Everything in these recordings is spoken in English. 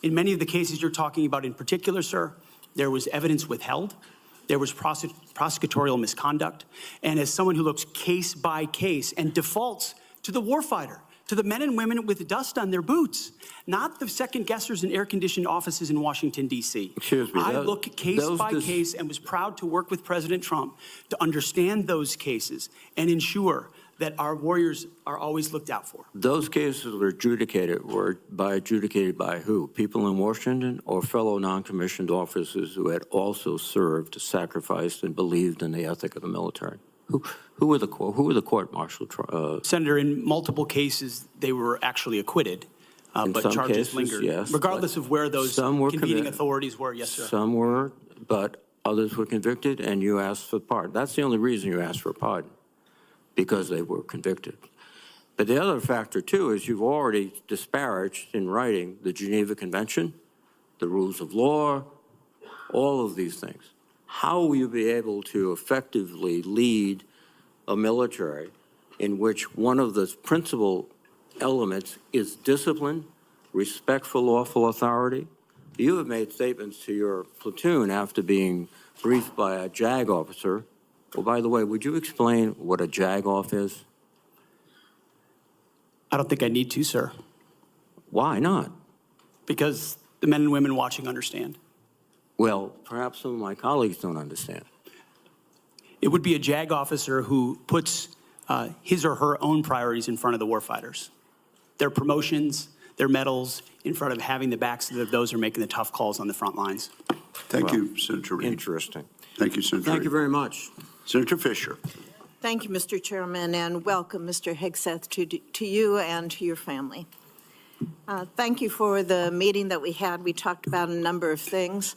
In many of the cases you're talking about in particular, sir, there was evidence withheld, there was prosecutorial misconduct, and as someone who looks case by case and defaults to the warfighter, to the men and women with dust on their boots, not the second guessers in air-conditioned offices in Washington, D.C. Excuse me. I look case by case and was proud to work with President Trump to understand those cases and ensure that our warriors are always looked out for. Those cases were adjudicated by who? People in Washington or fellow non-commissioned officers who had also served, sacrificed, and believed in the ethic of the military? Who were the court-martial? Senator, in multiple cases, they were actually acquitted, but charges lingered. Yes, regardless of where those convening authorities were, yes, sir. Some were, but others were convicted, and you asked for pardon. That's the only reason you asked for pardon, because they were convicted. But the other factor, too, is you've already disparaged in writing the Geneva Convention, the rules of law, all of these things. How will you be able to effectively lead a military in which one of the principal elements is discipline, respect for lawful authority? You have made statements to your platoon after being briefed by a JAG officer. Well, by the way, would you explain what a JAG-off is? I don't think I need to, sir. Why not? Because the men and women watching understand. Well, perhaps some of my colleagues don't understand. It would be a JAG officer who puts his or her own priorities in front of the warfighters. Their promotions, their medals, in front of having the backs of those who are making the tough calls on the front lines. Thank you, Senator Reid. Interesting. Thank you, Senator Thank Reid. you very much. Senator Fisher. Thank you, Mr. Chairman, and welcome, Mr. Hegseth, to you and to your family. Thank you for the meeting that we had. We talked about a number of things.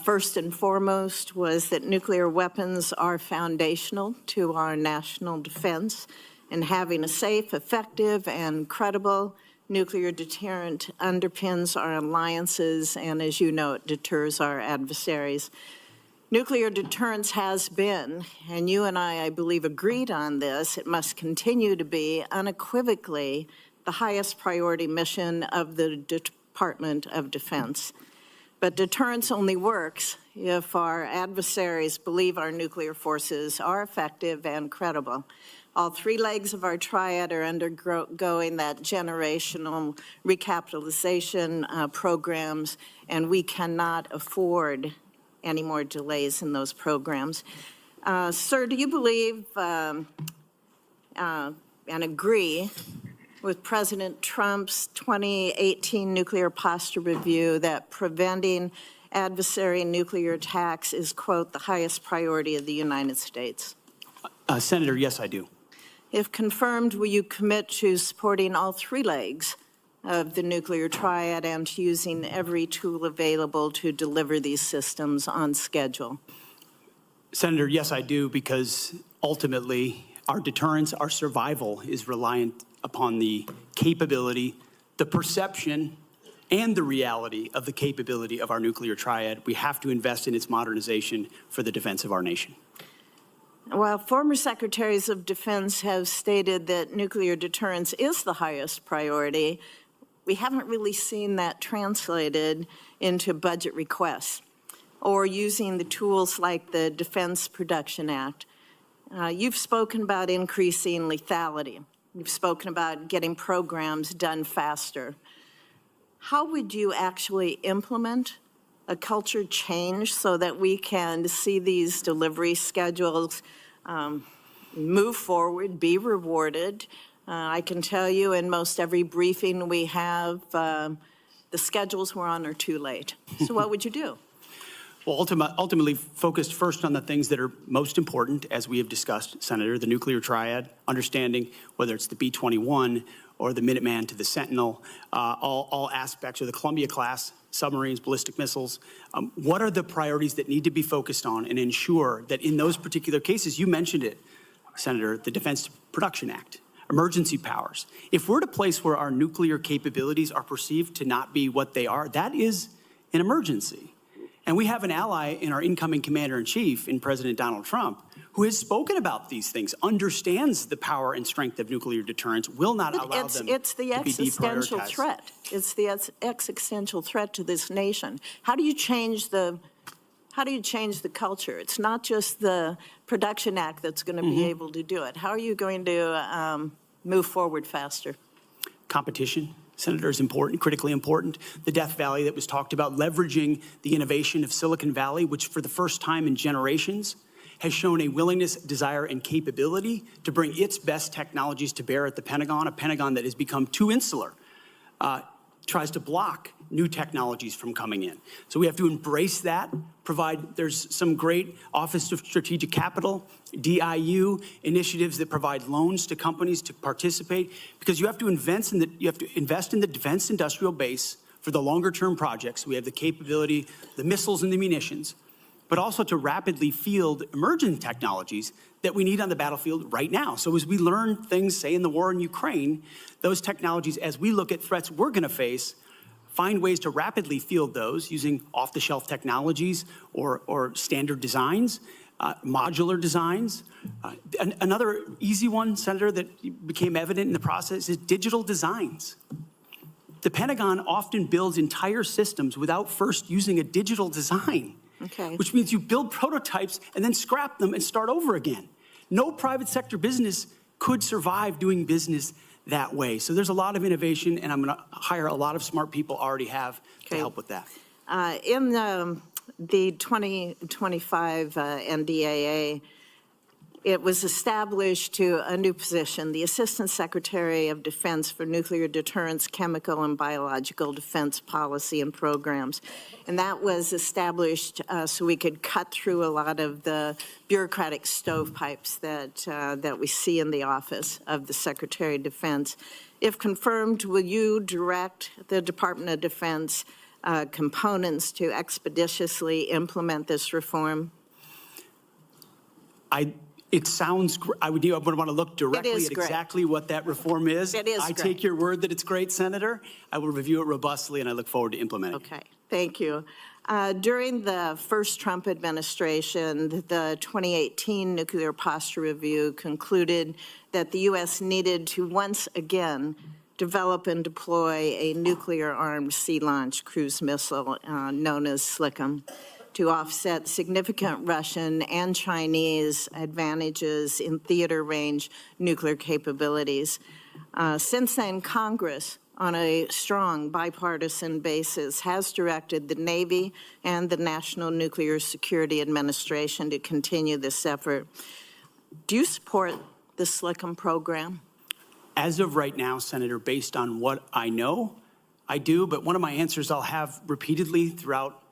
First and foremost was that nuclear weapons are foundational to our national defense, and having a safe, effective, and credible nuclear deterrent underpins our alliances, and as you know, it deters our adversaries. Nuclear deterrence has been, and you and I believe, agreed on this, it must continue to be unequivocally the highest priority mission of the Department of Defense. But deterrence only works if our adversaries believe our nuclear forces are effective and credible. All three legs of our triad are undergoing that generational recapitalization programs, and we cannot afford any more delays in those programs. Sir, do you believe and agree with President Trump's 2018 nuclear posture review that preventing adversary nuclear attacks is, quote, the highest priority of the United States? Senator, yes, I do. If confirmed, will you commit to supporting all three legs of the nuclear triad and to using every tool available to deliver these systems on schedule? Senator, yes, I do, because ultimately our deterrence, our survival is reliant upon the capability, the perception, and the reality of the capability of our nuclear triad. We have to invest in its modernization for the defense of our nation. While former secretaries of defense have stated that nuclear deterrence is the highest priority, we haven't really seen that translated into budget requests or using the tools like the Defense Production Act. You've spoken about increasing lethality. You've spoken about getting programs done faster. How would you actually implement a culture change so that we can see these delivery schedules move forward, be rewarded? I can tell you in most every briefing we have, the schedules we're on are too late. So what would you do? Well, ultimately focused first on the things that are most important, as we have discussed, Senator, the nuclear triad, understanding whether it's the B-21 or the Minuteman to the Sentinel, all aspects of the Columbia-class submarines, ballistic missiles. What are the priorities that need to be focused on and ensure that in those particular cases, you mentioned it, Senator, the Defense Production Act, emergency powers. If we're at a place where our nuclear capabilities are perceived to not be what they are, that is an emergency. And we have an ally in our incoming commander-in-chief, in President Donald Trump, who has spoken about these things, understands the power and strength of nuclear deterrence, will not allow them It's the to be existential deprioritized. threat. It's the existential threat to this nation. How do you change the culture? It's not just the Production Act that's going to be able to do it. How are you going to move forward faster? Competition, Senator, is important, critically important. The Death Valley that was talked about, leveraging the innovation of Silicon Valley, which for the first time in generations has shown a willingness, desire, and capability to bring its best technologies to bear at the Pentagon, a Pentagon that has become too insular, tries to block new technologies from coming in. So we have to embrace that, there's some great Office of Strategic Capital, DIU initiatives that provide loans to companies to participate, because you have to invest in the defense industrial base for the longer term projects. We have the capability, the missiles and the munitions, but also to rapidly field emerging technologies that we need on the battlefield right now. So as we learn things, say in the war in Ukraine, those technologies, as we look at threats we're gonna face, find ways to rapidly field those using off-the-shelf technologies or standard designs, modular designs. Another easy one, Senator, that became evident in the process is digital designs. The Pentagon often builds entire systems without first using a digital design. Okay. Which means you build prototypes and then scrap them and start over again. No private sector business could survive doing business that way. So there's a lot of innovation, and I'm going to hire a lot of smart people already have to help with that. In the 2025 NDAA, it was established to a new position, the Assistant Secretary of Defense for Nuclear Deterrence, Chemical and Biological Defense Policy and Programs. And that was established so we could cut through a lot of the bureaucratic stovepipes that we see in the office of the Secretary of Defense. If confirmed, will you direct the Department of Defense components to expeditiously implement this reform? It sounds, I would want to look directly at great. exactly what that reform is. It is I great. take your word that it's great, Senator. I will review it robustly, and I look forward to implementing it. Okay, thank you. During the first Trump administration, the 2018 Nuclear Posture Review concluded that the U.S. needed to once again develop and deploy a nuclear-armed sea-launched cruise missile known as SLCM to offset significant Russian and Chinese advantages in theater-range nuclear capabilities. Since then, Congress, on a strong bipartisan basis, has directed the Navy and the National Nuclear Security Administration to continue this effort. Do you support the SLCM program? As of right now, Senator, based on what I know, I do, but one of my answers I'll have repeatedly throughout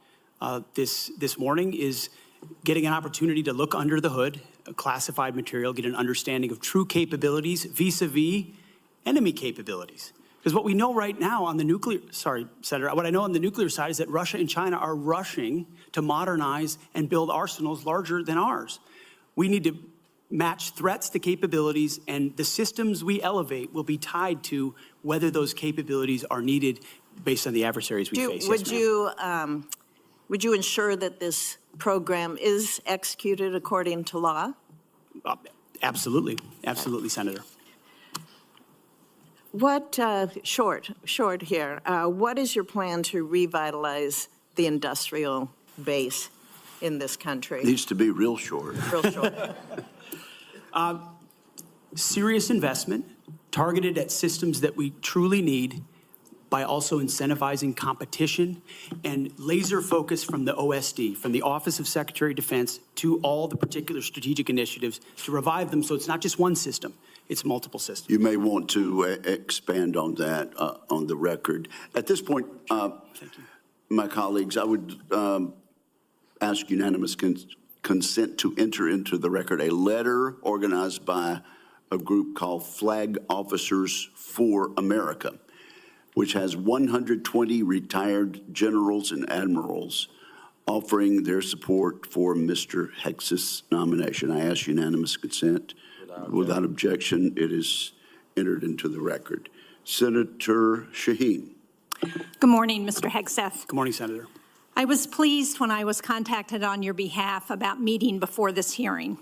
this morning is getting an opportunity to look under the hood, classified material, get an understanding of true capabilities vis-a-vis enemy capabilities. Because what we know right now on the nuclear, Senator, what I know on the nuclear side is that Russia and China are rushing to modernize and build arsenals larger than ours. We need to match threats to capabilities, and the systems we elevate will be tied to whether those capabilities are needed based on the adversaries we face. Would you ensure that this program is executed according to law? Absolutely. Absolutely, Senator. What, short here, what is your plan to revitalize the industrial base in this country? Needs to be real short. Real short. Serious investment targeted at systems that we truly need by also incentivizing competition and laser focus from the OSD, from the Office of Secretary of Defense, to all the particular strategic initiatives to revive them so it's not just one system, it's multiple systems. You may want to expand on that on the record. At this point, my colleagues, I would ask unanimous consent to enter into the record a letter organized by a group called Flag Officers for America, which has 120 retired generals and admirals offering their support for Mr. Hegseth's nomination. I ask unanimous consent. Without objection, it is entered into the record. Senator Shaheen. Good morning, Mr. Hegseth. Good morning, Senator. I was pleased when I was contacted on your behalf about meeting before this hearing.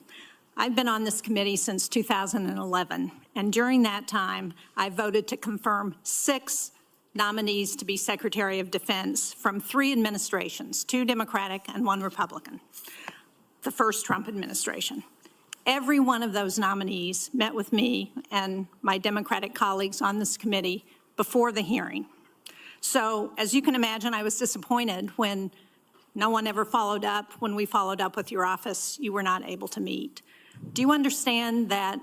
I've been on this committee since 2011, and during that time, I voted to confirm 6 nominees to be Secretary of Defense from 3 administrations, 2 Democratic and 1 Republican, the first Trump administration. Every one of those nominees met with me and my Democratic colleagues on this committee before the hearing. So, as you can imagine, I was disappointed when no one ever followed up. When we followed up with your office, you were not able to meet. Do you understand that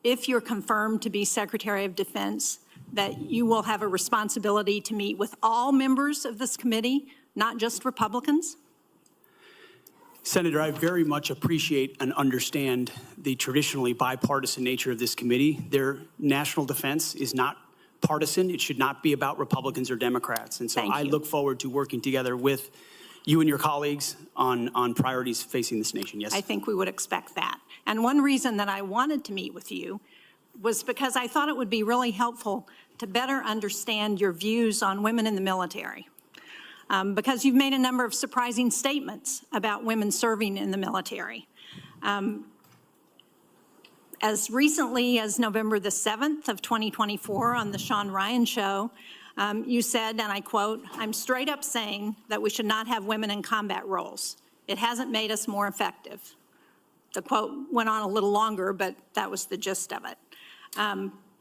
if you're confirmed to be Secretary of Defense, that you will have a responsibility to meet with all members of this committee, not just Republicans? Senator, I very much appreciate and understand the traditionally bipartisan nature of this committee. Their national defense is not partisan. It should not be about Republicans or Democrats. And so I look forward to working together with you and your colleagues on priorities facing this nation. Yes? I think we would expect that. And one reason that I wanted to meet with you was because I thought it would be really helpful to better understand your views on women in the military. Because you've made a number of surprising statements about women serving in the military. As recently as November the 7th of 2024 on the Sean Ryan Show, you said, and I quote, "I'm straight up saying that we should not have women in combat roles. It hasn't made us more effective." The quote went on a little longer, but that was the gist of it.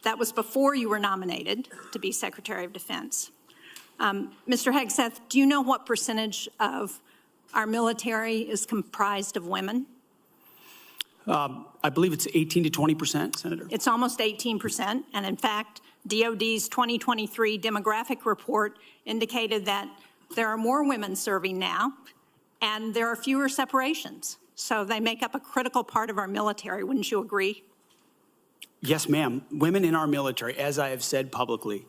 That was before you were nominated to be Secretary of Defense. Mr. Hegseth, do you know what percentage of our military is comprised of women? I believe it's 18 to 20%, Senator. It's almost 18%, and in fact, DOD's 2023 demographic report indicated that there are more women serving now, and there are fewer separations. So they make up a critical part of our military, wouldn't you agree? Yes, ma'am. Women in our military, as I have said publicly,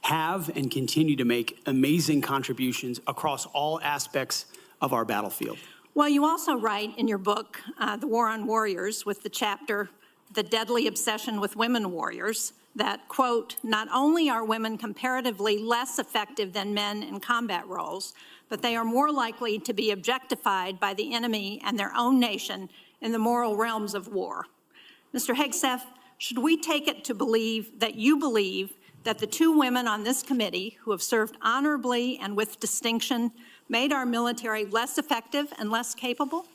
have and continue to make amazing contributions across all aspects of our battlefield. Well, you also write in your book, The War on Warriors, with the chapter, The Deadly Obsession with Women Warriors, that, quote, "Not only are women comparatively less effective than men in combat roles, but they are more likely to be objectified by the enemy and their own nation in the moral realms of war." Mr. Hegseth, should we take it to believe that you believe that the 2 women on this committee who have served honorably and with distinction made our military less effective and less capable?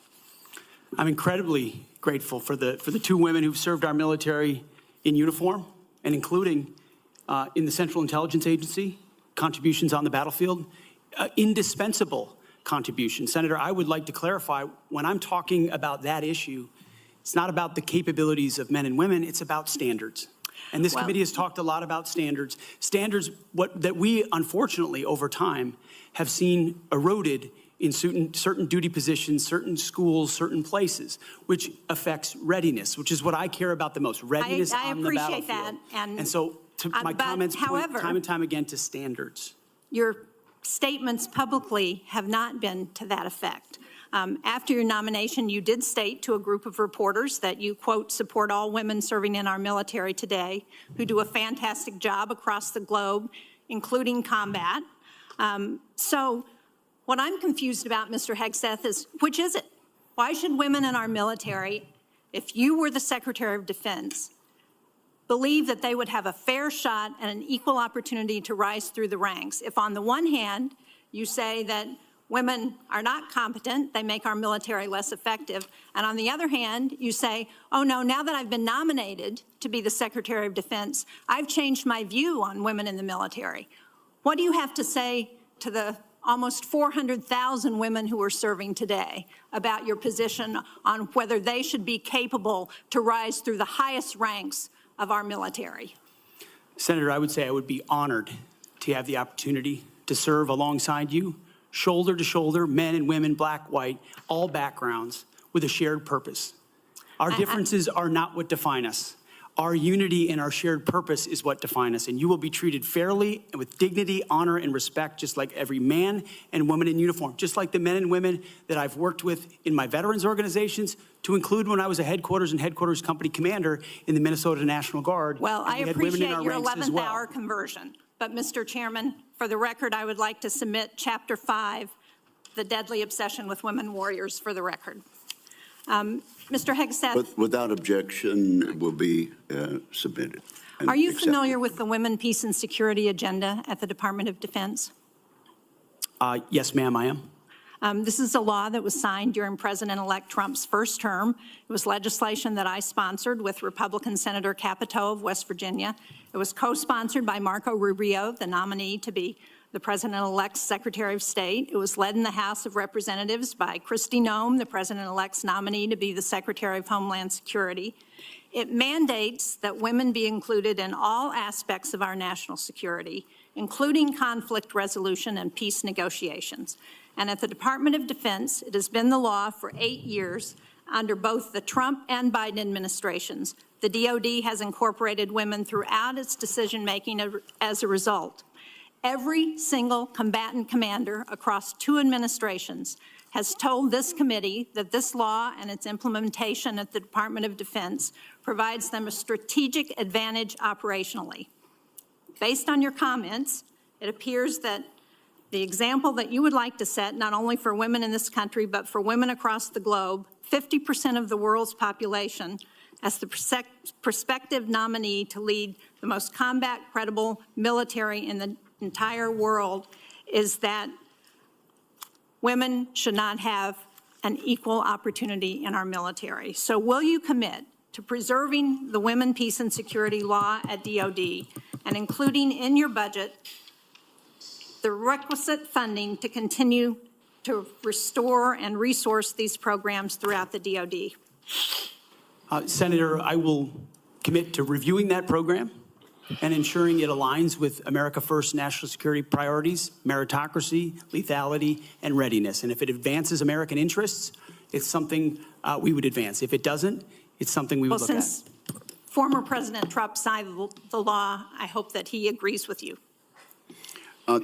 I'm incredibly grateful for the 2 women who've served our military in uniform and including in the Central Intelligence Agency, contributions on the battlefield, indispensable contributions. Senator, I would like to clarify, when I'm talking about that issue, it's not about the capabilities of men and women, it's about standards. And this committee has talked a lot about standards. Standards that we, unfortunately, over time, have seen eroded in certain duty positions, certain schools, certain places, which affects readiness, which is what I care about the most, readiness on the battlefield. I appreciate that. And so my comments point time and time again to standards. Your statements publicly have not been to that effect. After your nomination, you did state to a group of reporters that you, quote, "support all women serving in our military today who do a fantastic job across the globe, including combat." So what I'm confused about, Mr. Hegseth, is which is it? Why should women in our military, if you were the Secretary of Defense, believe that they would have a fair shot and an equal opportunity to rise through the ranks? If on the one hand, you say that women are not competent, they make our military less effective, and on the other hand, you say, oh no, now that I've been nominated to be the Secretary of Defense, I've changed my view on women in the military. What do you have to say to the almost 400,000 women who are serving today about your position on whether they should be capable to rise through the highest ranks of our military? Senator, I would say I would be honored to have the opportunity to serve alongside you, shoulder to shoulder, men and women, black, white, all backgrounds, with a shared purpose. Our differences are not what define us. Our unity and our shared purpose is what define us, and you will be treated fairly and with dignity, honor, and respect, just like every man and woman in uniform, just like the men and women that I've worked with in my veterans organizations, to include when I was a headquarters and headquarters company commander in the Minnesota National Guard. Well, I appreciate your 11th hour conversion, but Mr. Chairman, for the record, I would like to submit Chapter 5, The Deadly Obsession with Women Warriors, for the record. Mr. Hegseth, Without objection, it will be submitted. and are you accepted. familiar with the Women, Peace, and Security agenda at the Department of Defense? Yes, ma'am, I am. This is a law that was signed during President-elect Trump's first term. It was legislation that I sponsored with Republican Senator Capito of West Virginia. It was co-sponsored by Marco Rubio, the nominee to be the President-elect's Secretary of State. It was led in the House of Representatives by Kristi Noem, the President-elect's nominee to be the Secretary of Homeland Security. It mandates that women be included in all aspects of our national security, including conflict resolution and peace negotiations. And at the Department of Defense, it has been the law for 8 years under both the Trump and Biden administrations. The DoD has incorporated women throughout its decision-making as a result. Every single combatant commander across 2 administrations has told this committee that this law and its implementation at the Department of Defense provides them a strategic advantage operationally. Based on your comments, it appears that the example that you would like to set, not only for women in this country, but for women across the globe, 50% of the world's population, as the prospective nominee to lead the most combat-credible military in the entire world, is that women should not have an equal opportunity in our military. So will you commit to preserving the Women, Peace, and Security law at DoD and including in your budget the requisite funding to continue to restore and resource these programs throughout the DoD? Senator, I will commit to reviewing that program and ensuring it aligns with America First national security priorities, meritocracy, lethality, and readiness. And if it advances American interests, it's something we would advance. If it doesn't, it's something we would look at. Since former President Trump signed the law, I hope that he agrees with you.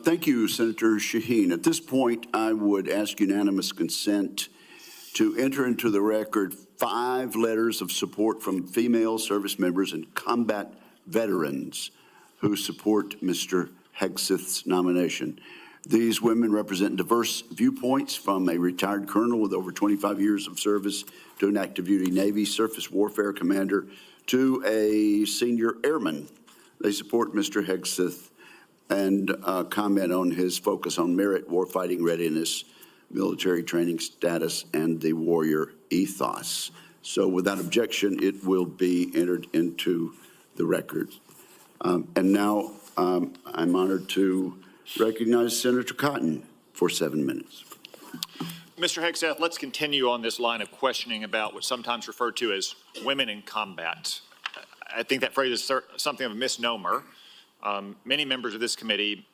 Thank you, Senator Shaheen. At this point, I would ask unanimous consent to enter into the record 5 letters of support from female service members and combat veterans who support Mr. Hegseth's nomination. These women represent diverse viewpoints, from a retired colonel with over 25 years of service to an active duty Navy surface warfare commander to a senior airman. They support Mr. Hegseth and comment on his focus on merit, warfighting readiness, military training status, and the warrior ethos. So without objection, it will be entered into the record. And now I'm honored to recognize Senator Cotton for 7 minutes. Mr. Hegseth, let's continue on this line of questioning about what's sometimes referred to as women in combat. I think that phrase is something of a misnomer. Many members of this committee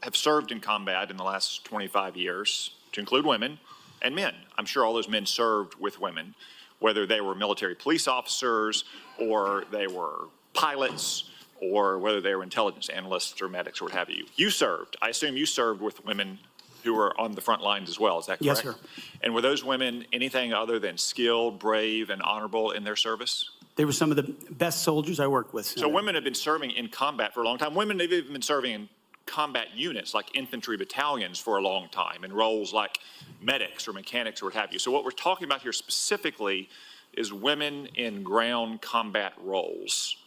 have served in combat in the last 25 years, to include women and men. I'm sure all those men served with women, whether they were military police officers or they were pilots or whether they were intelligence analysts or medics or what have you. You served. I assume you served with women who were on the front lines as well. Is that correct? Yes, sir. And were those women anything other than skilled, brave, and honorable in their service? They were some of the best soldiers I worked with. So women have been serving in combat for a long time. Women have even been serving in combat units like infantry battalions for a long time in roles like medics or mechanics or what have you. So what we're talking about here specifically is women in ground combat roles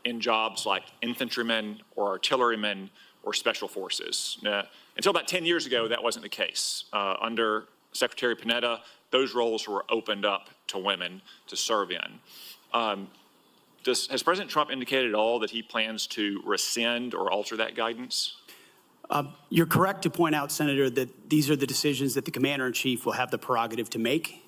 in jobs like infantrymen or artillerymen or special forces. Until about 10 years ago, that wasn't the case. Under Secretary Panetta, those roles were opened up to women to serve in. Has President Trump indicated at all that he plans to rescind or alter that guidance? You're correct to point out, Senator, that these are the decisions that the Commander-in-Chief will have the prerogative to make.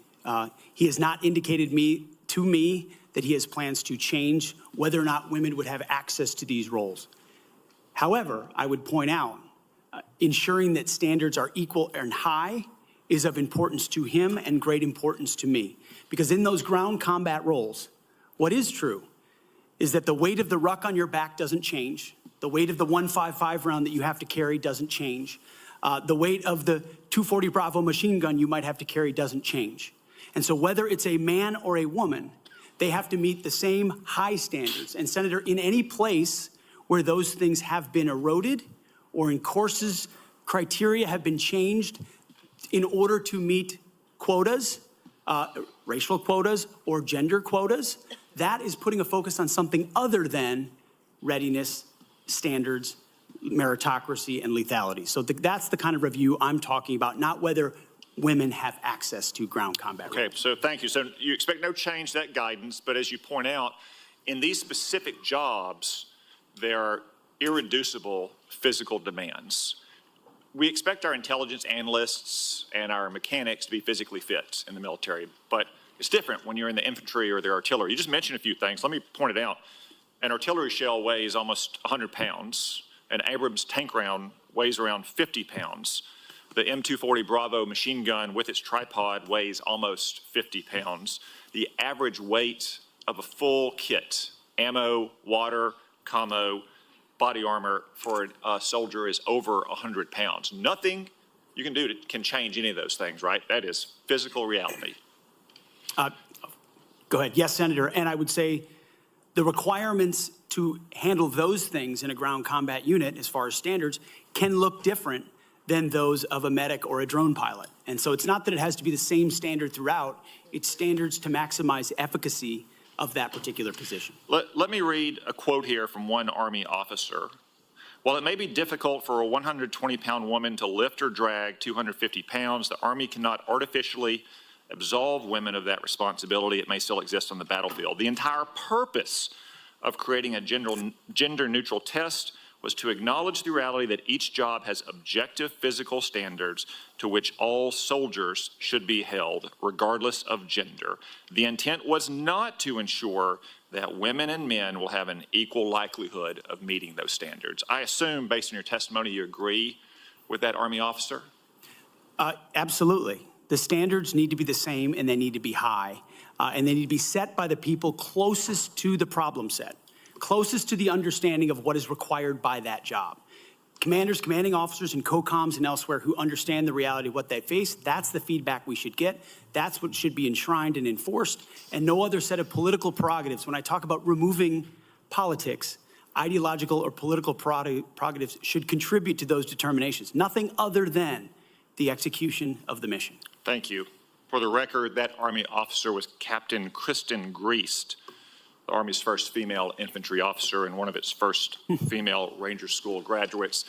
He has not indicated to me that he has plans to change whether or not women would have access to these roles. However, I would point out, ensuring that standards are equal and high is of importance to him and great importance to me. Because in those ground combat roles, what is true is that the weight of the ruck on your back doesn't change. The weight of the 155 round that you have to carry doesn't change. The weight of the 240 Bravo machine gun you might have to carry doesn't change. And so whether it's a man or a woman, they have to meet the same high standards. And Senator, in any place where those things have been eroded or in courses, criteria have been changed in order to meet quotas, racial quotas or gender quotas, that is putting a focus on something other than readiness, standards, meritocracy, and lethality. So that's the kind of review I'm talking about, not whether women have access to ground combat. Okay, so thank you. So you expect no change to that guidance, but as you point out, in these specific jobs, there are irreducible physical demands. We expect our intelligence analysts and our mechanics to be physically fit in the military, but it's different when you're in the infantry or the artillery. You just mentioned a few things. Let me point it out. An artillery shell weighs almost 100 pounds. An Abrams tank round weighs around 50 pounds. The M240 Bravo machine gun with its tripod weighs almost 50 pounds. The average weight of a full kit, ammo, water, commo, body armor for a soldier is over 100 pounds. Nothing you can do can change any of those things, right? That is physical reality. Go ahead. Yes, Senator. And I would say the requirements to handle those things in a ground combat unit, as far as standards, can look different than those of a medic or a drone pilot. And so it's not that it has to be the same standard throughout, it's standards to maximize efficacy of that particular position. Let me read a quote here from one Army officer. While it may be difficult for a 120-pound woman to lift or drag 250 pounds, the Army cannot artificially absolve women of that responsibility. It may still exist on the battlefield. The entire purpose of creating a gender-neutral test was to acknowledge the reality that each job has objective physical standards to which all soldiers should be held, regardless of gender. The intent was not to ensure that women and men will have an equal likelihood of meeting those standards. I assume, based on your testimony, you agree with that Army officer? Absolutely. The standards need to be the same, and they need to be high, and they need to be set by the people closest to the problem set, closest to the understanding of what is required by that job. Commanders, commanding officers, and COCOMs and elsewhere who understand the reality of what they face, that's the feedback we should get. That's what should be enshrined and enforced, and no other set of political prerogatives. When I talk about removing politics, ideological or political prerogatives should contribute to those determinations, nothing other than the execution of the mission. Thank you. For the record, that Army officer was Captain Kristen Griest, the Army's first female infantry officer and one of its first female Ranger School graduates.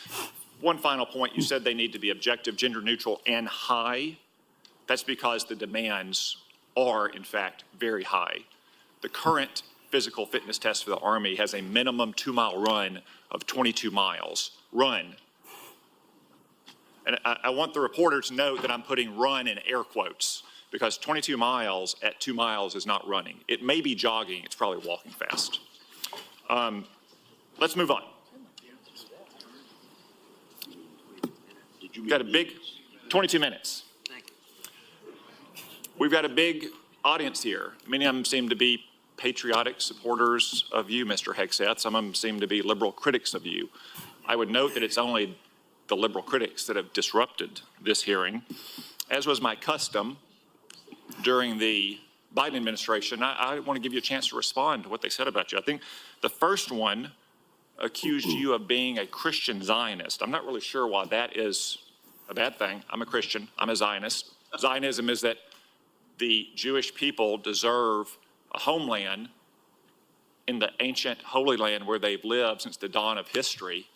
One final point, you said they need to be objective, gender neutral, and high. That's because the demands are, in fact, very high. The current physical fitness test for the Army has a minimum 2-mile run of 22 miles. Run. And I want the reporter to note that I'm putting run in air quotes, because 22 miles at 2 miles is not running. It may be jogging, it's probably walking fast. Let's move on. We've got a big, 22 minutes. We've got a big audience here. Many of them seem to be patriotic supporters of you, Mr. Hegseth. Some of them seem to be liberal critics of you. I would note that it's only the liberal critics that have disrupted this hearing. As was my custom during the Biden administration, I want to give you a chance to respond to what they said about you. I think the first one accused you of being a Christian Zionist. I'm not really sure why that is a bad thing. I'm a Christian. I'm a Zionist. Zionism is that the Jewish people deserve a homeland in the ancient Holy Land where they've lived since the dawn of history.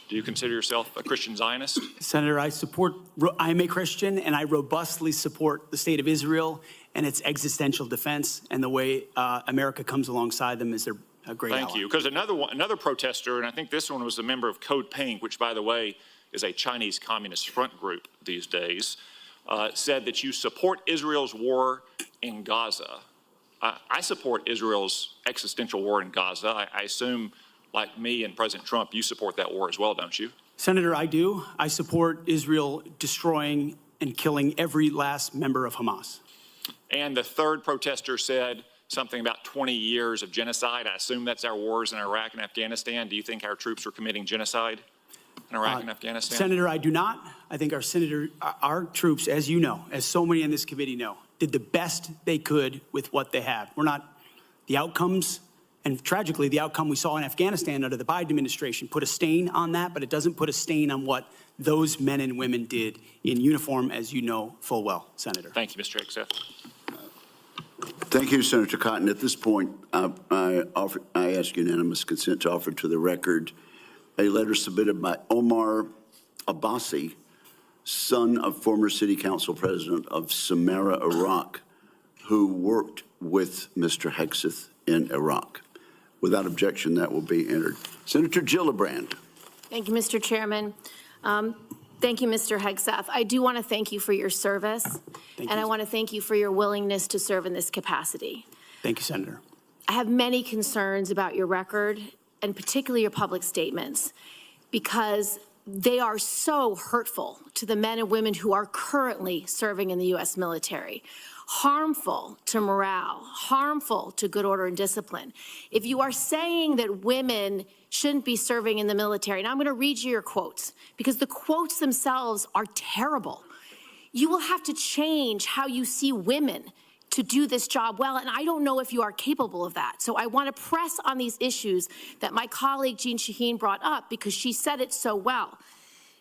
Do you consider yourself a Christian Zionist? Senator, I'm a Christian, and I robustly support the state of Israel and its existential defense, and the way America comes alongside them is their great ally. Thank you. Because another protester, and I think this one was a member of Code Pink, which, by the way, is a Chinese Communist front group these days, said that you support Israel's war in Gaza. I support Israel's existential war in Gaza. I assume, like me and President Trump, you support that war as well, don't you? Senator, I do. I support Israel destroying and killing every last member of Hamas. And the third protester said something about 20 years of genocide. I assume that's our wars in Iraq and Afghanistan. Do you think our troops are committing genocide in Iraq and Afghanistan? Senator, I do not. I think our troops, as you know, as so many in this committee know, did the best they could with what they have. The outcomes, and tragically, the outcome we saw in Afghanistan under the Biden administration put a stain on that, but it doesn't put a stain on what those men and women did in uniform, as you know full well, Senator. Thank you, Mr. Hegseth. Thank you, Senator Cotton. At this point, I ask unanimous consent to offer to the record a letter submitted by Omar Abbasi, son of former City Council President of Samarra, Iraq, who worked with Mr. Hegseth in Iraq. Without objection, that will be entered. Senator Gillibrand. Thank you, Mr. Chairman. Thank you, Mr. Hegseth. I do want to thank you for your service, and I want to thank you for your willingness to serve in this capacity. Thank you, Senator. I have many concerns about your record, and particularly your public statements, because they are so hurtful to the men and women who are currently serving in the U.S. military, harmful to morale, harmful to good order and discipline. If you are saying that women shouldn't be serving in the military, and I'm going to read you your quotes, because the quotes themselves are terrible. You will have to change how you see women to do this job well, and I don't know if you are capable of that. So I want to press on these issues that my colleague Jean Shaheen brought up, because she said it so well.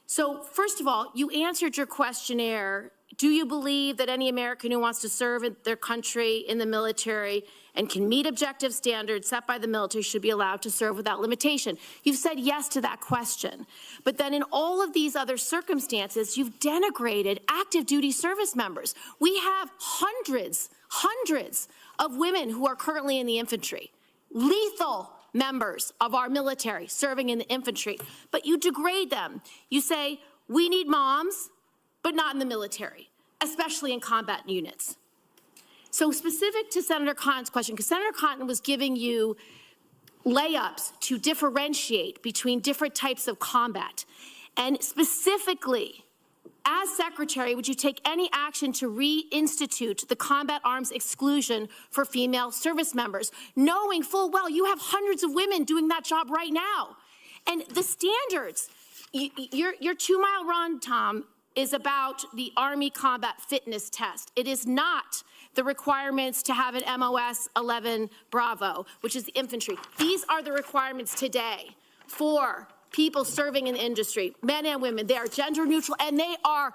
So first of all, you answered your questionnaire. Do you believe that any American who wants to serve in their country in the military and can meet objective standards set by the military should be allowed to serve without limitation? You've said yes to that question. But then in all of these other circumstances, you've denigrated active duty service members. We have hundreds of women who are currently in the infantry, lethal members of our military serving in the infantry, but you degrade them. You say, we need moms, but not in the military, especially in combat units. So specific to Senator Cotton's question, because Senator Cotton was giving you layups to differentiate between different types of combat. And specifically, as Secretary, would you take any action to reinstitute the combat arms exclusion for female service members, knowing full well you have hundreds of women doing that job right now? And the standards, your 2 mile run, Tom, is about the Army Combat Fitness Test. It is not the requirements to have an MOS 11 Bravo, which is the infantry. These are the requirements today for people serving in the industry, men and women. They are gender neutral, and they are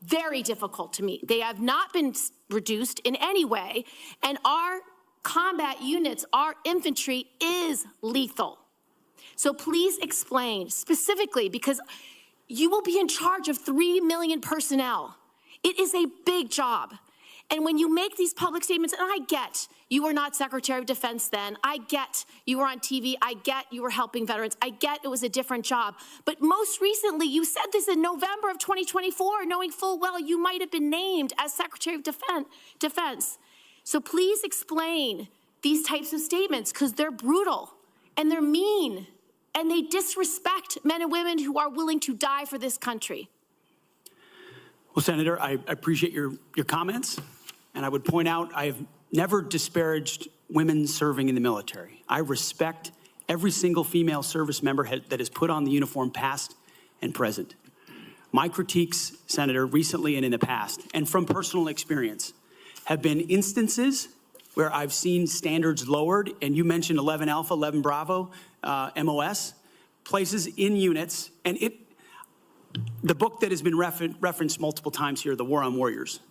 very difficult to meet. They have not been reduced in any way, and our combat units, our infantry is lethal. So please explain specifically, because you will be in charge of 3 million personnel. It is a big job. And when you make these public statements, and I get you were not Secretary of Defense then, I get you were on TV, I get you were helping veterans, I get it was a different job. But most recently, you said this in November of 2024, knowing full well you might have been named as Secretary of Defense. So please explain these types of statements, because they're brutal and they're mean and they disrespect men and women who are willing to die for this country. Well, Senator, I appreciate your comments, and I would point out I have never disparaged women serving in the military. I respect every single female service member that has put on the uniform, past and present. My critiques, Senator, recently and in the past, and from personal experience, have been instances where I've seen standards lowered, and you mentioned 11 Alpha, 11 Bravo, MOS, places in units, and the book that has been referenced multiple times here, The War on Warriors.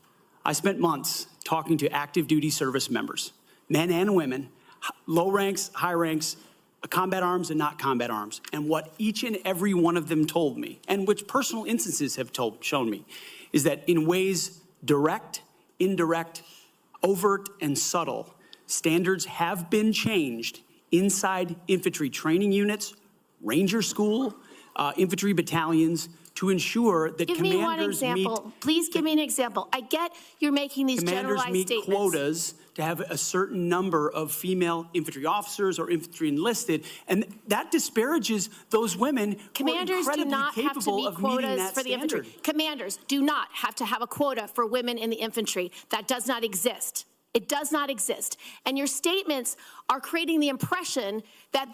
I spent months talking to active duty service members, men and women, low ranks, high ranks, combat arms and not combat arms. And what each and every one of them told me, and which personal instances have shown me, is that in ways direct, indirect, overt, and subtle, standards have been changed inside infantry training units, ranger school, infantry battalions, to ensure that Give me one example. Please give me an example. I get you're making these generalized statements. Commanders meet quotas to have a certain number of female infantry officers or infantry enlisted, and that disparages those women who are incredibly capable of meeting that standard. Commanders do not have to have a quota for women in the infantry. That does not exist. It does not exist. And your statements are creating the impression that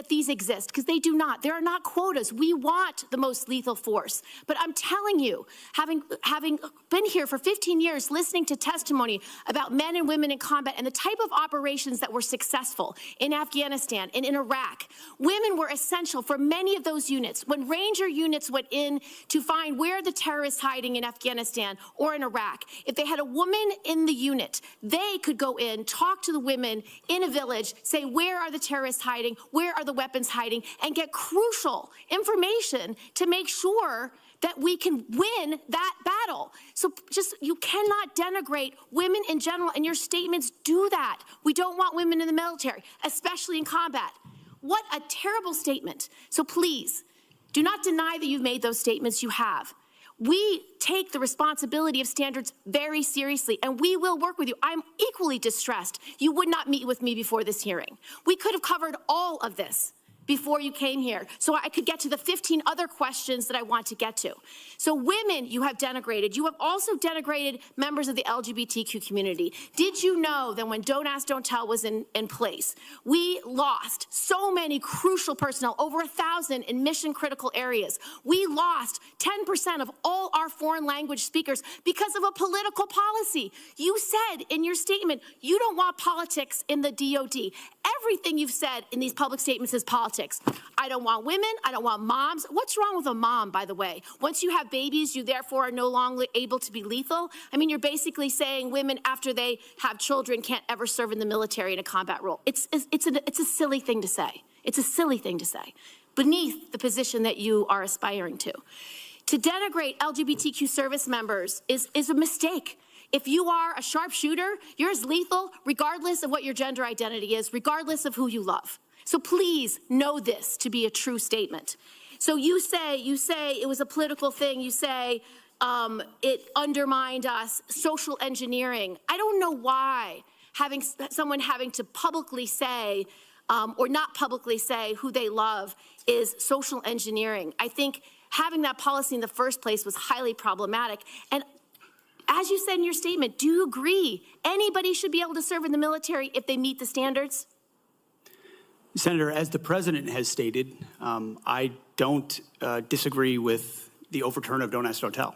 these exist, because they do not. There are not quotas. We want the most lethal force. But I'm telling you, having been here for 15 years, listening to testimony about men and women in combat and the type of operations that were successful in Afghanistan and in Iraq, women were essential for many of those units. When Ranger units went in to find where the terrorists hiding in Afghanistan or in Iraq, if they had a woman in the unit, they they could go in, talk to the women in a village, say, where are the terrorists hiding? Where are the weapons hiding? And get crucial information to make sure that we can win that battle. So just, you cannot denigrate women in general, and your statements do that. We don't want women in the military, especially in combat. What a terrible statement. So please, do not deny that you've made those statements. You have. We take the responsibility of standards very seriously, and we will work with you. I'm equally distressed you would not meet with me before this hearing. We could have covered all of this before you came here, so I could get to the 15 other questions that I want to get to. So women, you have denigrated. You have also denigrated members of the LGBTQ community. Did you know that when Don't Ask, Don't Tell was in place, we lost so many crucial personnel, over 1,000 in mission-critical areas. We lost 10% of all our foreign language speakers because of a political policy. You said in your statement, you don't want politics in the DOD. Everything you've said in these public statements is politics. I don't want women. I don't want moms. What's wrong with a mom, by the way? Once you have babies, you therefore are no longer able to be lethal. I mean, you're basically saying women after they have children can't ever serve in the military in a combat role. It's a silly thing to say. It's a silly thing to say, beneath the position that you are aspiring to. To denigrate LGBTQ service members is a mistake. If you are a sharpshooter, you're as lethal regardless of what your gender identity is, regardless of who you love. So please know this to be a true statement. So you say it was a political thing. You say it undermined us, social engineering. I don't know why someone having to publicly say or not publicly say who they love is social engineering. I think having that policy in the first place was highly problematic. And as you said in your statement, do you agree anybody should be able to serve in the military if they meet the standards? Senator, as the president has stated, I don't disagree with the overturn of Don't Ask, Don't Tell.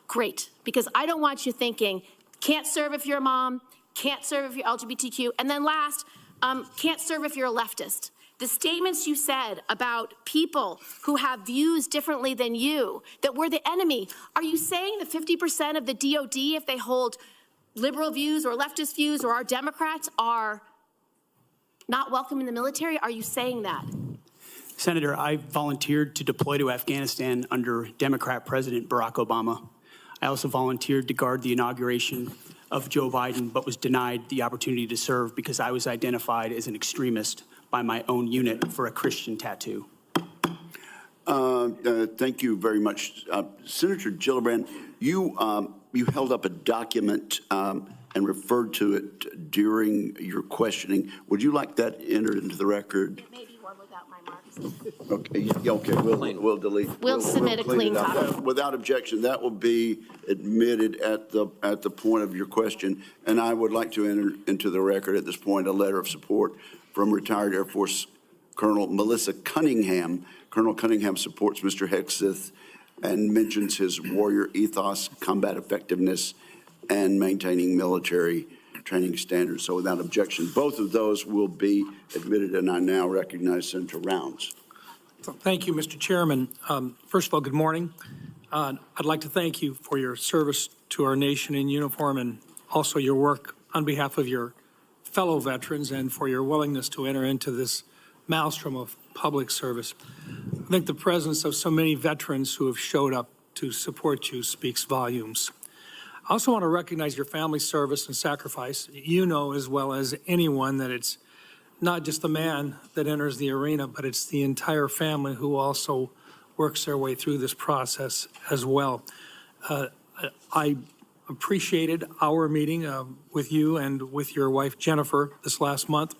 Great, because I don't want you thinking, can't serve if you're a mom, can't serve if you're LGBTQ, and then last, can't serve if you're a leftist. The statements you said about people who have views differently than you, that we're the enemy, are you saying that 50% of the DOD, if they hold liberal views or leftist views or are Democrats, are not welcome in the military? Are you saying that? Senator, I volunteered to deploy to Afghanistan under Democrat President Barack Obama. I also volunteered to guard the inauguration of Joe Biden, but was denied the opportunity to serve because I was identified as an extremist by my own unit for a Christian tattoo. Thank you very much. Senator Gillibrand, you held up a document and referred to it during your questioning. Would you like that entered into the record? It may be one without my marks. Okay, we'll delete. We'll submit a clean copy. Without objection, that will be admitted at the point of your question. And I would like to enter into the record at this point a letter of support from retired Air Force Colonel Melissa Cunningham. Colonel Cunningham supports Mr. Hegseth and mentions his warrior ethos, combat effectiveness, and maintaining military training standards. So without objection, both of those will be admitted, and I now recognize Senator Rounds. Thank you, Mr. Chairman. First of all, good morning. I'd like to thank you for your service to our nation in uniform and also your work on behalf of your fellow veterans and for your willingness to enter into this maelstrom of public service. I think the presence of so many veterans who have showed up to support you speaks volumes. I also want to recognize your family's service and sacrifice. You know as well as anyone that it's not just the man that enters the arena, but it's the entire family who also works their way through this process as well. I appreciated our meeting with you and with your wife, Jennifer, this last month.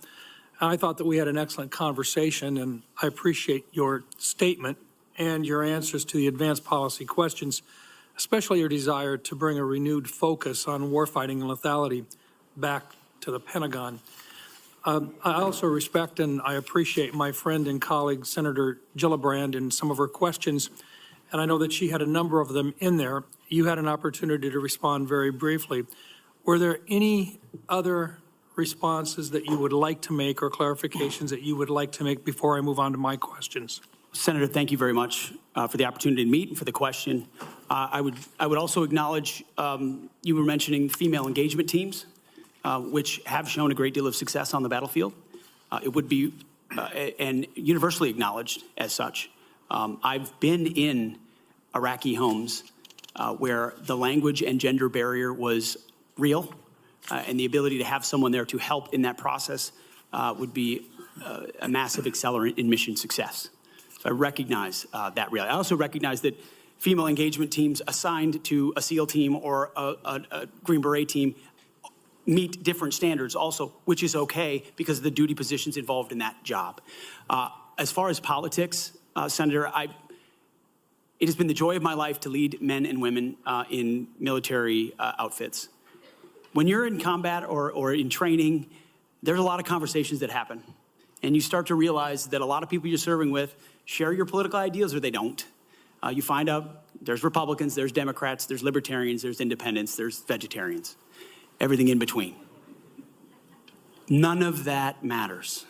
I thought that we had an excellent conversation, and I appreciate your statement and your answers to the advanced policy questions, especially your desire to bring a renewed focus on warfighting and lethality back to the Pentagon. I also respect and I appreciate my friend and colleague, Senator Gillibrand, and some of her questions, and I know that she had a number of them in there. You had an opportunity to respond very briefly. Were there any other responses that you would like to make or clarifications that you would like to make before I move on to my questions? Senator, thank you very much for the opportunity to meet and for the question. I would also acknowledge you were mentioning female engagement teams, which have shown a great deal of success on the battlefield. It would be and universally acknowledged as such. I've been in Iraqi homes where the language and gender barrier was real, and the ability to have someone there to help in that process would be a massive accelerant in mission success. So I recognize that reality. I also recognize that female engagement teams assigned to a SEAL team or a Green Beret team meet different standards also, which is okay because of the duty positions involved in that job. As far as politics, Senator, it has been the joy of my life to lead men and women in military outfits. When you're in combat or in training, there's a lot of conversations that happen. And you start to realize that a lot of people you're serving with share your political ideals or they don't. You find out there's Republicans, there's Democrats, there's Libertarians, there's Independents, there's Vegetarians, everything in between. None of that matters.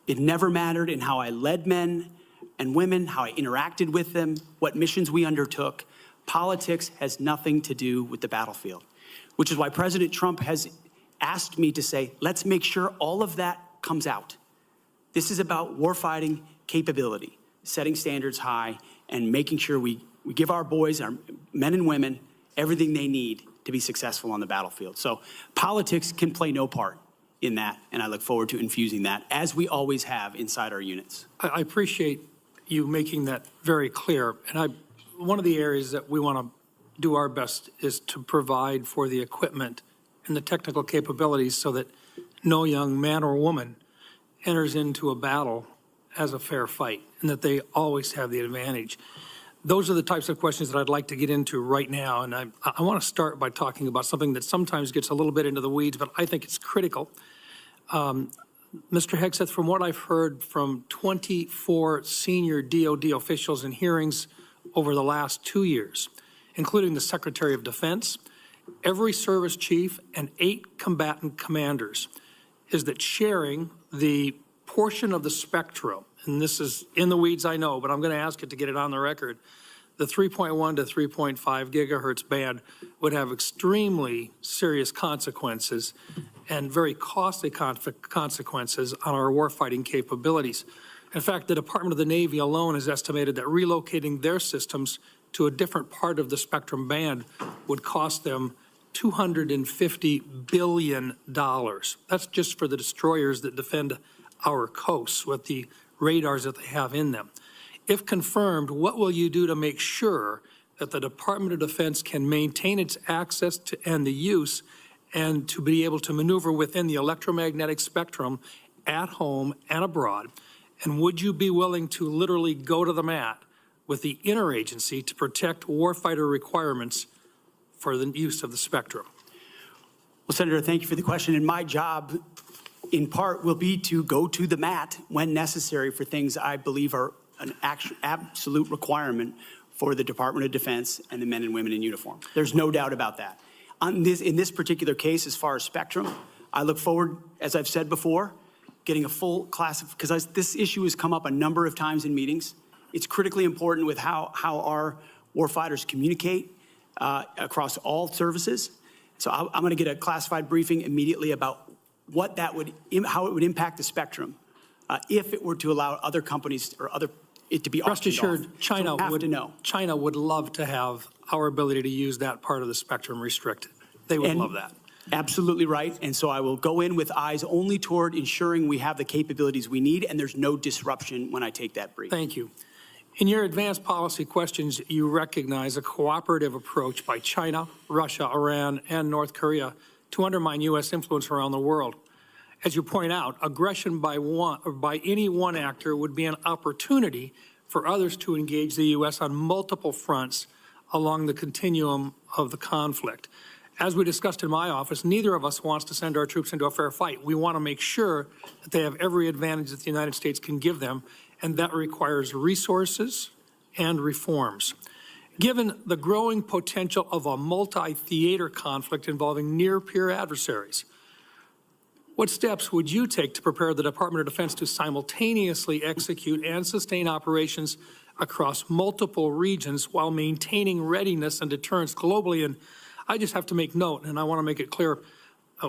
It never mattered in how I led men and women, how I interacted with them, what missions we undertook. Politics has nothing to do with the battlefield, which is why President Trump has asked me to say, let's make sure all of that comes out. This is about warfighting capability, setting standards high, and making sure we give our boys, our men and women, everything they need to be successful on the battlefield. So politics can play no part in that, and I look forward to infusing that, as we always have inside our units. I appreciate you making that very clear. And one of the areas that we want to do our best is to provide for the equipment and the technical capabilities so that no young man or woman enters into a battle as a fair fight, and that they always have the advantage. Those are the types of questions that I'd like to get into right now, and I want to start by talking about something that sometimes gets a little bit into the weeds, but I think it's critical. Mr. Hegseth, from what I've heard from 24 senior DOD officials in hearings over the last 2 years, including the Secretary of Defense, every service chief, and 8 combatant commanders, is that sharing the portion of the spectrum, and this is in the weeds, I know, but I'm going to ask it to get it on the record, the 3.1 to 3.5 gigahertz band would have extremely serious consequences and very costly consequences on our warfighting capabilities. In fact, the Department of the Navy alone has estimated that relocating their systems to a different part of the spectrum band would cost them $250 billion. That's just for the destroyers that defend our coasts with the radars that they have in them. If confirmed, what will you do to make sure that the Department of Defense can maintain its access to and the use and to be able to maneuver within the electromagnetic spectrum at home and abroad? And would you be willing to literally go to the mat with the interagency to protect warfighter requirements for the use of the spectrum? Well, Senator, thank you for the question. And my job, in part, will be to go to the mat when necessary for things I believe are an absolute requirement for the Department of Defense and the men and women in uniform. There's no doubt about that. In this particular case, as far as spectrum, I look forward, as I've said before, getting a full class of, because this issue has come up a number of times in meetings. It's critically important with how our warfighters communicate across all services. So I'm going to get a classified briefing immediately about what that would, how it would impact the spectrum if it were to allow other companies or it to be auctioned off. Rest assured, China would love to have our ability to use that part of the spectrum restricted. They would love that. Absolutely right. And so I will go in with eyes only toward ensuring we have the capabilities we need and there's no disruption when I take that brief. Thank you. In your advanced policy questions, you recognize a cooperative approach by China, Russia, Iran, and North Korea to undermine U.S. influence around the world. As you point out, aggression by any one actor would be an opportunity for others to engage the U.S. on multiple fronts along the continuum of the conflict. As we discussed in my office, neither of us wants to send our troops into a fair fight. We want to make sure that they have every advantage that the United States can give them, and that requires resources and reforms. Given the growing potential of a multi-theater conflict involving near-peer adversaries, What steps would you take to prepare the Department of Defense to simultaneously execute and sustain operations across multiple regions while maintaining readiness and deterrence globally? And I just have to make note, and I want to make it clear,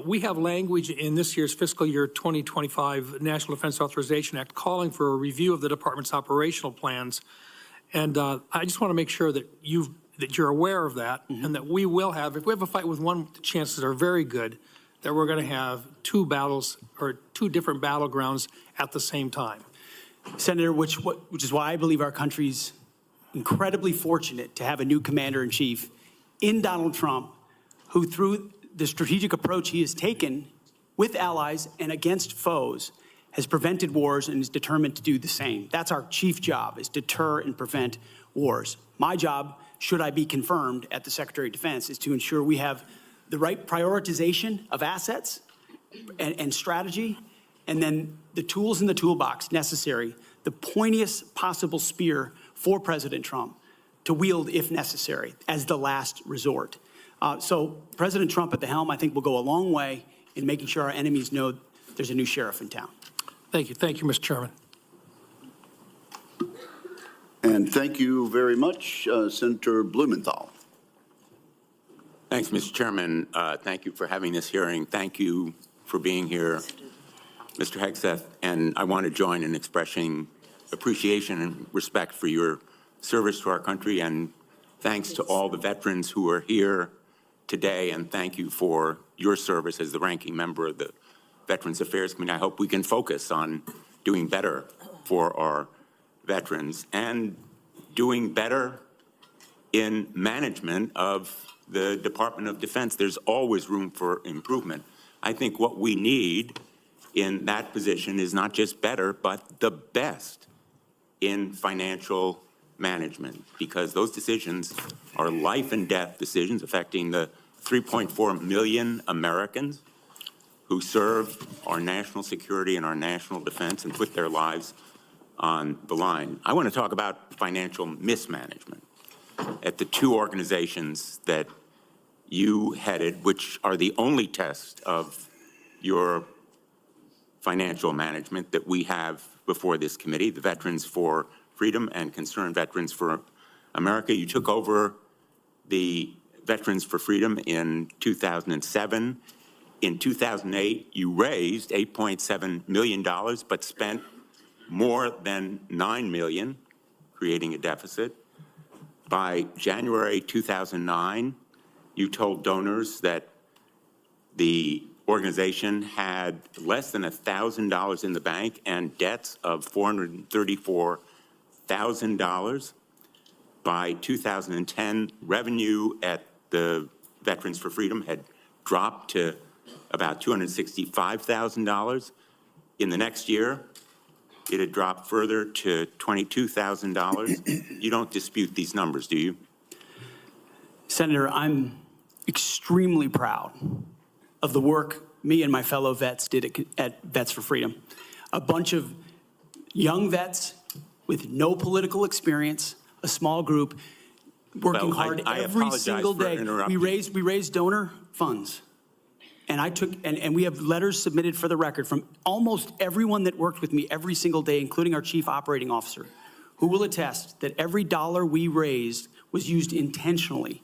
we have language in this year's fiscal year 2025 National Defense Authorization Act calling for a review of the department's operational plans. And I just want to make sure that you're aware of that, and that we will have, if we have a fight with one, the chances are very good that we're going to have two battles or two different battlegrounds at the same time. Senator, which is why I believe our country's incredibly fortunate to have a new commander-in-chief in Donald Trump, who through the strategic approach he has taken with allies and against foes has prevented wars and is determined to do the same. That's our chief job, is deter and prevent wars. My job, should I be confirmed at the Secretary of Defense, is to ensure we have the right prioritization of assets and strategy, and then the tools in the toolbox necessary, the pointiest possible spear for President Trump to wield if necessary as the last resort. So President Trump at the helm, I think, will go a long way in making sure our enemies know there's a new sheriff in town. Thank you. Thank you, Mr. Chairman. And thank you very much, Senator Blumenthal. Thanks, Mr. Chairman. Thank you for having this hearing. Thank you for being here, Mr. Hegseth. And I want to join in expressing appreciation and respect for your service to our country. And thanks to all the veterans who are here today. And thank you for your service as the ranking member of the Veterans Affairs Committee. I hope we can focus on doing better for our veterans and doing better in management of the Department of Defense. There's always room for improvement. I think what we need in that position is not just better, but the best in financial management, because those decisions are life and death decisions affecting the 3.4 million Americans who serve our national security and our national defense and put their lives on the line. I want to talk about financial mismanagement at the two organizations that you headed, which are the only test of your financial management that we have before this committee, the Veterans for Freedom and Concerned Veterans for America. You took over the Veterans for Freedom in 2007. In 2008, you raised $8.7 million, but spent more than $9 million, creating a deficit. By January 2009, you told donors that the organization had less than $1,000 in the bank and debts of $434,000. By 2010, revenue at the Veterans for Freedom had dropped to about $265,000. In the next year, it had dropped further to $22,000. You don't dispute these numbers, do you? Senator, I'm extremely proud of the work me and my fellow vets did at Vets for Freedom. A bunch of young vets with no political experience, a small group, working hard every single day. We raised donor funds. And and we have letters submitted for the record from almost everyone that worked with me every single day, including our chief operating officer, who will attest that every dollar we raised was used intentionally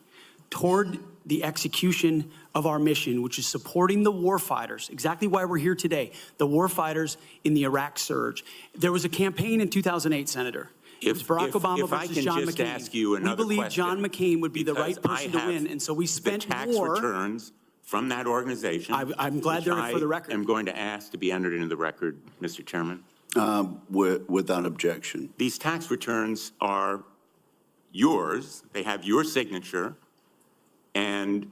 toward the execution of our mission, which is supporting the warfighters, exactly why we're here today, the warfighters in the Iraq surge. There was a campaign in 2008, Senator. It was Barack Obama versus John McCain. Ask you another we believe question, John McCain would be the right person to win, and so we spent the tax more. returns from that organization. I'm glad they're for the record. I'm going to ask to be entered into the record, Mr. Chairman. Without objection. These tax returns are yours. They have your signature. And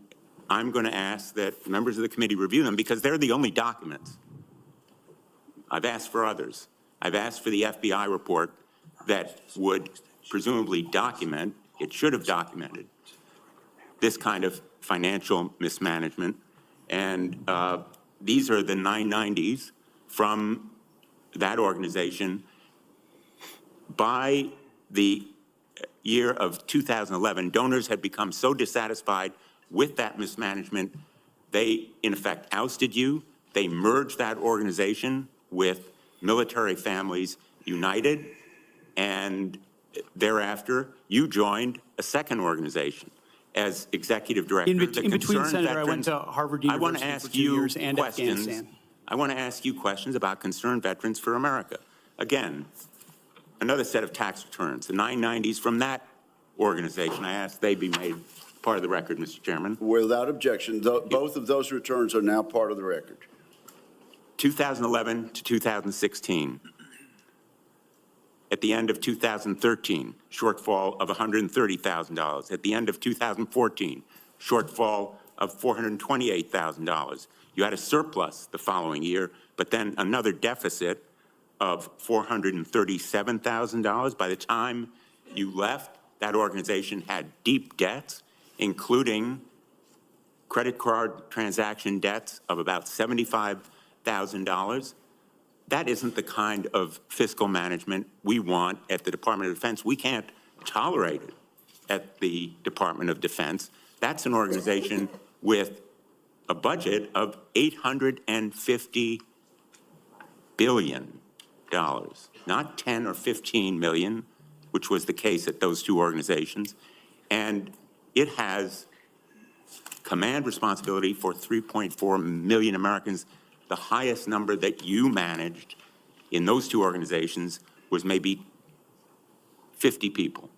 I'm going to ask that members of the committee review them because they're the only documents. I've asked for others. I've asked for the FBI report that would presumably document, it should have documented, this kind of financial mismanagement. And these are the 990s from that organization. By the year of 2011, donors had become so dissatisfied with that mismanagement, they, in effect, ousted you. They merged that organization with Military Families United, and thereafter, you joined a second organization as executive director. In between, Concerned Senator, I Veterans- went to Harvard I want to University for ask 2 you years and questions. Afghanistan. I want to ask you questions about Concerned Veterans for America. Again, another set of tax returns, the 990s from that organization. I ask they be made part of the record, Mr. Chairman. Without objection, both of those returns are now part of the record. 2011 to 2016. At the end of 2013, shortfall of $130,000. At the end of 2014, shortfall of $428,000. You had a surplus the following year, but then another deficit of $437,000. By the time you left, that organization had deep debts, including credit card transaction debts of about $75,000. That isn't the kind of fiscal management we want at the Department of Defense. We can't tolerate it at the Department of Defense. That's an organization with a budget of $850 billion, not 10 or 15 million, which was the case at those two organizations. And it has command responsibility for 3.4 million Americans. The highest number that you managed in those two organizations was maybe 50 people.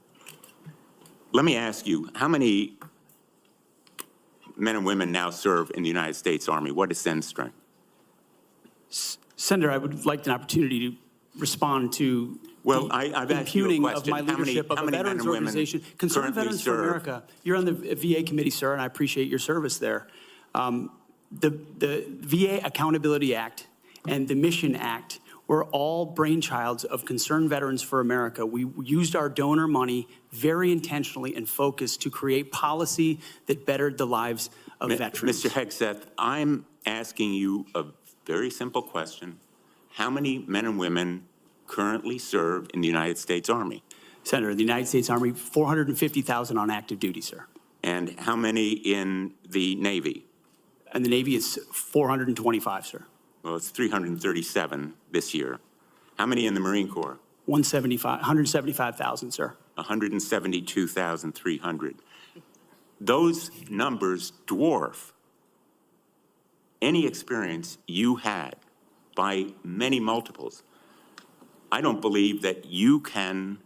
Let me ask you, how many men and women now serve in the United States Army? What is Sen's strength? Senator, I would like an opportunity to respond to Well, the I've asked you a impugning question. of my leadership of a veterans organization. Concerned Veterans for America, you're on the VA committee, sir, and I appreciate your service there. The VA Accountability Act and the Mission Act were all brainchilds of Concerned Veterans for America. We used our donor money very intentionally and focused to create policy that bettered the lives of veterans. Mr. Hegseth, I'm asking you a very simple question. How many men and women currently serve in the United States Army? Senator, the United States Army, 450,000 on active duty, sir. And how many in the Navy? And the Navy is 425, sir. Well, it's 337 this year. How many in the Marine Corps? 175,000, sir. 172,300. Those numbers dwarf any experience you had by many multiples. I don't believe that you can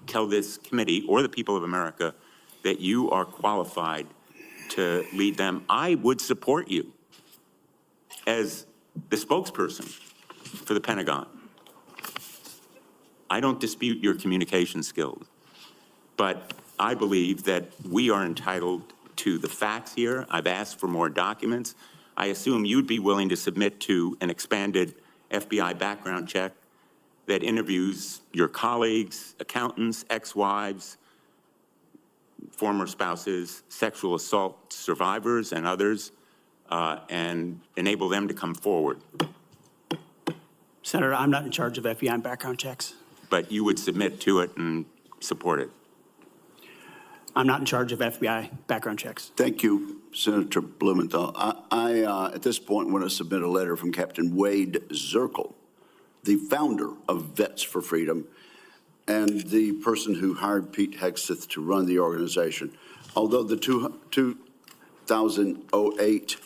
tell this committee or the people of America that you are qualified to lead them. I would support you as the spokesperson for the Pentagon. I don't dispute your communication skills, but I believe that we are entitled to the facts here. I've asked for more documents. I assume you'd be willing to submit to an expanded FBI background check that interviews your colleagues, accountants, ex-wives, former spouses, sexual assault survivors, and others, and enable them to come forward. Senator, I'm not in charge of FBI background checks. But you would submit to it and support it. I'm not in charge of FBI background checks. Thank you, Senator Blumenthal. I at this point, want to submit a letter from Captain Wade Zirkle, the founder of Vets for Freedom and the person who hired Pete Hegseth to run the organization. Although the 2008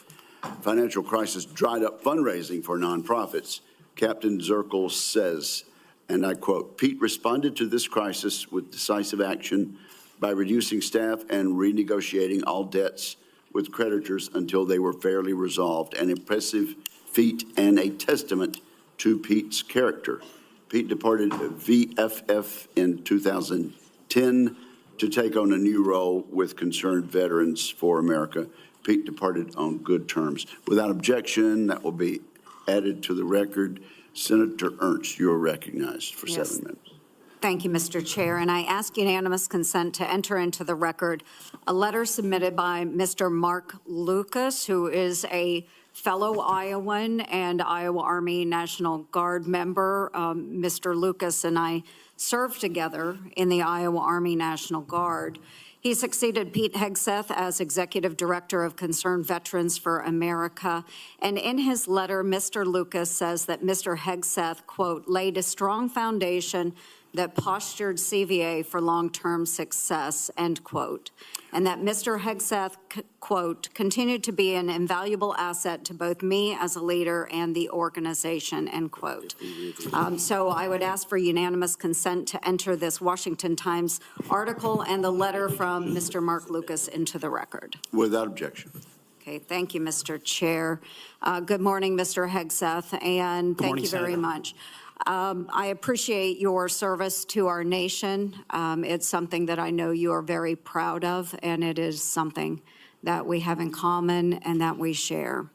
financial crisis dried up fundraising for nonprofits, Captain Zirkle says, and I quote, "Pete responded to this crisis with decisive action by reducing staff and renegotiating all debts with creditors until they were fairly resolved, an impressive feat and a testament to Pete's character." Pete departed VFF in 2010 to take on a new role with Concerned Veterans for America. Pete departed on good terms. Without objection, that will be added to the record. Senator Ernst, you're recognized for 7 minutes. Thank you, Mr. Chair, and I ask unanimous consent to enter into the record a letter submitted by Mr. Mark Lucas, who is a fellow Iowan and Iowa Army National Guard member. Mr. Lucas and I served together in the Iowa Army National Guard. He succeeded Pete Hegseth as Executive Director of Concerned Veterans for America. And in his letter, Mr. Lucas says that Mr. Hegseth, quote, laid a strong foundation that postured CVA for long-term success, end quote. And that Mr. Hegseth, quote, continued to be an invaluable asset to both me as a leader and the organization, end quote. So I would ask for unanimous consent to enter this Washington Times article and the letter from Mr. Mark Lucas into the record. Without objection. Okay, thank you, Mr. Chair. Good morning, Mr. Hegseth, and thank you very much. I appreciate your service to our nation. It's something that I know you are very proud of, and it is something that we have in common and that we share.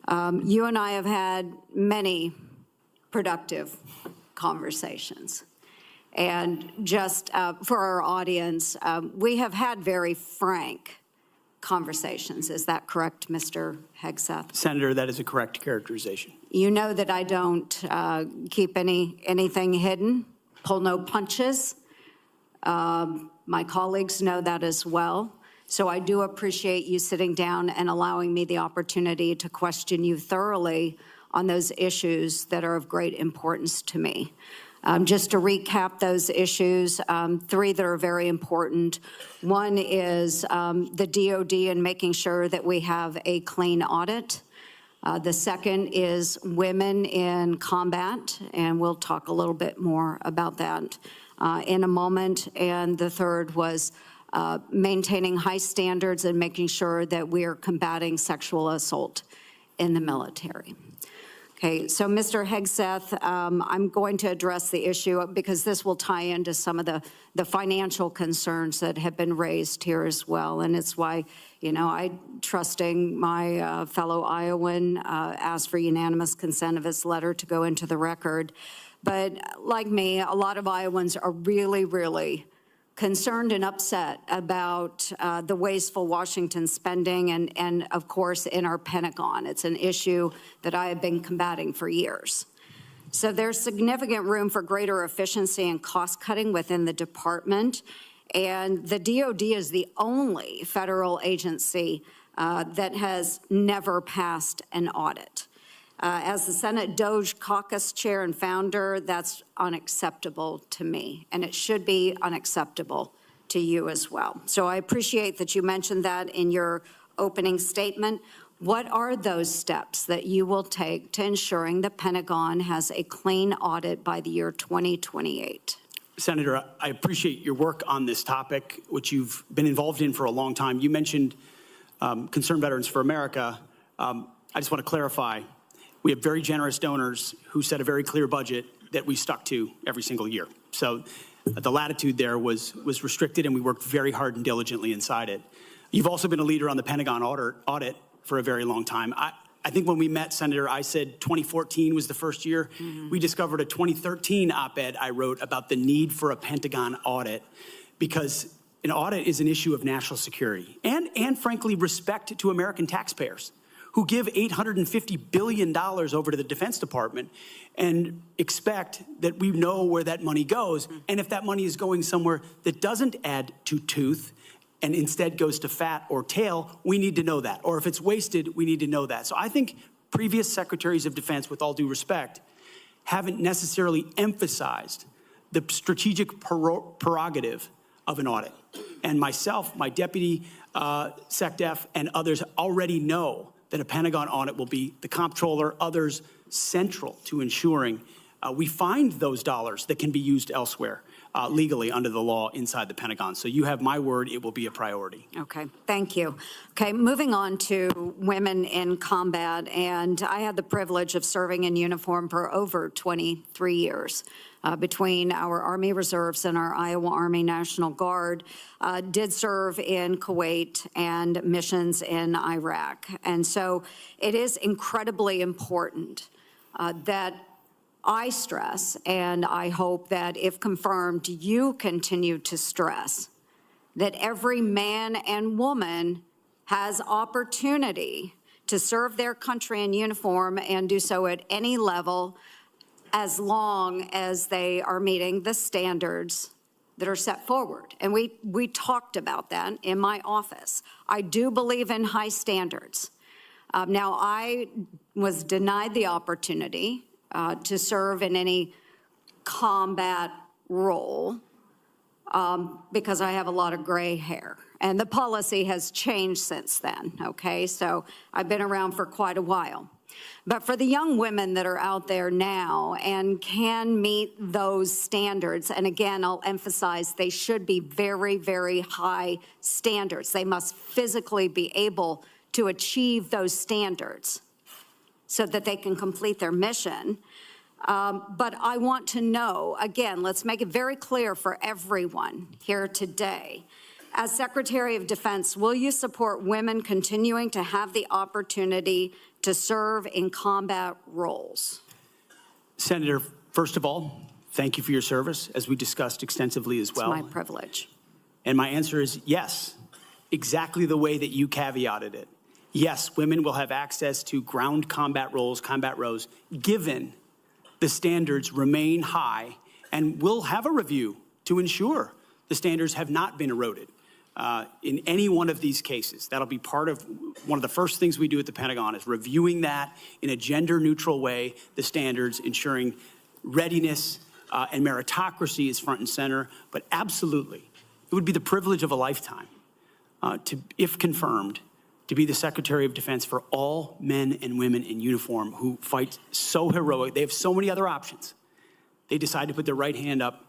You and I have had many productive conversations. And just for our audience, we have had very frank conversations. Is that correct, Mr. Hegseth? Senator, that is a correct characterization. You know that I don't keep anything hidden, pull no punches. My colleagues know that as well. So I do appreciate you sitting down and allowing me the opportunity to question you thoroughly on those issues that are of great importance to me. Just to recap those issues, three that are very important. One is the DOD and making sure that we have a clean audit. The second is women in combat, and we'll talk a little bit more about that in a moment. And the third was maintaining high standards and making sure that we are combating sexual assault in the military. Okay, so Mr. Hegseth, I'm going to address the issue because this will tie into some of the financial concerns that have been raised here as well. And it's why, you know, I, trusting my fellow Iowan, asked for unanimous consent of his letter to go into the record. But like me, a lot of Iowans are really, really concerned and upset about the wasteful Washington spending and of course, in our Pentagon. It's an issue that I have been combating for years. So there's significant room for greater efficiency and cost cutting within the department. And the DOD is the only federal agency that has never passed an audit. As the Senate DOJ caucus chair and founder, that's unacceptable to me, and it should be unacceptable to you as well. So I appreciate that you mentioned that in your opening statement. What are those steps that you will take to ensuring the Pentagon has a clean audit by the year 2028? Senator, I appreciate your work on this topic, which you've been involved in for a long time. You mentioned Concerned Veterans for America. I just want to clarify. We have very generous donors who set a very clear budget that we stuck to every single year. So the latitude there was restricted, and we worked very hard and diligently inside it. You've also been a leader on the Pentagon audit for a very long time. I think when we met, Senator, I said 2014 was the first year. Mm-hmm. We discovered a 2013 op-ed I wrote about the need for a Pentagon audit because an audit is an issue of national security and frankly, respect to American taxpayers who give $850 billion over to the Defense Department and expect that we know where that money goes. And if that money is going somewhere that doesn't add to tooth and instead goes to fat or tail, we need to know that. Or if it's wasted, we need to know that. So I think previous secretaries of defense, with all due respect, haven't necessarily emphasized the strategic prerogative of an audit. And myself, my deputy SecDef, and others already know that a Pentagon audit will be the comptroller, others central to ensuring we find those dollars that can be used elsewhere legally under the law inside the Pentagon. So you have my word, it will be a priority. Okay, thank you. Okay, moving on to women in combat, and I had the privilege of serving in uniform for over 23 years. Between our Army Reserves and our Iowa Army National Guard, did serve in Kuwait and missions in Iraq. And so it is incredibly important that I stress, and I hope that if confirmed, you continue to stress, that every man and woman has opportunity to serve their country in uniform and do so at any level as long as they are meeting the standards that are set forward. And we talked about that in my office. I do believe in high standards. Now, I was denied the opportunity to serve in any combat role because I have a lot of gray hair. And the policy has changed since then, okay? So I've been around for quite a while. But for the young women that are out there now and can meet those standards, and again, I'll emphasize they should be very, very high standards. They must physically be able to achieve those standards so that they can complete their mission. But I want to know, again, let's make it very clear for everyone here today. As Secretary of Defense, will you support women continuing to have the opportunity to serve in combat roles? Senator, first of all, thank you for your service, as we discussed extensively as well. It's my privilege. And my answer is yes, exactly the way that you caveated it. Yes, women will have access to ground combat roles, given the standards remain high, and we'll have a review to ensure the standards have not been eroded in any one of these cases. That'll be part of one of the first things we do at the Pentagon is reviewing that in a gender-neutral way, the standards, ensuring readiness and meritocracy is front and center. But absolutely, it would be the privilege of a lifetime to, if confirmed, to be the Secretary of Defense for all men and women in uniform who fight so heroic. They have so many other options. They decide to put their right hand up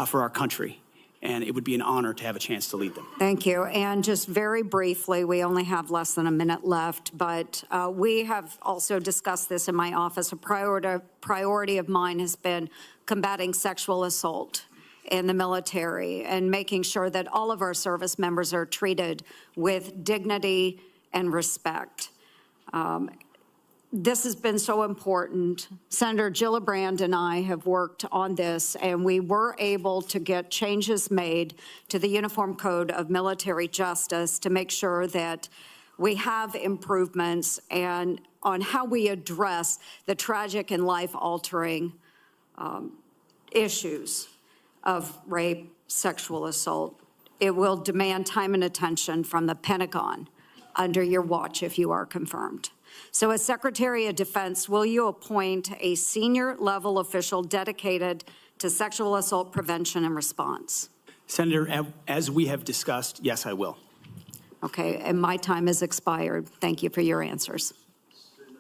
for our country, and it would be an honor to have a chance to lead them. Thank you. And just very briefly, we only have less than a minute left, but we have also discussed this in my office. A priority of mine has been combating sexual assault in the military and making sure that all of our service members are treated with dignity and respect. This has been so important. Senator Gillibrand and I have worked on this, and we were able to get changes made to the Uniform Code of Military Justice to make sure that we have improvements and on how we address the tragic and life-altering issues of rape, sexual assault. It will demand time and attention from the Pentagon under your watch if you are confirmed. So as Secretary of Defense, will you appoint a senior level official dedicated to sexual assault prevention and response? Senator, as we have discussed, yes, I will. Okay, and my time has expired. Thank you for your answers.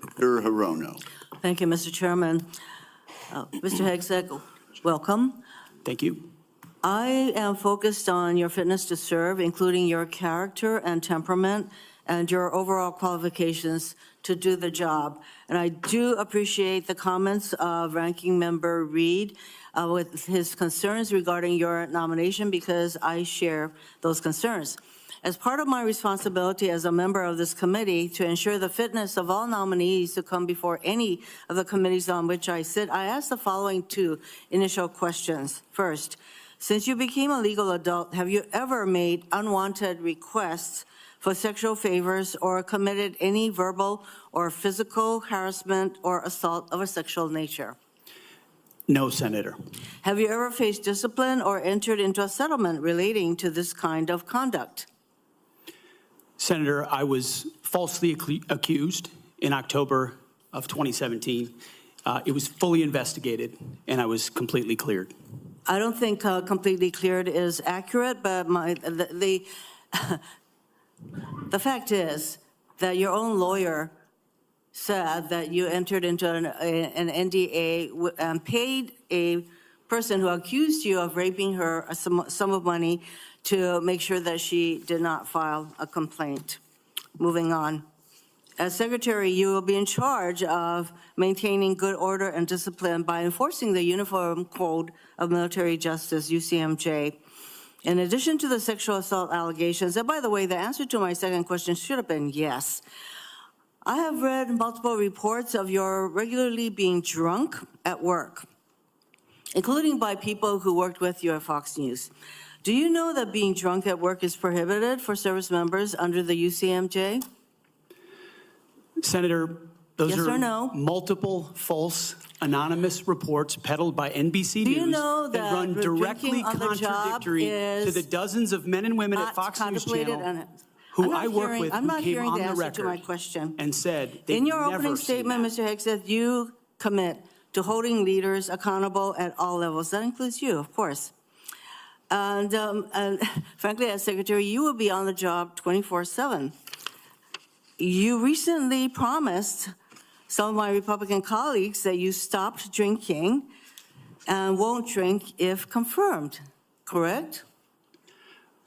Senator Hirono. Thank you, Mr. Chairman. Mr. Hegseth, welcome. Thank you. I am focused on your fitness to serve, including your character and temperament and your overall qualifications to do the job. And I do appreciate the comments of Ranking Member Reed with his concerns regarding your nomination, because I share those concerns. As part of my responsibility as a member of this committee to ensure the fitness of all nominees to come before any of the committees on which I sit, I ask the following two initial questions. First, since you became a legal adult, have you ever made unwanted requests for sexual favors or committed any verbal or physical harassment or assault of a sexual nature? No, Senator. Have you ever faced discipline or entered into a settlement relating to this kind of conduct? Senator, I was falsely accused in October of 2017. It was fully investigated, and I was completely cleared. I don't think completely cleared is accurate, but the fact is that your own lawyer said that you entered into an NDA and paid a person who accused you of raping her a sum of money to make sure that she did not file a complaint. Moving on. As Secretary, you will be in charge of maintaining good order and discipline by enforcing the Uniform Code of Military Justice, UCMJ. In addition to the sexual assault allegations, and by the way, the answer to my second question should have been yes. I have read multiple reports of your regularly being drunk at work, including by people who worked with you at Fox News. Do you know that being drunk at work is prohibited for service members under the UCMJ? Senator, Those Yes are or no? multiple false anonymous reports peddled by NBC Do you News know that that run directly drinking on the job contradictory to is the dozens of men and women at not Fox News contemplated? Channel I'm who not I work hearing- with I'm who not came hearing on the the answer to my record question. and said they've In your never opening seen statement, that. Mr. Hegseth, you commit to holding leaders accountable at all levels. That includes you, of course. And frankly, as secretary, you will be on the job 24/7. You recently promised some of my Republican colleagues that you stopped drinking and won't drink if confirmed, correct?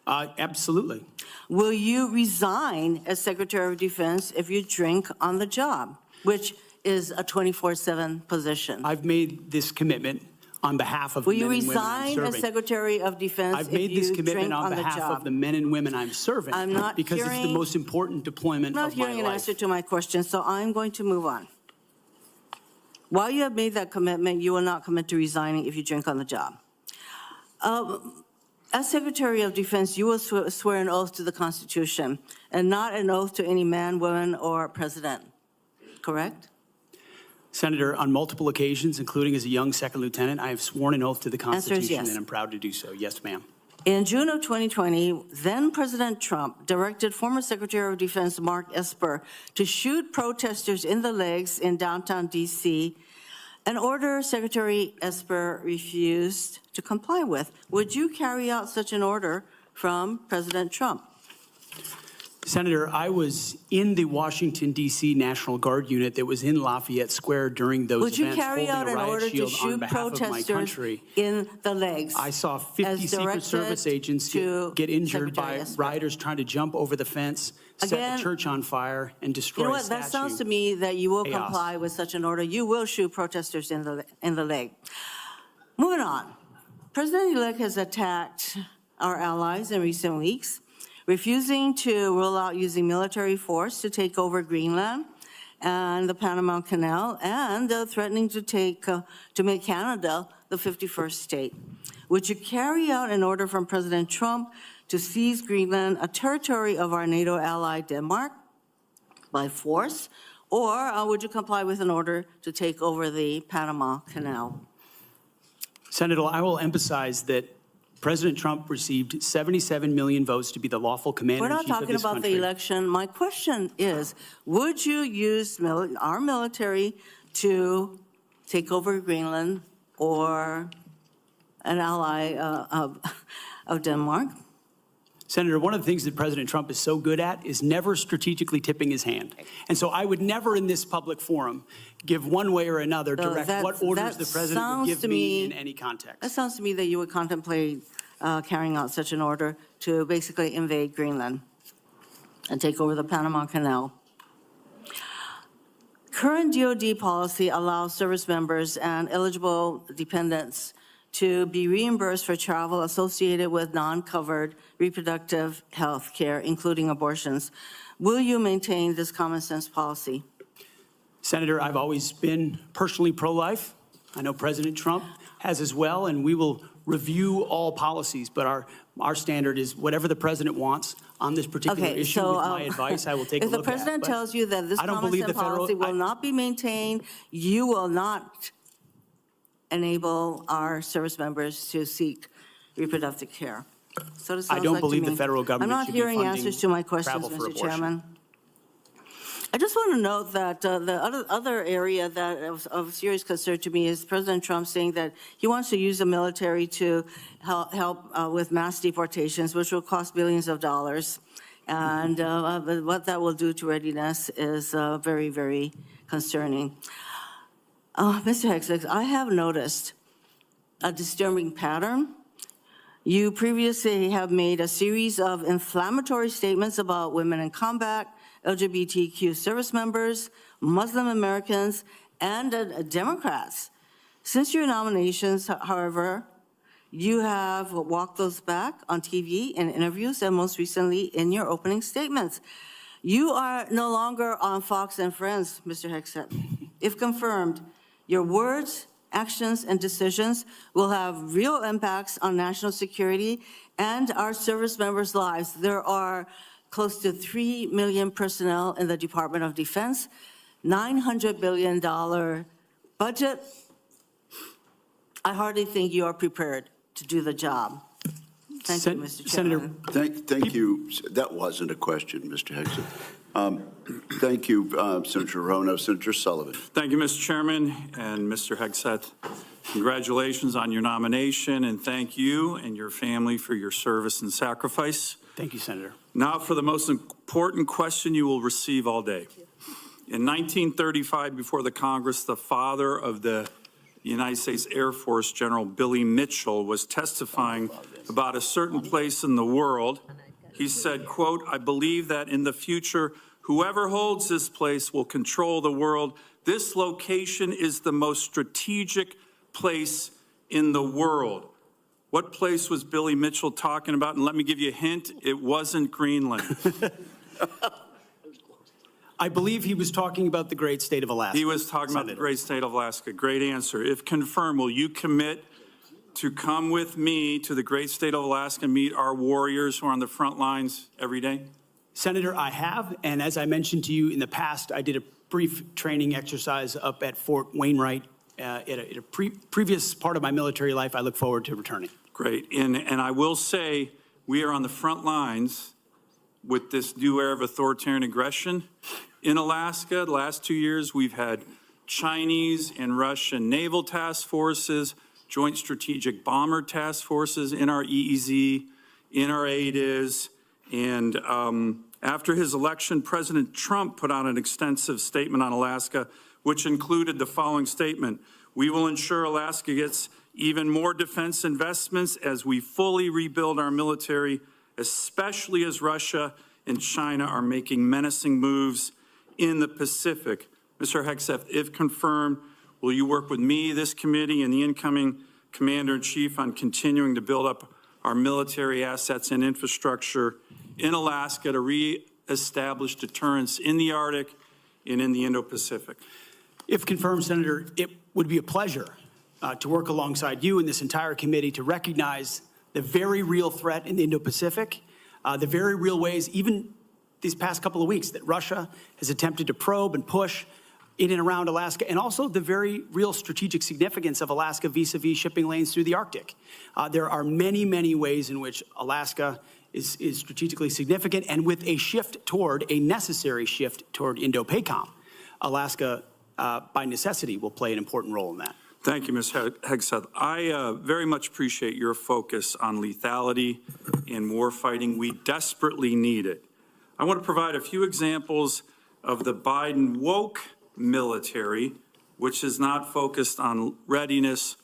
Absolutely. Will you resign as Secretary of Defense if you drink on the job, which is a 24/7 position? I've made this commitment on behalf of the Will you men and women I'm resign as serving. Secretary of Defense I've if made this you commitment drink on on the behalf of job? the men and women I'm serving. I'm not because it's the hearing- most important deployment I'm not of my hearing an life. answer to my question, so I'm going to move on. While you have made that commitment, you will not commit to resigning if you drink on the job. As Secretary of Defense, you will swear an oath to the Constitution and not an oath to any man, woman, or president, correct? Senator, on multiple occasions, including as a young second lieutenant, I have sworn an oath to the Answer is Constitution, yes. and I'm proud to do so. Yes, ma'am. In June of 2020, then President Trump directed former Secretary of Defense Mark Esper to shoot protesters in the legs in downtown D.C., an order Secretary Esper refused to comply with. Would you carry out such an order from President Trump? Senator, I was in the Washington, D.C. National Guard unit that was in Lafayette Square during those Would you events, carry holding out a an riot order to shield on shoot behalf of my protesters country. in the legs? I saw 50 as Secret directed Service agents to get injured Secretary by Esper? rioters trying to jump over the fence, set Again, the church on fire, and destroy You know a what, that statue. sounds to me that you will Chaos. comply with such an order. You will shoot protesters in the leg. Moving on. President-elect has attacked our allies in recent weeks, refusing to rule out using military force to take over Greenland and the Panama Canal, and threatening to make Canada the 51st state. Would you carry out an order from President Trump to seize Greenland, a territory of our NATO ally Denmark, by force, or would you comply with an order to take over the Panama Canal? Senator, I will emphasize that President Trump received 77 million votes to be the lawful We're commander-in-chief not of talking this about country. the election. My question is, would you use our military to take over Greenland or an ally of Denmark? Senator, one of the things that President Trump is so good at is never strategically tipping his hand. And so I would never in this public forum give one way or another direct what orders the president would give me in any context. That sounds to me that you would contemplate carrying out such an order to basically invade Greenland and take over the Panama Canal. Current DoD policy allows service members and eligible dependents to be reimbursed for travel associated with non-covered reproductive health care, including abortions. Will you maintain this common sense policy? Senator, I've always been personally pro-life. I know President Trump has as well, and we will review all policies. But our standard is whatever the president wants on this particular Okay, issue. so With my advice, I will take a if look the at. president But tells you that this I don't common believe sense the federal- policy will I- not be maintained, you will not enable our service members to seek reproductive care. So it I sounds don't like to believe the me. federal government I'm not should be hearing funding answers to my questions, travel for Mr. abortion. Chairman. I just want to note that the other area that is of serious concern to me is President Trump saying that he wants to use the military to help with mass deportations, which will cost billions of dollars. And what that will do to readiness is very, very concerning. Mr. Hegseth, I have noticed a disturbing pattern. You previously have made a series of inflammatory statements about women in combat, LGBTQ service members, Muslim Americans, and Democrats. Since your nominations, however, you have walked those back on TV in interviews and most recently in your opening statements. You are no longer on Fox and Friends, Mr. Hegseth. If confirmed, your words, actions, and decisions will have real impacts on national security and our service members' lives. There are close to 3 million personnel in the Department of Defense. $900 billion budget, I hardly think you are prepared to do the job. Thank you, Mr. Chairman. Thank you. That wasn't a question, Mr. Hegseth. Thank you, Senator Rono. Senator Sullivan. Thank you, Mr. Chairman and Mr. Hegseth. Congratulations on your nomination, and thank you and your family for your service and sacrifice. Thank you, Senator. Now for the most important question you will receive all day. In 1935, before the Congress, the father of the United States Air Force, General Billy Mitchell, was testifying about a certain place in the world. He said, quote, "I believe that in the future, whoever holds this place will control the world. This location is the most strategic place in the world." What place was Billy Mitchell talking about? And let me give you a hint, it wasn't Greenland. I believe he was talking about the great state of Alaska. He was talking about the great state of Alaska. Great answer. If confirmed, will you commit to come with me to the great state of Alaska and meet our warriors who are on the front lines every day? Senator, I have, and as I mentioned to you in the past, I did a brief training exercise up at Fort Wainwright at a previous part of my military life. I look forward to returning. Great. And I will say, we are on the front lines with this new era of authoritarian aggression in Alaska. The last 2 years, we've had Chinese and Russian naval task forces, joint strategic bomber task forces in our EEZ, in our ADIZ. And after his election, President Trump put out an extensive statement on Alaska, which included the following statement: "We will ensure Alaska gets even more defense investments as we fully rebuild our military, especially as Russia and China are making menacing moves in the Pacific." Mr. Hegseth, if confirmed, will you work with me, this committee, and the incoming Commander-in-Chief on continuing to build up our military assets and infrastructure in Alaska to reestablish deterrence in the Arctic and in the Indo-Pacific? If confirmed, Senator, it would be a pleasure to work alongside you and this entire committee to recognize the very real threat in the Indo-Pacific, the very real ways, even these past couple of weeks, that Russia has attempted to probe and push in and around Alaska, and also the very real strategic significance of Alaska vis-a-vis shipping lanes through the Arctic. There are many, many ways in which Alaska is strategically significant, and with a necessary shift toward Indo-PACOM, Alaska, by necessity, will play an important role in that. Thank you, Ms. Hegseth. I very much appreciate your focus on lethality and warfighting. We desperately need it. I want to provide a few examples of the Biden woke military, which is not focused on readiness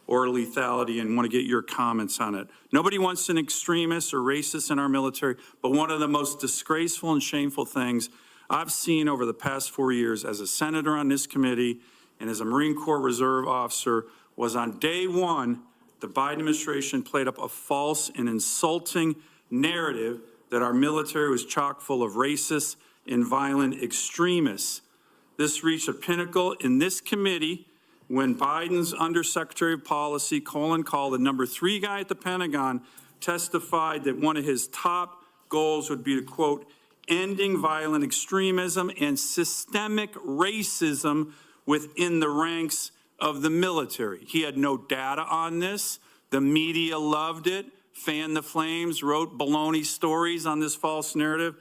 or lethality, and want to get your comments on it. Nobody wants an extremist or racist in our military, but one of the most disgraceful and shameful things I've seen over the past 4 years as a senator on this committee and as a Marine Corps Reserve officer was on day one, the Biden administration played up a false and insulting narrative that our military was chock full of racist and violent extremists. This reached a pinnacle in this committee when Biden's Undersecretary of Policy, Colin Kahl, the #3 guy at the Pentagon, testified that one of his top goals would be to, quote, "ending violent extremism and systemic racism within the ranks of the military." He had no data on this. The media loved it, fanned the flames, wrote baloney stories on this false narrative.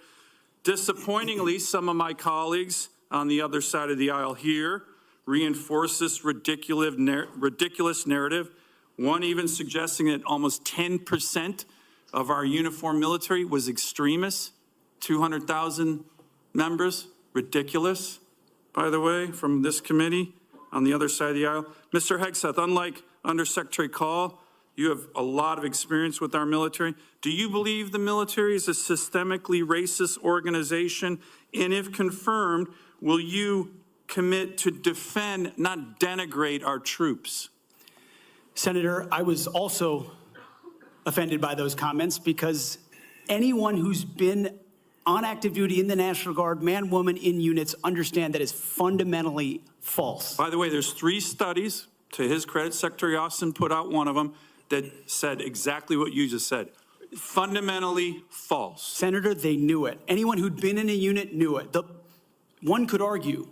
Disappointingly, some of my colleagues on the other side of the aisle here reinforced this ridiculous narrative, one even suggesting that almost 10% of our uniformed military was extremists, 200,000 members. Ridiculous, by the way, from this committee on the other side of the aisle. Mr. Hegseth, unlike Undersecretary Kahl, you have a lot of experience with our military. Do you believe the military is a systemically racist organization? And if confirmed, will you commit to defend, not denigrate, our troops? Senator, I was also offended by those comments because anyone who's been on active duty in the National Guard, man, woman, in units, understand that is fundamentally false. By the way, there's 3 studies, to his credit, Secretary Austin put out one of them, that said exactly what you just said. Fundamentally false. Senator, they knew it. Anyone who'd been in a unit knew it. One could argue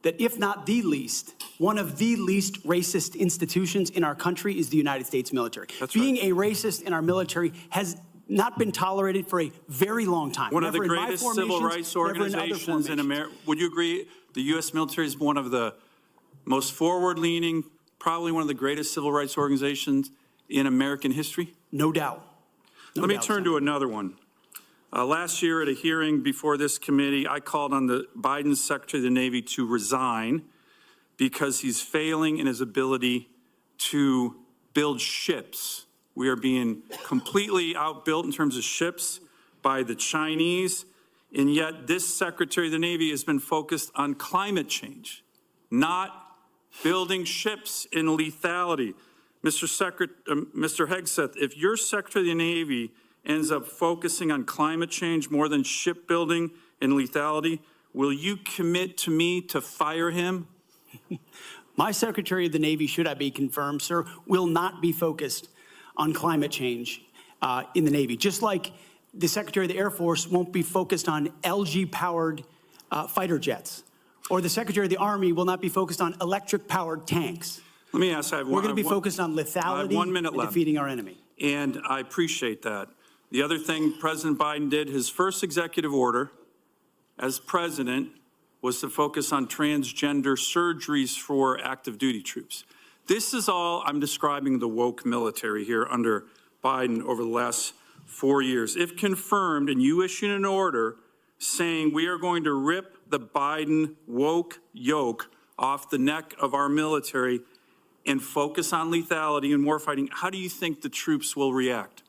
that if not the least, one of the least racist institutions in our country is the United States military. That's Being right. a racist in our military has not been tolerated for a very long time. One of the Never in my greatest civil formations, rights never in other organizations in formations. America. Would you agree the U.S. military is one of the most forward-leaning, probably one of the greatest civil rights organizations in American history? No doubt. No Let me doubt, turn to another one. Last year at a hearing before this committee, I called on the Biden Secretary of the Navy to resign because he's failing in his ability to build ships. We are being completely outbuilt in terms of ships by the Chinese, and yet this Secretary of the Navy has been focused on climate change, not building ships in lethality. Mr. Hegseth, if your Secretary of the Navy ends up focusing on climate change more than shipbuilding and lethality, will you commit to me to fire him? My Secretary of the Navy, should I be confirmed, sir, will not be focused on climate change in the Navy, just like the Secretary of the Air Force won't be focused on LG-powered fighter jets, or the Secretary of the Army will not be focused on electric-powered tanks. Let me ask, We're going to be focused on lethality and defeating our enemy. And I appreciate that. The other thing President Biden did, his first executive order as president, was to focus on transgender surgeries for active duty troops. This is all, I'm describing the woke military here under Biden over the last 4 years. If confirmed and you issue an order saying we are going to rip the Biden woke yoke off the neck of our military and focus on lethality and warfighting, how do you think the troops will react?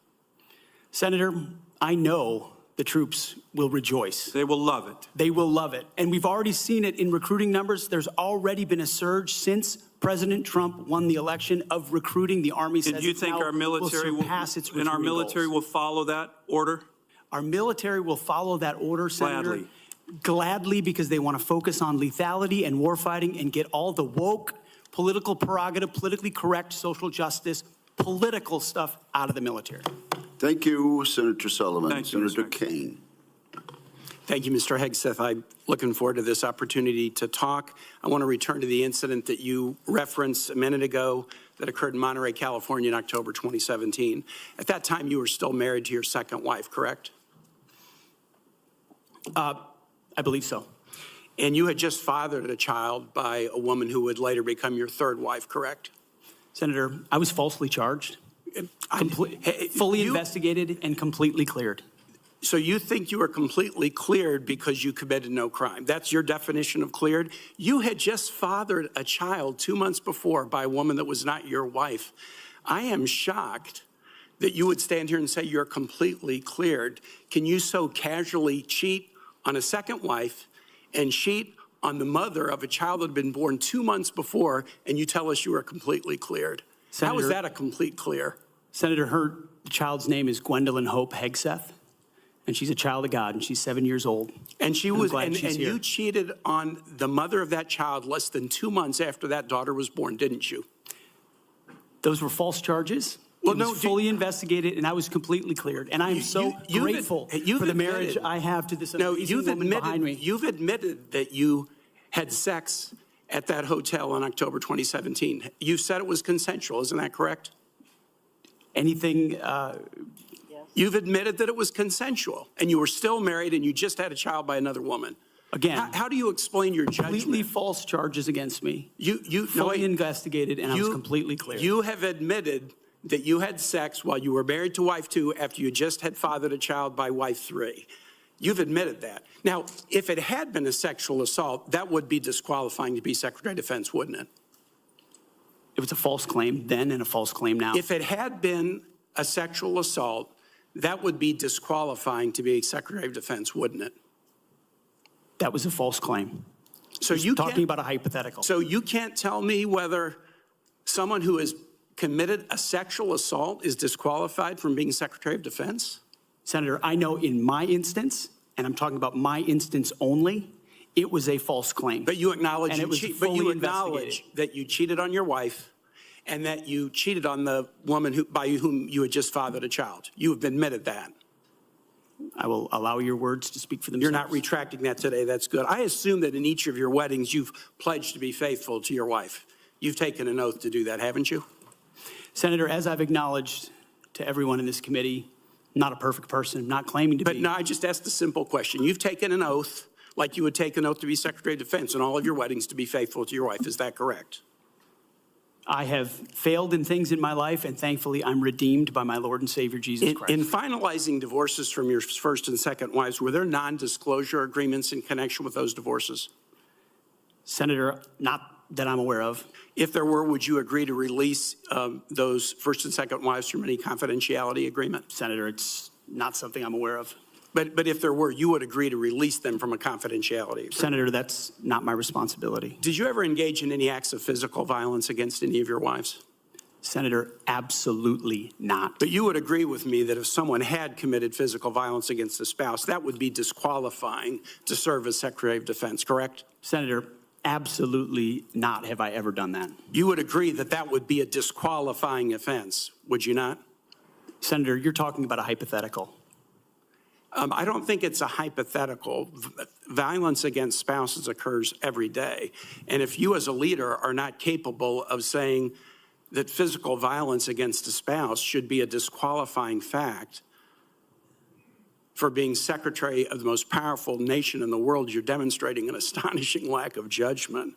Senator, I know the troops will rejoice. They will love it. They will love it. And we've already seen it in recruiting numbers. There's already been a surge since President Trump won the election of recruiting. The Army says And do you think our military will follow that order? Our military will follow that order, Senator. Gladly, because they want to focus on lethality and warfighting and get all the woke, political prerogative, politically correct, social justice, political stuff out of the military. Thank you, Senator Sullivan. Thank you, Senator Mr. Kane. Thank you, Mr. Hegseth. I'm looking forward to this opportunity to talk. I want to return to the incident that you referenced a minute ago that occurred in Monterey, California in October 2017. At that time, you were still married to your second wife, correct? I believe so. And you had just fathered a child by a woman who would later become your third wife, correct? Senator, I was falsely charged, fully investigated, and completely cleared. So you think you were completely cleared because you committed no crime. That's your definition of cleared? You had just fathered a child 2 months before by a woman that was not your wife. I am shocked that you would stand here and say you're completely cleared. Can you so casually cheat on a second wife and cheat on the mother of a child that had been born 2 months before, and you tell us you are completely cleared? How is that a complete clear? Senator, her child's name is Gwendolyn Hope Hegseth, and she's a child of God, and she's 7 years old. And she was, and here. you cheated on the mother of that child less than 2 months after that daughter was born, didn't you? Those were false charges. Well, It was fully investigated, and I was completely cleared. And I am so grateful for the marriage I have to this amazing woman behind me. You've admitted that you had sex at that hotel in October 2017. You said it was consensual, isn't that correct? Anything, You've admitted that it was consensual, and you were still married, and you just had a child by another woman. again, How do you explain your completely judgment? false charges against me, You fully investigated, and I was completely cleared. You have admitted that you had sex while you were married to wife 2 after you just had fathered a child by wife 3. You've admitted that. Now, if it had been a sexual assault, that would be disqualifying to be Secretary of Defense, wouldn't it? It was a false claim then and a false claim now. If it had been a sexual assault, that would be disqualifying to be Secretary of Defense, wouldn't it? That was a false claim. So Just you talking can't, about a hypothetical. so you can't tell me whether someone who has committed a sexual assault is disqualified from being Secretary of Defense? Senator, I know in my instance, and I'm talking about my instance only, it was a false claim. But you acknowledge, And it was but fully you acknowledge investigated. that you cheated on your wife and that you cheated on the woman by whom you had just fathered a child. You have admitted that. I will allow your words to speak for themselves. You're not retracting that today. That's good. I assume that in each of your weddings, you've pledged to be faithful to your wife. You've taken an oath to do that, haven't you? Senator, as I've acknowledged to everyone in this committee, not a perfect person, not claiming to be. But no, I just asked a simple question. You've taken an oath like you would take an oath to be Secretary of Defense in all of your weddings to be faithful to your wife. Is that correct? I have failed in things in my life, and thankfully I'm redeemed by my Lord and Savior, Jesus Christ. In finalizing divorces from your first and second wives, were there non-disclosure agreements in connection with those divorces? Senator, not that I'm aware of. If there were, would you agree to release those first and second wives from any confidentiality agreement? Senator, it's not something I'm aware of. But if there were, you would agree to release them from a confidentiality agreement? Senator, that's not my responsibility. Did you ever engage in any acts of physical violence against any of your wives? Senator, absolutely not. But you would agree with me that if someone had committed physical violence against a spouse, that would be disqualifying to serve as Secretary of Defense, correct? Senator, absolutely not have I ever done that. You would agree that that would be a disqualifying offense, would you not? Senator, you're talking about a hypothetical. I don't think it's a hypothetical. Violence against spouses occurs every day. And if you as a leader are not capable of saying that physical violence against a spouse should be a disqualifying fact for being secretary of the most powerful nation in the world, you're demonstrating an astonishing lack of judgment.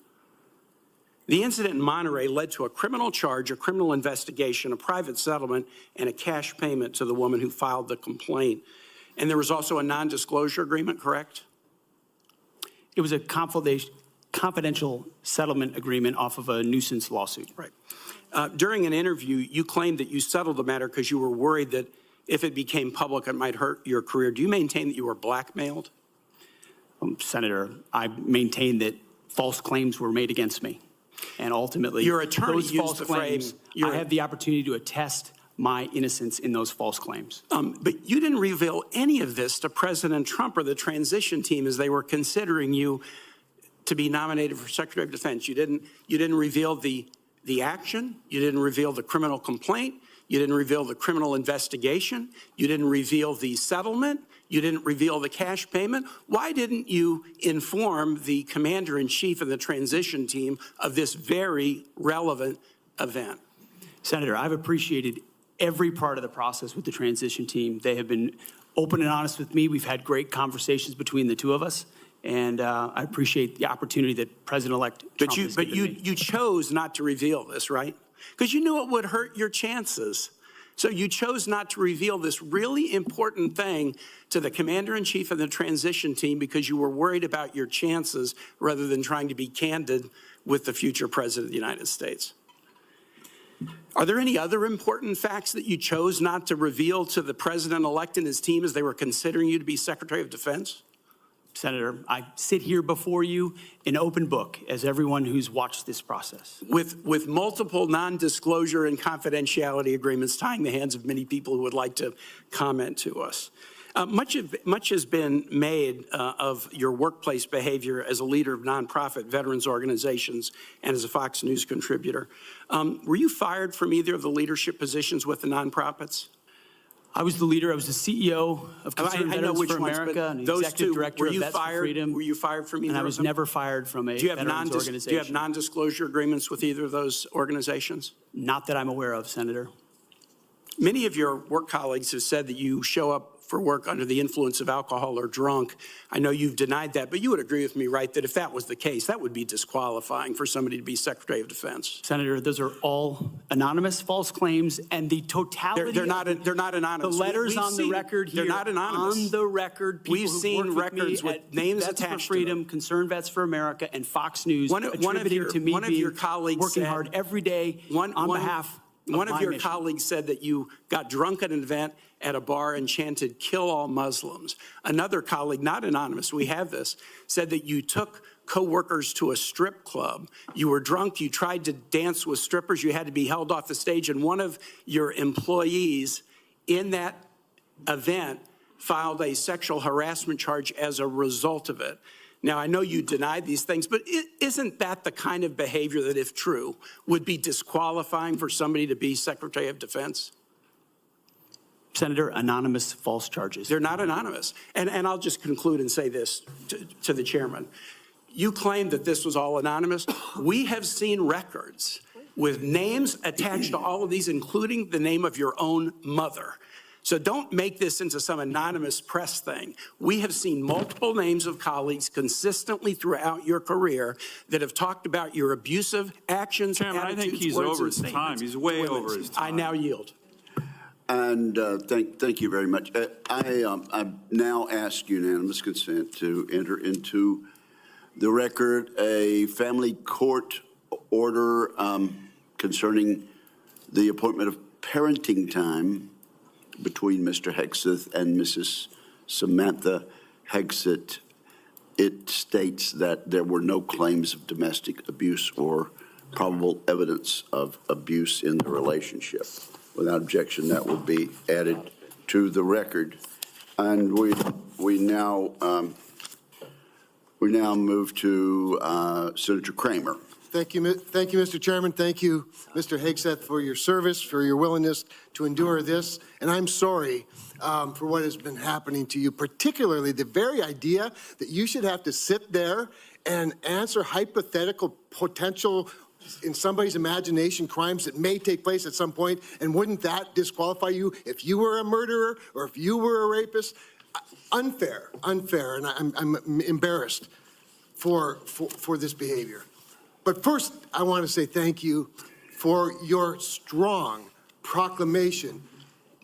The incident in Monterey led to a criminal charge, a criminal investigation, a private settlement, and a cash payment to the woman who filed the complaint. And there was also a non-disclosure agreement, correct? It was a confidential settlement agreement off of a nuisance lawsuit. Right. During an interview, you claimed that you settled the matter because you were worried that if it became public, it might hurt your career. Do you maintain that you were blackmailed? Senator, I maintain that false claims were made against me. And ultimately, your attorney those used false the claims, phrase, I have the opportunity to attest my innocence in those false claims. But you didn't reveal any of this to President Trump or the transition team as they were considering you to be nominated for Secretary of Defense. You didn't reveal the action. You didn't reveal the criminal complaint. You didn't reveal the criminal investigation. You didn't reveal the settlement. You didn't reveal the cash payment. Why didn't you inform the commander-in-chief and the transition team of this very relevant event? Senator, I've appreciated every part of the process with the transition team. They have been open and honest with me. We've had great conversations between the two of us, and I appreciate the opportunity that President-elect Trump has given me. You chose not to reveal this, right? Because you knew it would hurt your chances. So you chose not to reveal this really important thing to the commander-in-chief and the transition team because you were worried about your chances rather than trying to be candid with the future president of the United States. Are there any other important facts that you chose not to reveal to the president-elect and his team as they were considering you to be Secretary of Defense? Senator, I sit here before you in open book, as everyone who's watched this process. With multiple non-disclosure and confidentiality agreements tying the hands of many people who would like to comment to us. Much has been made of your workplace behavior as a leader of nonprofit veterans organizations and as a Fox News contributor. Were you fired from either of the leadership positions with the nonprofits? I was the leader. I was the CEO of Concerned Veterans for America and the executive director of Vets for Freedom. Were you fired from either of them? And I was never fired from a veterans organization. Do you have non-disclosure agreements with either of those organizations? Not that I'm aware of, Senator. Many of your work colleagues have said that you show up for work under the influence of alcohol or drunk. I know you've denied that, but you would agree with me, right, that if that was the case, that would be disqualifying for somebody to be Secretary of Defense. Senator, those are all anonymous false claims, and the totality they're not anonymous. The letters on the record here. They're not anonymous. On the record, people we've seen records with names Vets attached for Freedom, to them. Concerned Vets for America, and Fox News attributing to me working hard every day on behalf. One of your colleagues said that you got drunk at an event at a bar and chanted, "Kill all Muslims." Another colleague, not anonymous, we have this, said that you took coworkers to a strip club. You were drunk, you tried to dance with strippers, you had to be held off the stage, and one of your employees in that event filed a sexual harassment charge as a result of it. Now, I know you denied these things, but isn't that the kind of behavior that, if true, would be disqualifying for somebody to be Secretary of Defense? Senator, anonymous false charges. They're not anonymous. And I'll just conclude and say this to the chairman. You claim that this was all anonymous. We have seen records with names attached to all of these, including the name of your own mother. So don't make this into some anonymous press thing. We have seen multiple names of colleagues consistently throughout your career that have talked about your abusive actions, Chairman, I think attitudes, he's words, over and his time. statements He's to way women. over his time. I now yield. And thank you very much. I now ask unanimous consent to enter into the record a family court order concerning the appointment of parenting time between Mr. Hegseth and Mrs. Samantha Hegseth. It states that there were no claims of domestic abuse or probable evidence of abuse in the relationship. Without objection, that will be added to the record. And we now move to Senator Kramer. Thank you, Mr. Chairman. Thank you, Mr. Hegseth, for your service, for your willingness to endure this. And I'm sorry for what has been happening to you, particularly the very idea that you should have to sit there and answer hypothetical potential, in somebody's imagination, crimes that may take place at some point. And wouldn't that disqualify you if you were a murderer or if you were a rapist? Unfair. And I'm embarrassed for this behavior. But first, I want to say thank you for your strong proclamation,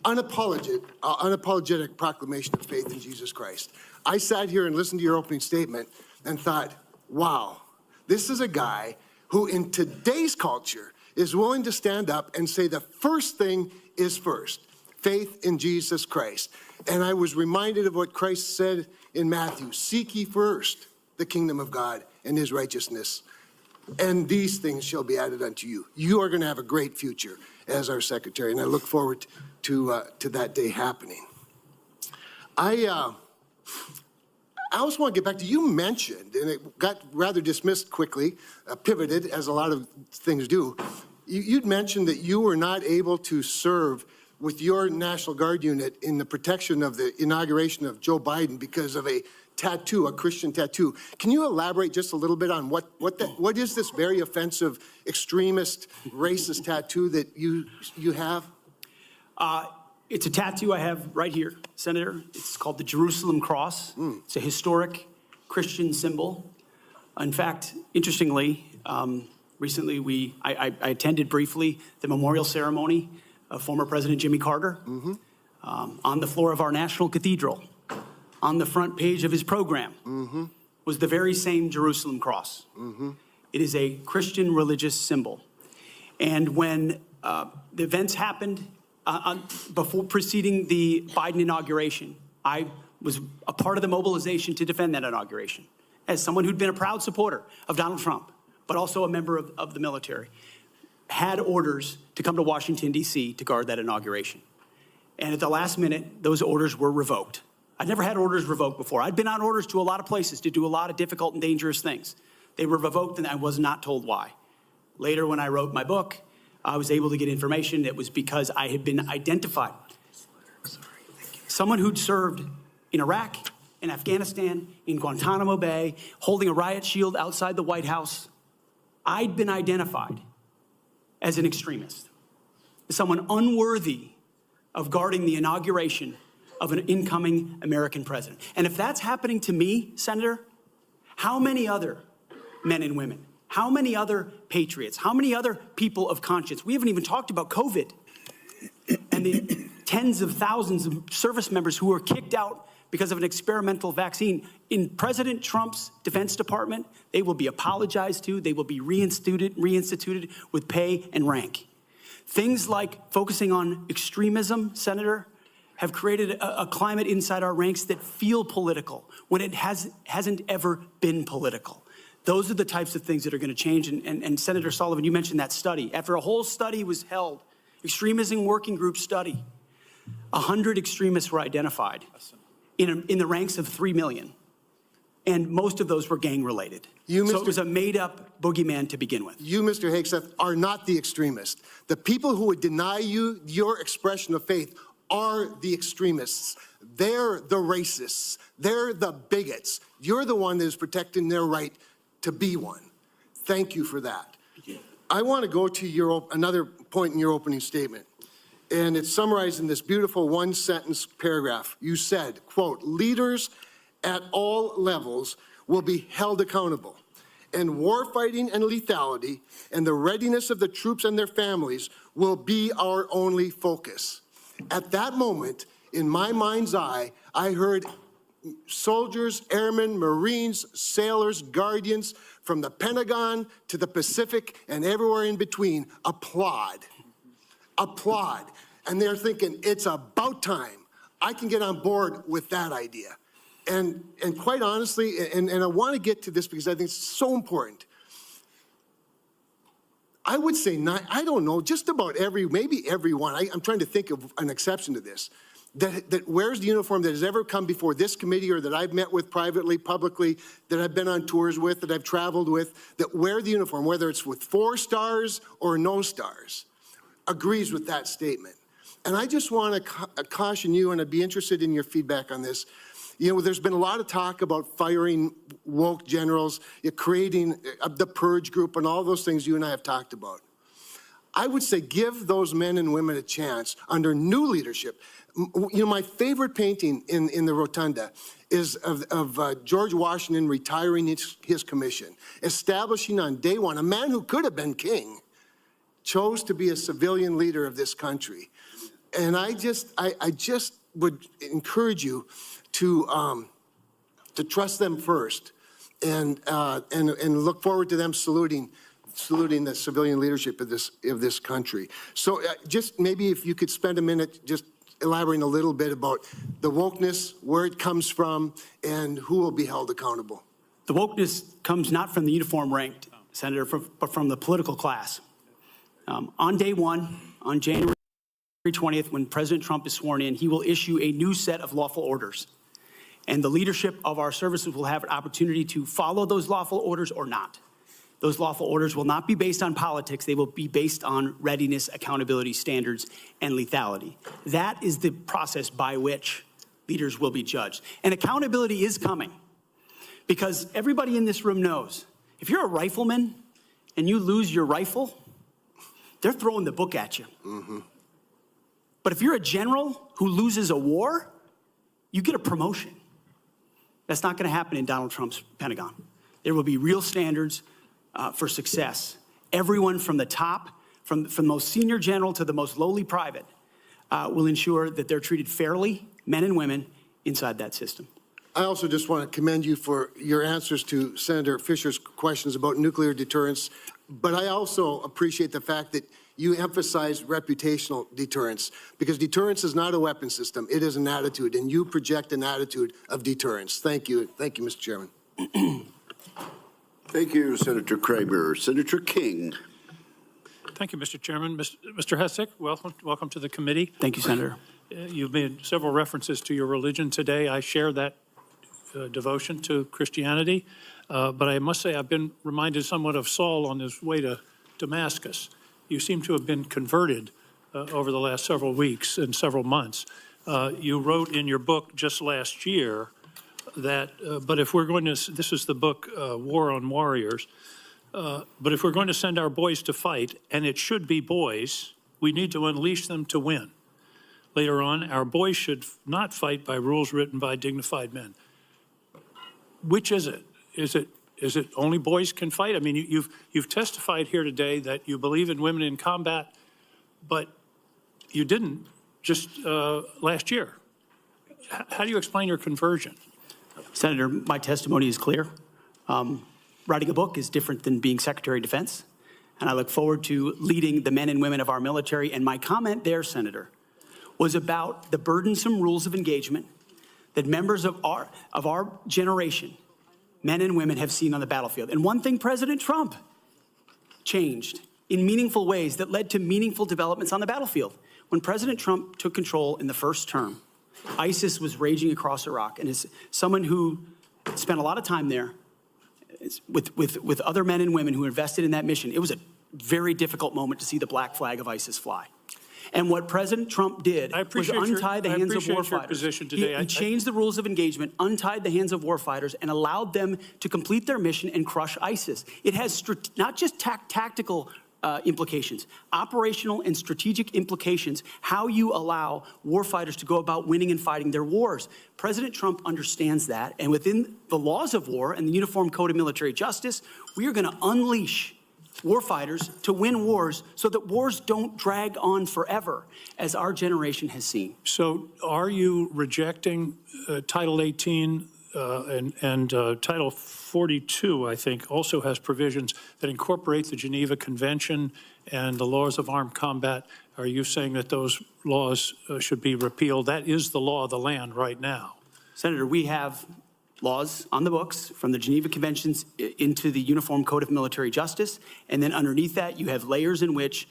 unapologetic proclamation of faith in Jesus Christ. I sat here and listened to your opening statement and thought, wow, this is a guy who in today's culture is willing to stand up and say the first thing is first, faith in Jesus Christ. And I was reminded of what Christ said in Matthew, seek ye first the kingdom of God and his righteousness, and these things shall be added unto you. You are going to have a great future as our secretary, and I look forward to that day happening. I also want to get back to, you mentioned, and it got rather dismissed quickly, pivoted, as a lot of things do. You'd mentioned that you were not able to serve with your National Guard unit in the protection of the inauguration of Joe Biden because of a tattoo, a Christian tattoo. Can you elaborate just a little bit on what is this very offensive, extremist, racist tattoo that you have? It's a tattoo I have right here, Senator. It's called the Jerusalem Cross. It's a historic Christian symbol. In fact, interestingly, recently I attended briefly the memorial ceremony of former President Jimmy Carter on the floor of our National Cathedral. On the front page of his program was the very same Jerusalem Cross. It is a Christian religious symbol. And when the events happened before preceding the Biden inauguration, I was a part of the mobilization to defend that inauguration as someone who'd been a proud supporter of Donald Trump, but also a member of the military, had orders to come to Washington, D.C. to guard that inauguration. And at the last minute, those orders were revoked. I'd never had orders revoked before. I'd been on orders to a lot of places to do a lot of difficult and dangerous things. They were revoked, and I was not told why. Later, when I wrote my book, I was able to get information. It was because I had been identified. Someone who'd served in Iraq, in Afghanistan, in Guantanamo Bay, holding a riot shield outside the White House. I'd been identified as an extremist, as someone unworthy of guarding the inauguration of an incoming American president. And if that's happening to me, Senator, how many other men and women, how many other patriots, how many other people of conscience? We haven't even talked about COVID and the tens of thousands of service members who were kicked out because of an experimental vaccine. In President Trump's Defense Department, they will be apologized to, they will be reinstituted with pay and rank. Things like focusing on extremism, Senator, have created a climate inside our ranks that feel political when it hasn't ever been political. Those are the types of things that are going to change. And Senator Sullivan, you mentioned that study. After a whole study was held, extremism working group study, 100 extremists were identified in the ranks of 3 million. And most of those were gang-related. So it was a made-up boogeyman to begin with. You, Mr. Hegseth, are not the extremist. The people who would deny you your expression of faith are the extremists. They're the racists. They're the bigots. You're the one that is protecting their right to be one. Thank you for that. I want to go to another point in your opening statement, and it's summarized in this beautiful one-sentence paragraph. You said, quote, leaders at all levels will be held accountable, and warfighting and lethality and the readiness of the troops and their families will be our only focus. At that moment, in my mind's eye, I heard soldiers, airmen, Marines, sailors, guardians from the Pentagon to the Pacific and everywhere in between applaud. Applaud. And they're thinking, it's about time. I can get on board with that idea. And quite honestly, and I want to get to this because I think it's so important. I would say, I don't know, just about maybe everyone, I'm trying to think of an exception to this, that wears the uniform that has ever come before this committee or that I've met with privately, publicly, that I've been on tours with, that I've traveled with, that wear the uniform, whether it's with 4 stars or no stars, agrees with that statement. And I just want to caution you, and I'd be interested in your feedback on this. You know, there's been a lot of talk about firing woke generals, creating the purge group, and all those things you and I have talked about. I would say give those men and women a chance under new leadership. You know, my favorite painting in the rotunda is of George Washington retiring his commission, establishing on day one, a man who could have been king, chose to be a civilian leader of this country. And I just would encourage you to trust them first, and look forward to them saluting the civilian leadership of this country. So just maybe if you could spend a minute just elaborating a little bit about the wokeness, where it comes from, and who will be held accountable. The wokeness comes not from the uniform ranked, Senator, but from the political class. On day one, on January 20th, when President Trump is sworn in, he will issue a new set of lawful orders. And the leadership of our services will have an opportunity to follow those lawful orders or not. Those lawful orders will not be based on politics. They will be based on readiness, accountability standards, and lethality. That is the process by which leaders will be judged. And accountability is coming, because everybody in this room knows if you're a rifleman and you lose your rifle, they're throwing the book at you. Mm-hmm. But if you're a general who loses a war, you get a promotion. That's not going to happen in Donald Trump's Pentagon. There will be real standards for success. Everyone from the top, from the most senior general to the most lowly private, will ensure that they're treated fairly, men and women, inside that system. I also just want to commend you for your answers to Senator Fisher's questions about nuclear deterrence, but I also appreciate the fact that you emphasize reputational deterrence, because deterrence is not a weapon system, it is an attitude, and you project an attitude of deterrence. Thank you. Thank you, Mr. Chairman. Thank you, Senator Kramer. Senator King. Thank you, Mr. Chairman. Mr. Hegseth, welcome to the committee. Thank you, Senator. You've made several references to your religion today. I share that devotion to Christianity, but I must say I've been reminded somewhat of Saul on his way to Damascus. You seem to have been converted over the last several weeks and several months. You wrote in your book just last year that, but if we're going to, this is the book, War on Warriors, but if we're going to send our boys to fight, and it should be boys, we need to unleash them to win. Later on, our boys should not fight by rules written by dignified men. Which is it? Is it only boys can fight? I mean, you've testified here today that you believe in women in combat, but you didn't just last year. How do you explain your conversion? Senator, my testimony is clear. Writing a book is different than being Secretary of Defense, and I look forward to leading the men and women of our military. And my comment there, Senator, was about the burdensome rules of engagement that members of our generation, men and women, have seen on the battlefield. And one thing President Trump changed in meaningful ways that led to meaningful developments on the battlefield. When President Trump took control in the first term, ISIS was raging across Iraq. And as someone who spent a lot of time there with other men and women who invested in that mission, it was a very difficult moment to see the black flag of ISIS fly. And what President Trump did was untie the hands of warfighters. Position today. He changed the rules of engagement, untied the hands of warfighters, and allowed them to complete their mission and crush ISIS. It has not just tactical implications, operational and strategic implications, how you allow warfighters to go about winning and fighting their wars. President Trump understands that, and within the laws of war and the Uniform Code of Military Justice, we are going to unleash warfighters to win wars so that wars don't drag on forever, as our generation has seen. So are you rejecting Title 18 and Title 42, I think, also has provisions that incorporate the Geneva Convention and the laws of armed combat? Are you saying that those laws should be repealed? That is the law of the land right now. Senator, we have laws on the books from the Geneva Conventions into the Uniform Code of Military Justice, and then underneath that you have layers in which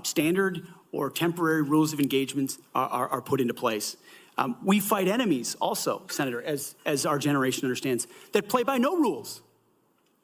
standard or temporary rules of engagement are put into place. We fight enemies also, Senator, as our generation understands, that play by no rules.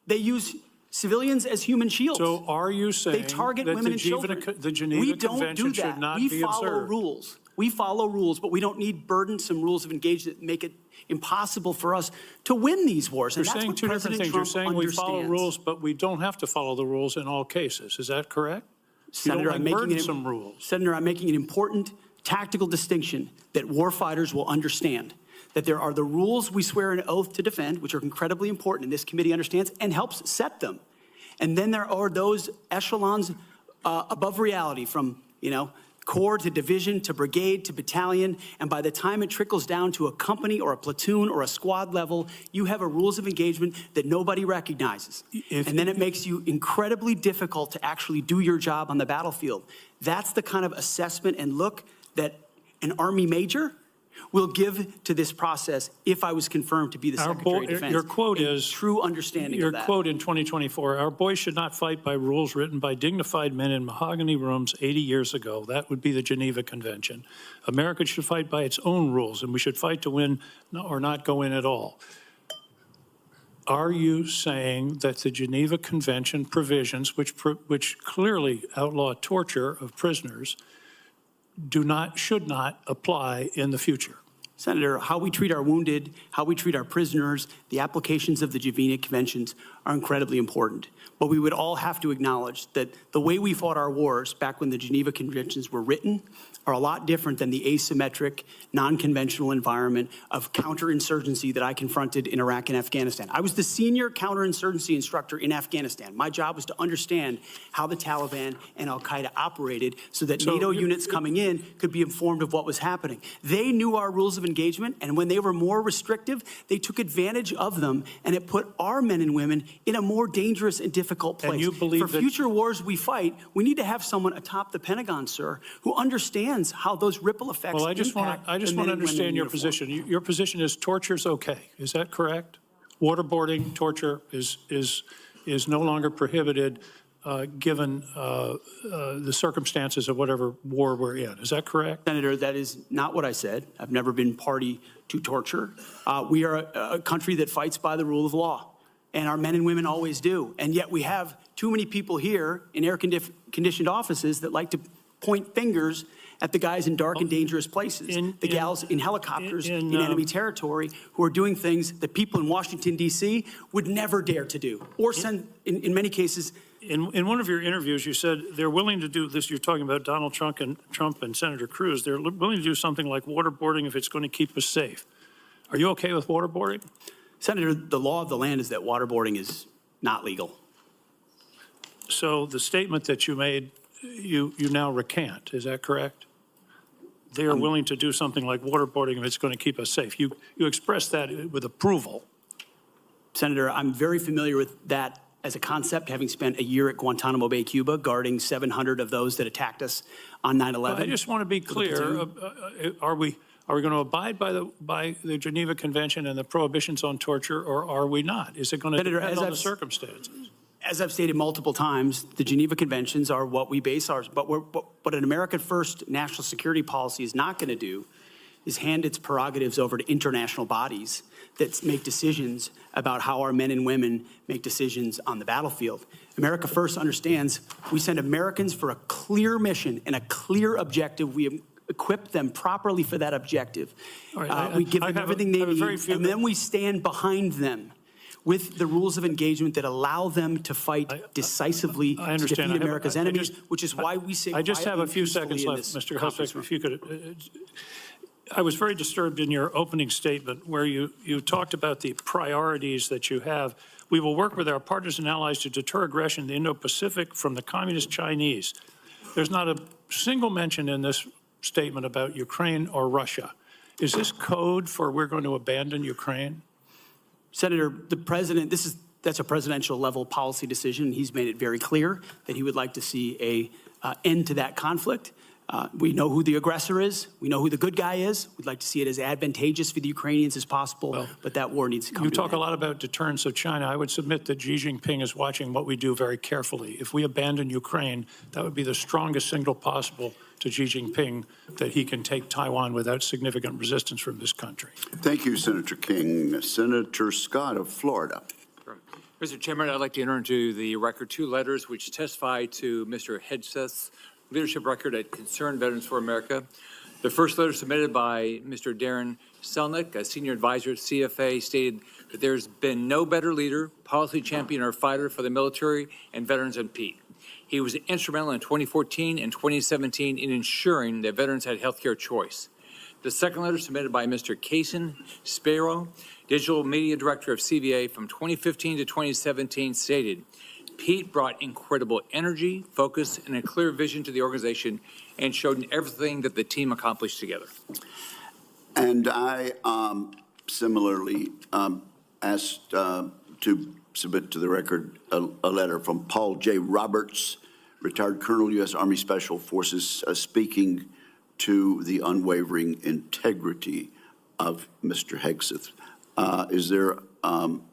They use civilians as human shields. So are you saying they target that women and children? The Geneva Convention should not be observed? We follow rules. We follow rules, but we don't need burdensome rules of engagement that make it impossible for us to win these wars. You're saying two different things. You're saying we follow rules, but we don't have to follow the rules in all cases. Is that correct? Senator, I'm making some rules. Senator, I'm making an important tactical distinction that warfighters will understand. That there are the rules we swear an oath to defend, which are incredibly important, and this committee understands and helps set them. And then there are those echelons above reality from, corps to division to brigade to battalion, and by the time it trickles down to a company or a platoon or a squad level, you have a rules of engagement that nobody recognizes. And then it makes you incredibly difficult to actually do your job on the battlefield. That's the kind of assessment and look that an Army major will give to this process if I was confirmed to be the Secretary of Defense. Your quote is true understanding of that. Your quote in 2024, our boys should not fight by rules written by dignified men in mahogany rooms 80 years ago. That would be the Geneva Convention. America should fight by its own rules, and we should fight to win or not go in at all. Are you saying that the Geneva Convention provisions, which clearly outlaw torture of prisoners, should not apply in the future? Senator, how we treat our wounded, how we treat our prisoners, the applications of the Geneva Conventions are incredibly important. But we would all have to acknowledge that the way we fought our wars back when the Geneva Conventions were written are a lot different than the asymmetric, non-conventional environment of counterinsurgency that I confronted in Iraq and Afghanistan. I was the senior counterinsurgency instructor in Afghanistan. My job was to understand how the Taliban and al-Qaeda operated so that NATO units coming in could be informed of what was happening. They knew our rules of engagement, and when they were more restrictive, they took advantage of them, and it put our men and women in a more dangerous and difficult place. And you believe For future wars we fight, we need to have someone atop the Pentagon, sir, who understands how those ripple effects Well, I just want to understand your uniform. position. Your position is torture's okay. Is that correct? Waterboarding, torture is no longer prohibited given the circumstances of whatever war we're in. Is that correct? Senator, that is not what I said. I've never been party to torture. We are a country that fights by the rule of law, and our men and women always do. And yet we have too many people here in air-conditioned offices that like to point fingers at the guys in dark and dangerous places, the gals in helicopters in enemy territory who are doing things that people in Washington, D.C. would never dare to do, or send, in many cases. In one of your interviews, you said they're willing to do this. You're talking about Donald Trump and Senator Cruz. They're willing to do something like waterboarding if it's going to keep us safe. Are you okay with waterboarding? Senator, the law of the land is that waterboarding is not legal. So the statement that you made, you now recant. Is that correct? They are willing to do something like waterboarding if it's going to keep us safe. You expressed that with approval. Senator, I'm very familiar with that as a concept, having spent a year at Guantanamo Bay, Cuba, guarding 700 of those that attacked us on 9/11. I just want to be clear. Are we going to abide by the Geneva Convention and the prohibitions on torture, or are we not? Is it going to depend on the circumstances? As I've stated multiple times, the Geneva Conventions are what we base ours. But what an American first national security policy is not going to do is hand its prerogatives over to international bodies that make decisions about how our men and women make decisions on the battlefield. America First understands we send Americans for a clear mission and a clear objective. We equip them properly for that objective. All right, We give I them have everything they I have a very need, few- and then we stand behind them with the rules of engagement that allow them to fight decisively I to understand. defeat America's I enemies, just- which is why we say I just have a quietly few and peacefully seconds in left, this Mr. conference Hegseth, room. if you could. I was very disturbed in your opening statement where you talked about the priorities that you have. We will work with our partners and allies to deter aggression in the Indo-Pacific from the Communist Chinese. There's not a single mention in this statement about Ukraine or Russia. Is this code for we're going to abandon Ukraine? Senator, the president, that's a presidential level policy decision. He's made it very clear that he would like to see a end to that conflict. We know who the aggressor is. We know who the good guy is. We'd like to see it as advantageous for the Ukrainians as possible, but that war needs to come You to talk an a end. lot about deterrence of China. I would submit that Xi Jinping is watching what we do very carefully. If we abandon Ukraine, that would be the strongest signal possible to Xi Jinping that he can take Taiwan without significant resistance from this country. Thank you, Senator King. Senator Scott of Florida. Mr. Chairman, I'd like to enter into the record 2 letters which testify to Mr. Hegseth's leadership record at Concerned Veterans for America. The first letter submitted by Mr. Darren Selnick, a senior advisor at CFA, stated that there's been no better leader, policy champion, or fighter for the military and veterans than Pete. He was instrumental in 2014 and 2017 in ensuring that veterans had health care choice. The second letter submitted by Mr. Kaysen Sparrow, Digital Media Director of CVA from 2015 to 2017, stated, Pete brought incredible energy, focus, and a clear vision to the organization and showed everything that the team accomplished together. And I similarly asked to submit to the record a letter from Paul J. Roberts, retired Colonel, U.S. Army Special Forces, speaking to the unwavering integrity of Mr. Hegseth.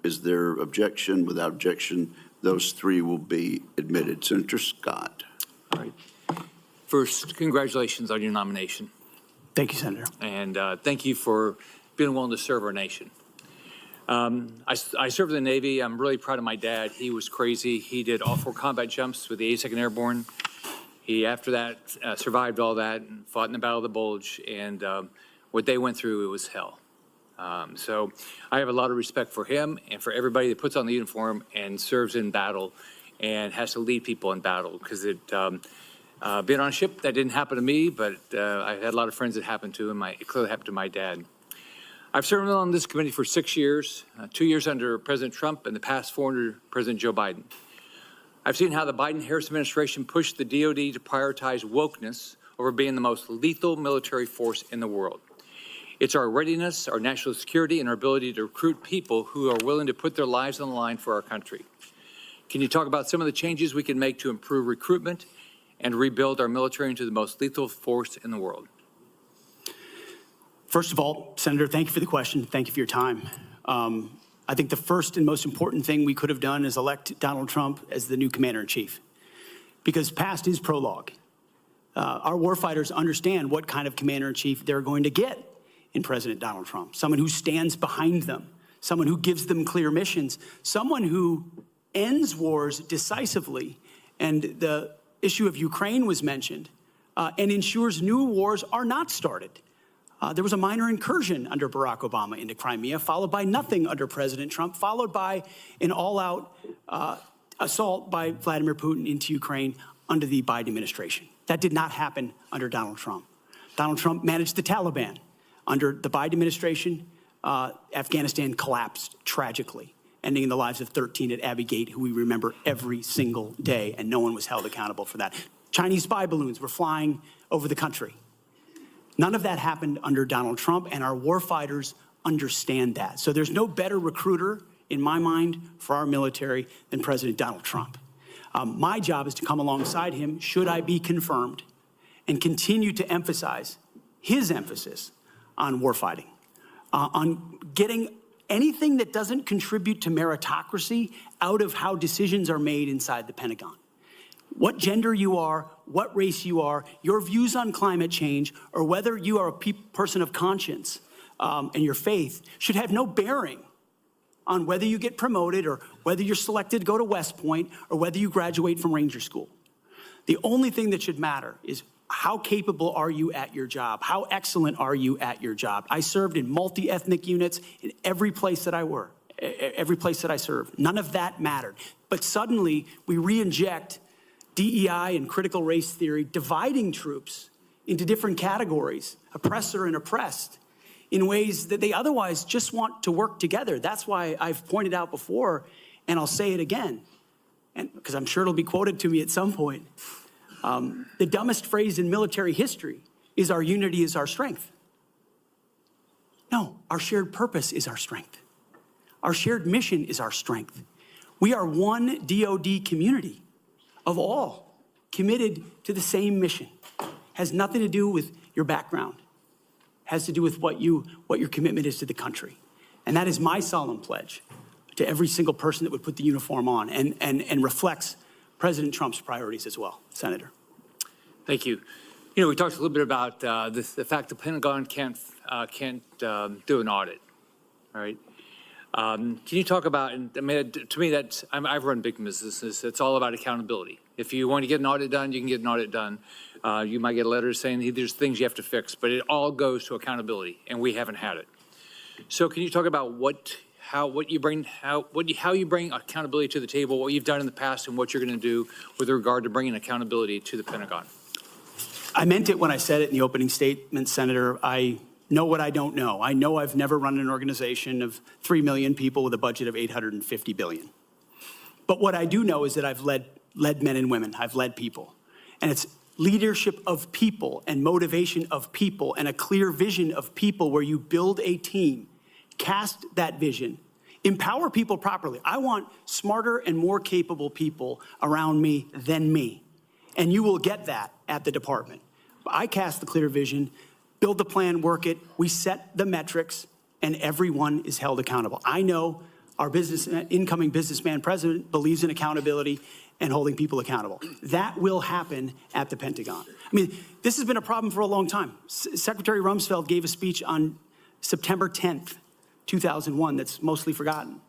Is there objection? Without objection, those 3 will be admitted. Senator Scott. All right. First, congratulations on your nomination. Thank you, Senator. And thank you for being willing to serve our nation. I served in the Navy. I'm really proud of my dad. He was crazy. He did all 4 combat jumps with the 82nd Airborne. He, after that, survived all that and fought in the Battle of the Bulge. And what they went through, it was hell. So I have a lot of respect for him and for everybody that puts on the uniform and serves in battle and has to lead people in battle, because being on a ship, that didn't happen to me, but I had a lot of friends that happened to, and it clearly happened to my dad. I've served on this committee for 6 years, 2 years under President Trump and the past 4 under President Joe Biden. I've seen how the Biden-Harris administration pushed the DOD to prioritize wokeness over being the most lethal military force in the world. It's our readiness, our national security, and our ability to recruit people who are willing to put their lives on the line for our country. Can you talk about some of the changes we can make to improve recruitment and rebuild our military into the most lethal force in the world? First of all, Senator, thank you for the question. Thank you for your time. I think the first and most important thing we could have done is elect Donald Trump as the new commander-in-chief, because past is prologue. Our warfighters understand what kind of commander-in-chief they're going to get in President Donald Trump, someone who stands behind them, someone who gives them clear missions, someone who ends wars decisively, and the issue of Ukraine was mentioned, and ensures new wars are not started. There was a minor incursion under Barack Obama into Crimea, followed by nothing under President Trump, followed by an all-out assault by Vladimir Putin into Ukraine under the Biden administration. That did not happen under Donald Trump. Donald Trump managed the Taliban. Under the Biden administration, Afghanistan collapsed tragically, ending in the lives of 13 at Abbey Gate, who we remember every single day, and no one was held accountable for that. Chinese spy balloons were flying over the country. None of that happened under Donald Trump, and our warfighters understand that. So there's no better recruiter, in my mind, for our military than President Donald Trump. My job is to come alongside him, should I be confirmed, and continue to emphasize his emphasis on warfighting, on getting anything that doesn't contribute to meritocracy out of how decisions are made inside the Pentagon. What gender you are, what race you are, your views on climate change, or whether you are a person of conscience and your faith should have no bearing on whether you get promoted or whether you're selected to go to West Point or whether you graduate from Ranger School. The only thing that should matter is how capable are you at your job? How excellent are you at your job? I served in multi-ethnic units in every place that I worked, every place that I served. None of that mattered. But suddenly we re-inject DEI and critical race theory, dividing troops into different categories, oppressor and oppressed, in ways that they otherwise just want to work together. That's why I've pointed out before, and I'll say it again, and because I'm sure it'll be quoted to me at some point. The dumbest phrase in military history is our unity is our strength. No, our shared purpose is our strength. Our shared mission is our strength. We are one DoD community of all committed to the same mission. Has nothing to do with your background. Has to do with what your commitment is to the country. And that is my solemn pledge to every single person that would put the uniform on and reflects President Trump's priorities as well. Senator. Thank you. You know, we talked a little bit about the fact the Pentagon can't do an audit, all right? Can you talk about, and I mean, to me, I've run big businesses. It's all about accountability. If you want to get an audit done, you can get an audit done. You might get a letter saying there's things you have to fix, but it all goes to accountability, and we haven't had it. So can you talk about how you bring accountability to the table, what you've done in the past, and what you're going to do with regard to bringing accountability to the Pentagon? I meant it when I said it in the opening statement, Senator. I know what I don't know. I know I've never run an organization of 3 million people with a budget of $850 billion. But what I do know is that I've led men and women. I've led people. And it's leadership of people and motivation of people and a clear vision of people where you build a team, cast that vision, empower people properly. I want smarter and more capable people around me than me. And you will get that at the department. I cast the clear vision, build the plan, work it. We set the metrics, and everyone is held accountable. I know our incoming businessman president believes in accountability and holding people accountable. That will happen at the Pentagon. I mean, this has been a problem for a long time. Secretary Rumsfeld gave a speech on September 10th, 2001 that's mostly forgotten.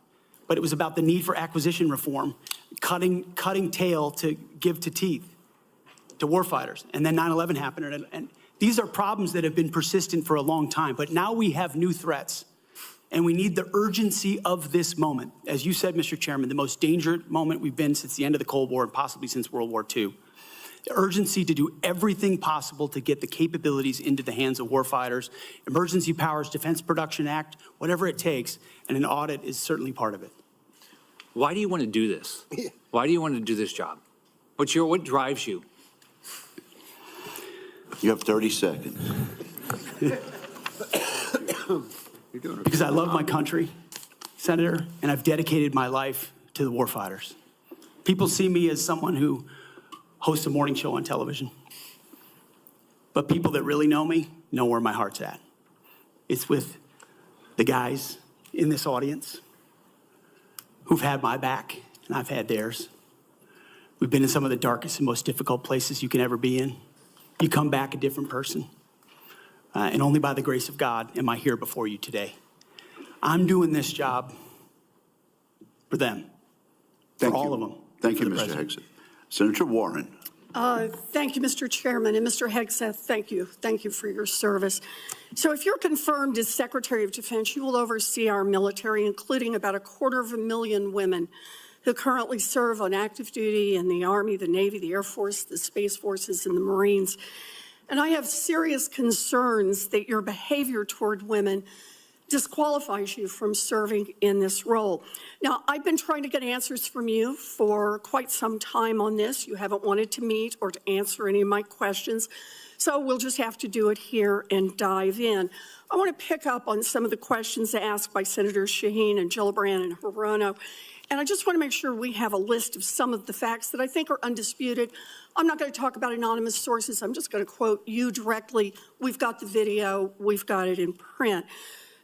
But it was about the need for acquisition reform, cutting tail to give to teeth to warfighters. And then 9/11 happened. And these are problems that have been persistent for a long time. But now we have new threats. And we need the urgency of this moment. As you said, Mr. Chairman, the most dangerous moment we've been since the end of the Cold War and possibly since World War II. The urgency to do everything possible to get the capabilities into the hands of warfighters, Emergency Powers Defense Production Act, whatever it takes, and an audit is certainly part of it. Why do you want to do this? Why do you want to do this job? What drives you? You have 30 seconds. Because I love my country, Senator, and I've dedicated my life to the warfighters. People see me as someone who hosts a morning show on television. But people that really know me know where my heart's at. It's with the guys in this audience who've had my back, and I've had theirs. We've been in some of the darkest and most difficult places you can ever be in. You come back a different person. And only by the grace of God am I here before you today. I'm doing this job for them, for all of them. Thank you, Mr. Hegseth. Senator Warren. Thank you, Mr. Chairman. And Mr. Hegseth, thank you. Thank you for your service. So if you're confirmed as Secretary of Defense, you will oversee our military, including about 250,000 women who currently serve on active duty in the Army, the Navy, the Air Force, the Space Forces, and the Marines. And I have serious concerns that your behavior toward women disqualifies you from serving in this role. Now, I've been trying to get answers from you for quite some time on this. You haven't wanted to meet or to answer any of my questions, so we'll just have to do it here and dive in. I want to pick up on some of the questions asked by Senators Shaheen and Gillibrand and Hirono. And I just want to make sure we have a list of some of the facts that I think are undisputed. I'm not going to talk about anonymous sources. I'm just going to quote you directly. We've got the video. We've got it in print.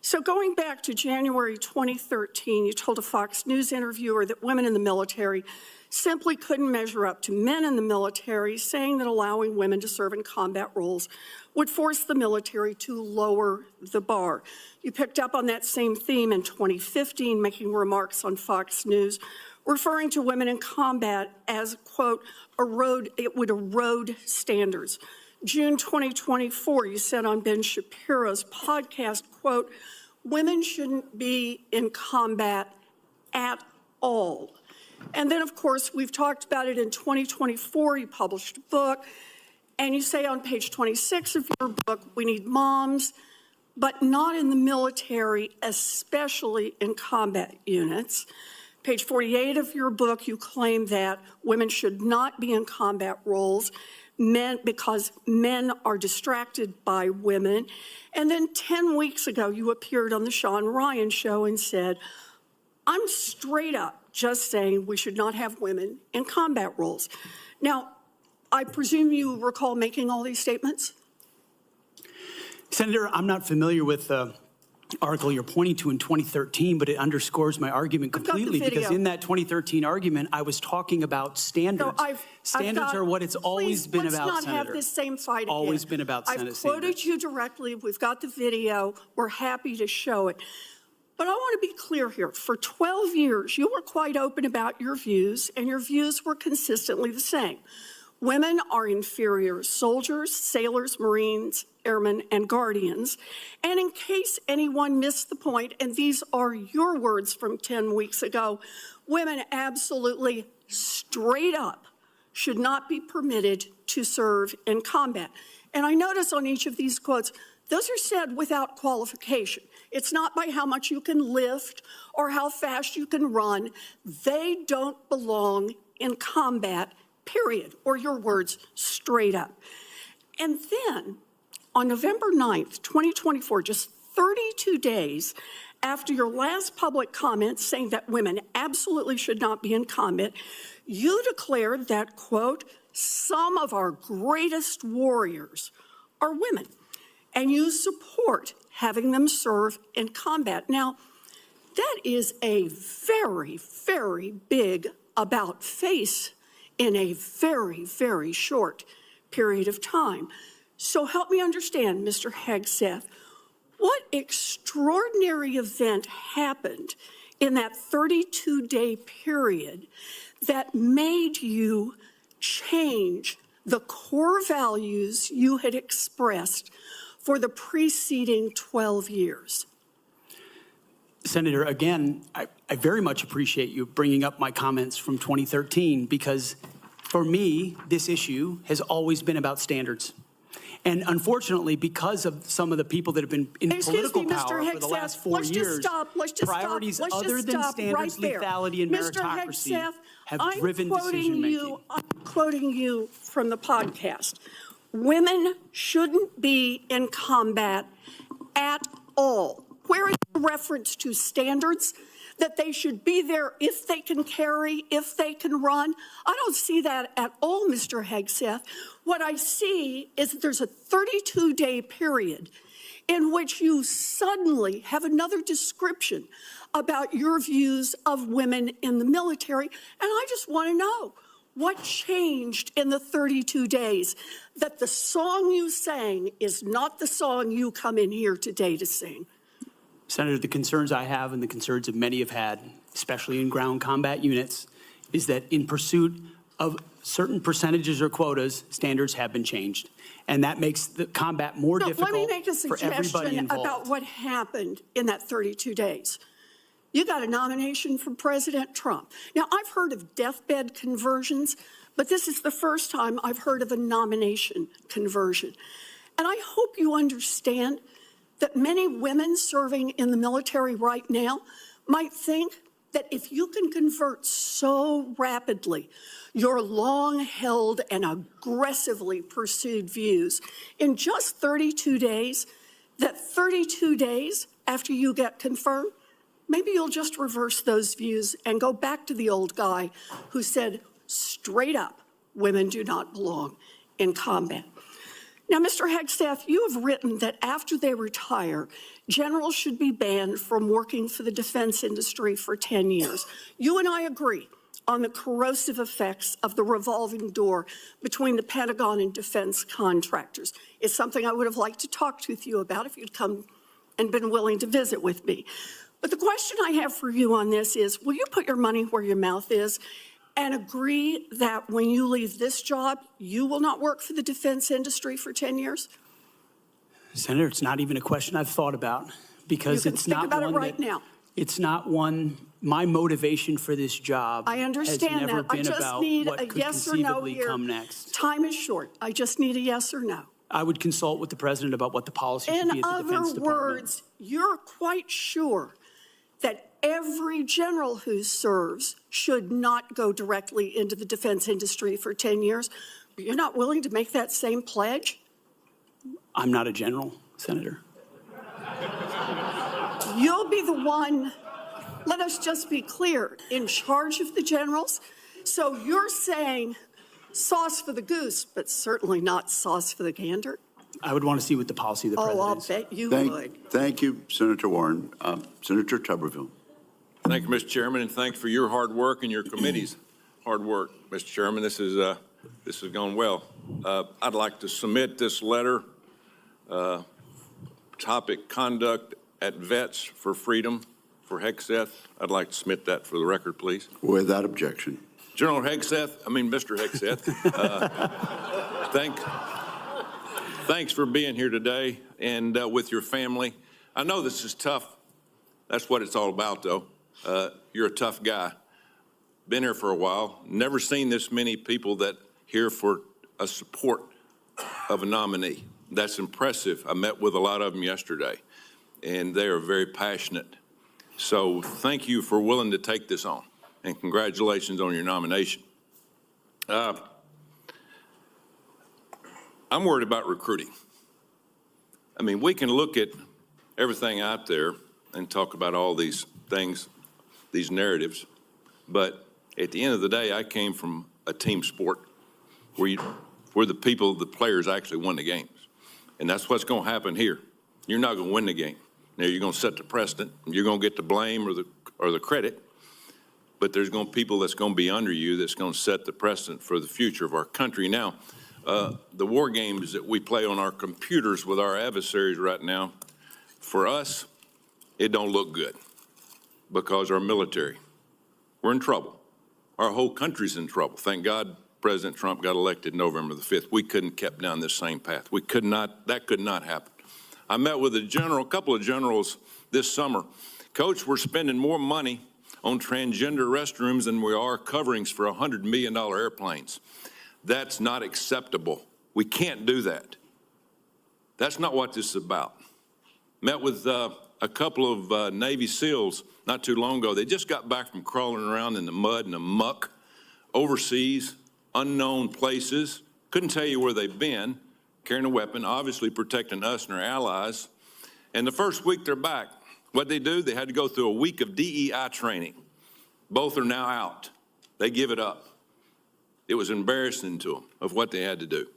So going back to January 2013, you told a Fox News interviewer that women in the military simply couldn't measure up to men in the military, saying that allowing women to serve in combat roles would force the military to lower the bar. You picked up on that same theme in 2015, making remarks on Fox News, referring to women in combat as, quote, it would erode standards. June 2024, you said on Ben Shapiro's podcast, quote, women shouldn't be in combat at all. And then, of course, we've talked about it in 2024. You published a book, and you say on page 26 of your book, we need moms, but not in the military, especially in combat units. Page 48 of your book, you claim that women should not be in combat roles because men are distracted by women. And then 10 weeks ago, you appeared on the Sean Ryan show and said, I'm straight up just saying we should not have women in combat roles. Now, I presume you recall making all these statements? Senator, I'm not familiar with the article you're pointing to in 2013, but it underscores my argument completely, because in that 2013 argument, I was talking about standards. So standards are what it's always been about, Let's not Senator. have this same fight again. Always been about Senate I've quoted standards. you directly. We've got the video. We're happy to show it. But I want to be clear here. For 12 years, you were quite open about your views, and your views were consistently the same. Women are inferior soldiers, sailors, Marines, airmen, and guardians. And in case anyone missed the point, and these are your words from 10 weeks ago, women absolutely straight up should not be permitted to serve in combat. And I notice on each of these quotes, those are said without qualification. It's not by how much you can lift or how fast you can run. They don't belong in combat, period, or your words, straight up. And then on November 9th, 2024, just 32 days after your last public comment saying that women absolutely should not be in combat, you declared that, quote, some of our greatest warriors are women, and you support having them serve in combat. Now, that is a very, very big about face in a very, very short period of time. So help me understand, Mr. Hegseth, what extraordinary event happened in that 32-day period that made you change the core values you had expressed for the preceding 12 years? Senator, again, I very much appreciate you bringing up my comments from 2013, because for me, this issue has always been about standards. And unfortunately, because of some of the people that have been in political power for the last 4 years, priorities other than standards, lethality, and meritocracy have driven decision-making. I'm quoting you from the podcast. Women shouldn't be in combat at all. Where is the reference to standards, that they should be there if they can carry, if they can run? I don't see that at all, Mr. Hegseth. What I see is that there's a 32-day period in which you suddenly have another description about your views of women in the military. And I just want to know, what changed in the 32 days that the song you sang is not the song you come in here today to sing? Senator, the concerns I have and the concerns that many have had, especially in ground combat units, is that in pursuit of certain percentages or quotas, standards have been changed. And that makes the combat more difficult let me make a for everybody suggestion involved. about what happened in that 32 days. You got a nomination from President Trump. Now, I've heard of deathbed conversions, but this is the first time I've heard of a nomination conversion. And I hope you understand that many women serving in the military right now might think that if you can convert so rapidly your long-held and aggressively pursued views in just 32 days, that 32 days after you get confirmed, maybe you'll just reverse those views and go back to the old guy who said straight up, women do not belong in combat. Now, Mr. Hegseth, you have written that after they retire, generals should be banned from working for the defense industry for 10 years. You and I agree on the corrosive effects of the revolving door between the Pentagon and defense contractors. It's something I would have liked to talk with you about if you'd come and been willing to visit with me. But the question I have for you on this is, will you put your money where your mouth is and agree that when you leave this job, you will not work for the defense industry for 10 years? Senator, it's not even a question I've thought about because it's not one think about it right now. It's not one, my motivation for this job I understand has never that. I been just about need what a could yes or no conceivably here. come next. Time is short. I just need a yes or no. I would consult with the president about what the policy should be In at the Defense other Department. words, you're quite sure that every general who serves should not go directly into the defense industry for 10 years. But you're not willing to make that same pledge? I'm not a general, Senator. You'll be the one, let us just be clear, in charge of the generals. So you're saying sauce for the goose, but certainly not sauce for the gander? I would want to see what the policy of the president is. Oh, I'll bet you would. Thank you, Senator Warren. Senator Tuberville. Thank you, Mr. Chairman, and thanks for your hard work and your committee's hard work, Mr. Chairman. This has gone well. I'd like to submit this letter, topic Conduct at Vets for Freedom for Hegseth. I'd like to submit that for the record, please. Without objection. Mr. Hegseth, thanks for being here today and with your family. I know this is tough. That's what it's all about, though. You're a tough guy. Been here for a while. Never seen this many people that here for a support of a nominee. That's impressive. I met with a lot of them yesterday, and they are very passionate. So thank you for willing to take this on, and congratulations on your nomination. I'm worried about recruiting. I mean, we can look at everything out there and talk about all these things, these narratives, but at the end of the day, I came from a team sport where the players actually won the games. And that's what's going to happen here. You're not going to win the game. Now, you're going to set the precedent, and you're going to get the blame or the credit, but there's going to be people that's going to be under you that's going to set the precedent for the future of our country. Now, the war games that we play on our computers with our adversaries right now, for us, it don't look good because our military, we're in trouble. Our whole country's in trouble. Thank God President Trump got elected November the 5th. We couldn't kept down this same path. That could not happen. I met with a couple of generals this summer. Coach, we're spending more money on transgender restrooms than we are coverings for $100 million airplanes. That's not acceptable. We can't do that. That's not what this is about. Met with a couple of Navy SEALs not too long ago. They just got back from crawling around in the mud and the muck overseas, unknown places. Couldn't tell you where they've been, carrying a weapon, obviously protecting us and our allies. And the first week they're back, what'd they do? They had to go through a week of DEI training. Both are now out. They give it up. It was embarrassing to them of what they had to do.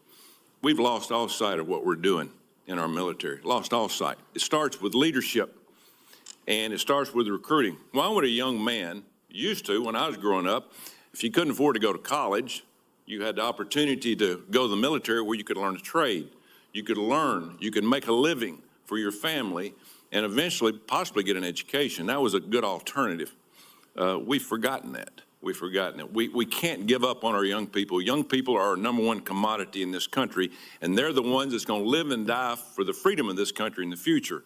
We've lost all sight of what we're doing in our military, lost all sight. It starts with leadership, and it starts with recruiting. Well, when a young man used to, when I was growing up, if you couldn't afford to go to college, you had the opportunity to go to the military where you could learn a trade. You could learn, you could make a living for your family, and eventually possibly get an education. That was a good alternative. We've forgotten that. We've forgotten it. We can't give up on our young people. Young people are our number one commodity in this country, and they're the ones that's going to live and die for the freedom of this country in the future.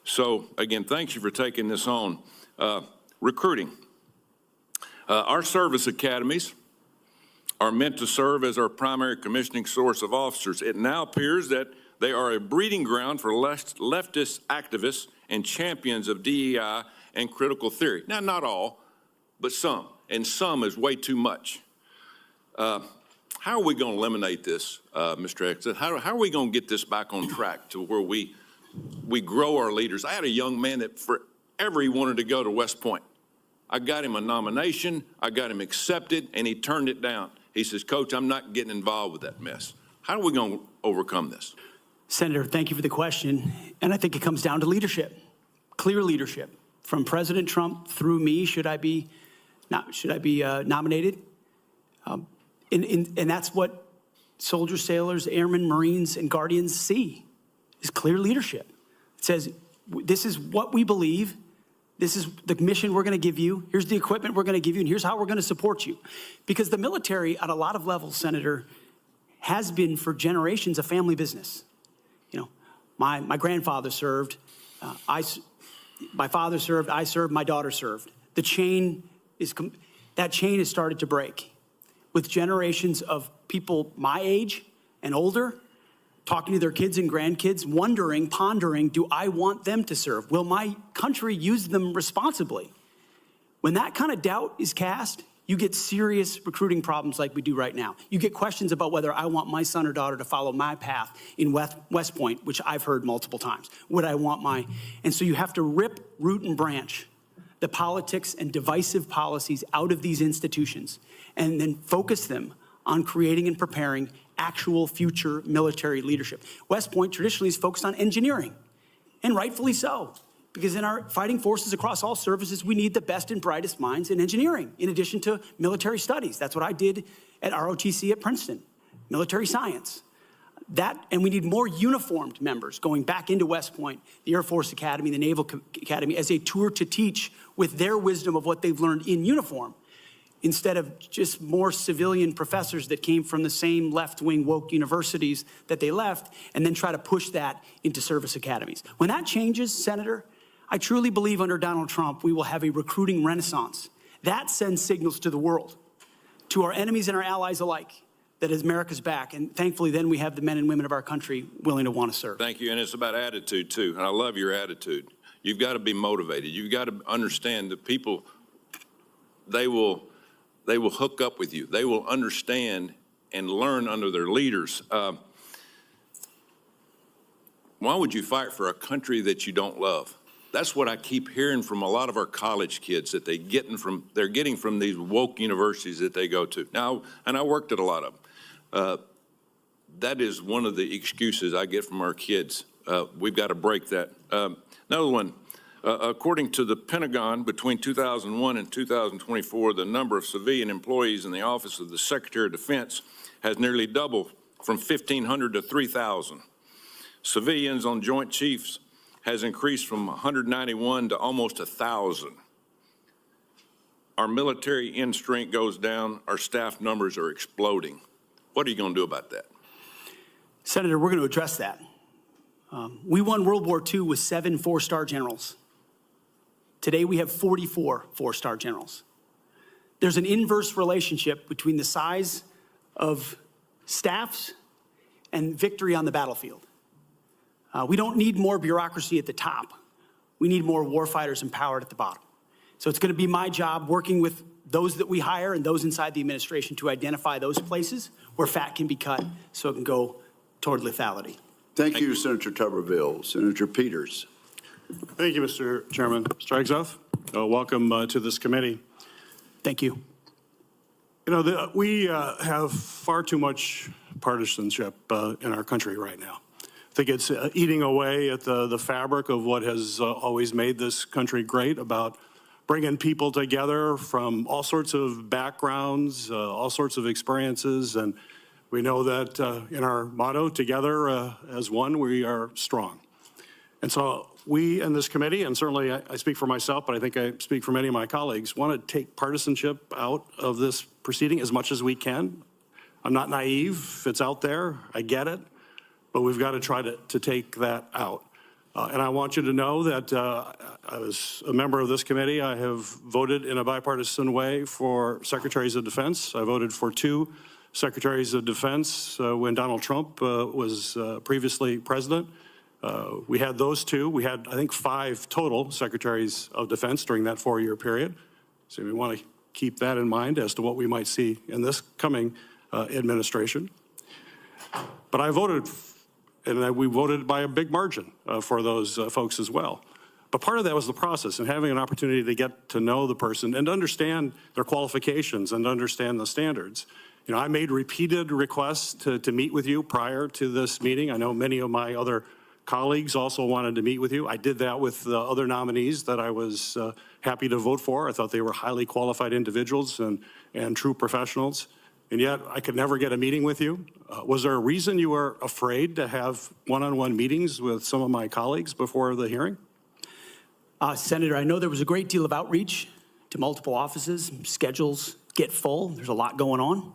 So, again, thank you for taking this on. Recruiting. Our service academies are meant to serve as our primary commissioning source of officers. It now appears that they are a breeding ground for leftist activists and champions of DEI and critical theory. Now, not all, but some. And some is way too much. How are we going to eliminate this, Mr. Hegseth? How are we going to get this back on track to where we grow our leaders? I had a young man that forever he wanted to go to West Point. I got him a nomination, I got him accepted, and he turned it down. He says, Coach, I'm not getting involved with that mess. How are we going to overcome this? Senator, thank you for the question. And I think it comes down to leadership, clear leadership. From President Trump through me, should I be nominated? And that's what soldiers, sailors, airmen, Marines, and Guardians see, is clear leadership. It says, this is what we believe. This is the mission we're going to give you. Here's the equipment we're going to give you, and here's how we're going to support you. Because the military, at a lot of levels, Senator, has been for generations a family business. You know, my grandfather served, my father served, I served, my daughter served. The chain that chain has started to break with generations of people my age and older talking to their kids and grandkids, wondering, pondering, do I want them to serve? Will my country use them responsibly? When that kind of doubt is cast, you get serious recruiting problems like we do right now. You get questions about whether I want my son or daughter to follow my path in West Point, which I've heard multiple times. Would I want my... And so you have to rip, root, and branch the politics and divisive policies out of these institutions and then focus them on creating and preparing actual future military leadership. West Point traditionally is focused on engineering, and rightfully so, because in our fighting forces across all services, we need the best and brightest minds in engineering, in addition to military studies. That's what I did at ROTC at Princeton, military science. And we need more uniformed members going back into West Point, the Air Force Academy, the Naval Academy, as a tour to teach with their wisdom of what they've learned in uniform, instead of just more civilian professors that came from the same left-wing woke universities that they left, and then try to push that into service academies. When that changes, Senator, I truly believe under Donald Trump, we will have a recruiting renaissance. That sends signals to the world, to our enemies and our allies alike, that America's back. And thankfully, then we have the men and women of our country willing to want to serve. Thank you. And it's about attitude, too. And I love your attitude. You've got to be motivated. You've got to understand that people, they will hook up with you. They will understand and learn under their leaders. Why would you fight for a country that you don't love? That's what I keep hearing from a lot of our college kids that they're getting from these woke universities that they go to. Now, and I worked at a lot of them. That is one of the excuses I get from our kids. We've got to break that. Another one. According to the Pentagon, between 2001 and 2024, the number of civilian employees in the Office of the Secretary of Defense has nearly doubled from 1,500 to 3,000. Civilians on Joint Chiefs has increased from 191 to almost 1,000. Our military end strength goes down. Our staff numbers are exploding. What are you going to do about that? Senator, we're going to address that. We won World War II with 7 four-star generals. Today, we have 44 four-star generals. There's an inverse relationship between the size of staffs and victory on the battlefield. We don't need more bureaucracy at the top. We need more warfighters empowered at the bottom. So it's going to be my job working with those that we hire and those inside the administration to identify those places where fat can be cut so it can go toward lethality. Thank you, Senator Tuberville. Senator Peters. Thank you, Mr. Chairman. Mr. Hegseth, welcome to this committee. Thank you. You know, we have far too much partisanship in our country right now. I think it's eating away at the fabric of what has always made this country great, about bringing people together from all sorts of backgrounds, all sorts of experiences. And we know that in our motto, together as one, we are strong. And so we in this committee, and certainly I speak for myself, but I think I speak for many of my colleagues, want to take partisanship out of this proceeding as much as we can. I'm not naive. It's out there. I get it. But we've got to try to take that out. And I want you to know that as a member of this committee, I have voted in a bipartisan way for secretaries of defense. I voted for 2 secretaries of defense when Donald Trump was previously president. We had those 2. We had, I think, 5 total secretaries of defense during that 4-year period. So we want to keep that in mind as to what we might see in this coming administration. But I voted, and we voted by a big margin for those folks as well. But part of that was the process and having an opportunity to get to know the person and understand their qualifications and understand the standards. You know, I made repeated requests to meet with you prior to this meeting. I know many of my other colleagues also wanted to meet with you. I did that with the other nominees that I was happy to vote for. I thought they were highly qualified individuals and true professionals. And yet I could never get a meeting with you. Was there a reason you were afraid to have one-on-one meetings with some of my colleagues before the hearing? Senator, I know there was a great deal of outreach to multiple offices. Schedules get full. There's a lot going on.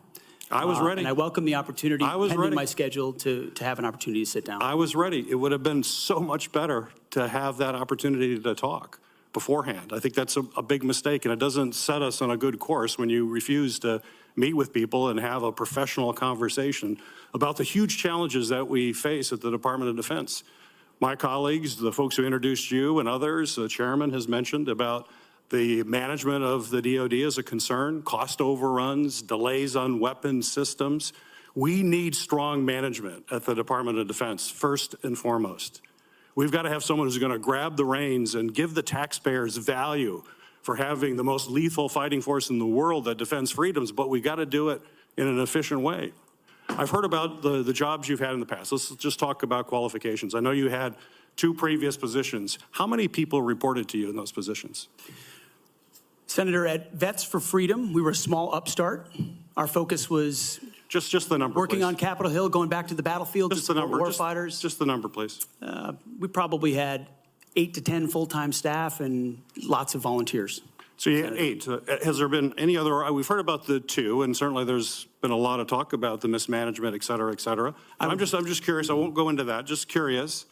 I was ready. And I welcome the opportunity, I was pending ready. my schedule, to have an opportunity to sit down. I was ready. It would have been so much better to have that opportunity to talk beforehand. I think that's a big mistake, and it doesn't set us on a good course when you refuse to meet with people and have a professional conversation about the huge challenges that we face at the Department of Defense. My colleagues, the folks who introduced you and others, the chairman has mentioned about the management of the DoD is a concern, cost overruns, delays on weapon systems. We need strong management at the Department of Defense, first and foremost. We've got to have someone who's going to grab the reins and give the taxpayers value for having the most lethal fighting force in the world that defends freedoms, but we got to do it in an efficient way. I've heard about the jobs you've had in the past. Let's just talk about qualifications. I know you had 2 previous positions. How many people reported to you in those positions? Senator, at Vets for Freedom, we were a small upstart. Our focus was just the number, working please. on Capitol Hill, going back to the battlefield Just to the support number. warfighters. Just the number, please. We probably had 8 to 10 full-time staff and lots of volunteers. So you had 8. Has there been any other? We've heard about the 2, and certainly there's been a lot of talk about the mismanagement, et cetera, et cetera. I'm just curious. I won't go into that. Just curious.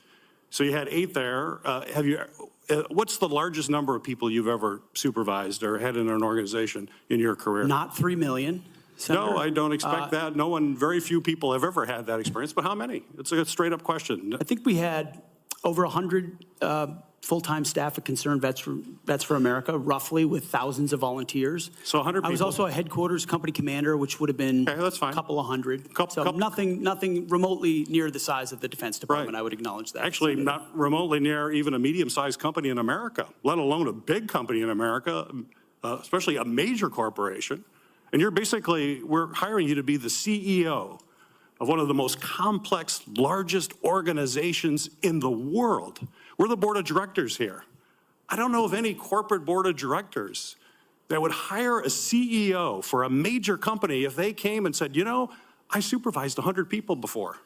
So you had 8 there. What's the largest number of people you've ever supervised or had in an organization in your career? Not 3 million. Senator. No, I don't expect that. Very few people have ever had that experience, but how many? It's a straight up question. I think we had over 100 full-time staff at Concerned Vets for America, roughly, with thousands of volunteers. So 100 people. I was also a headquarters company commander, which would have been a couple of hundred. Nothing remotely near the size of the Defense Department, right. I would acknowledge that. Actually, Senator. not remotely near even a medium-sized company in America, let alone a big company in America, especially a major corporation. And we're hiring you to be the CEO of one of the most complex, largest organizations in the world. We're the board of directors here. I don't know of any corporate board of directors that would hire a CEO for a major company if they came and said, you know, I supervised 100 people before.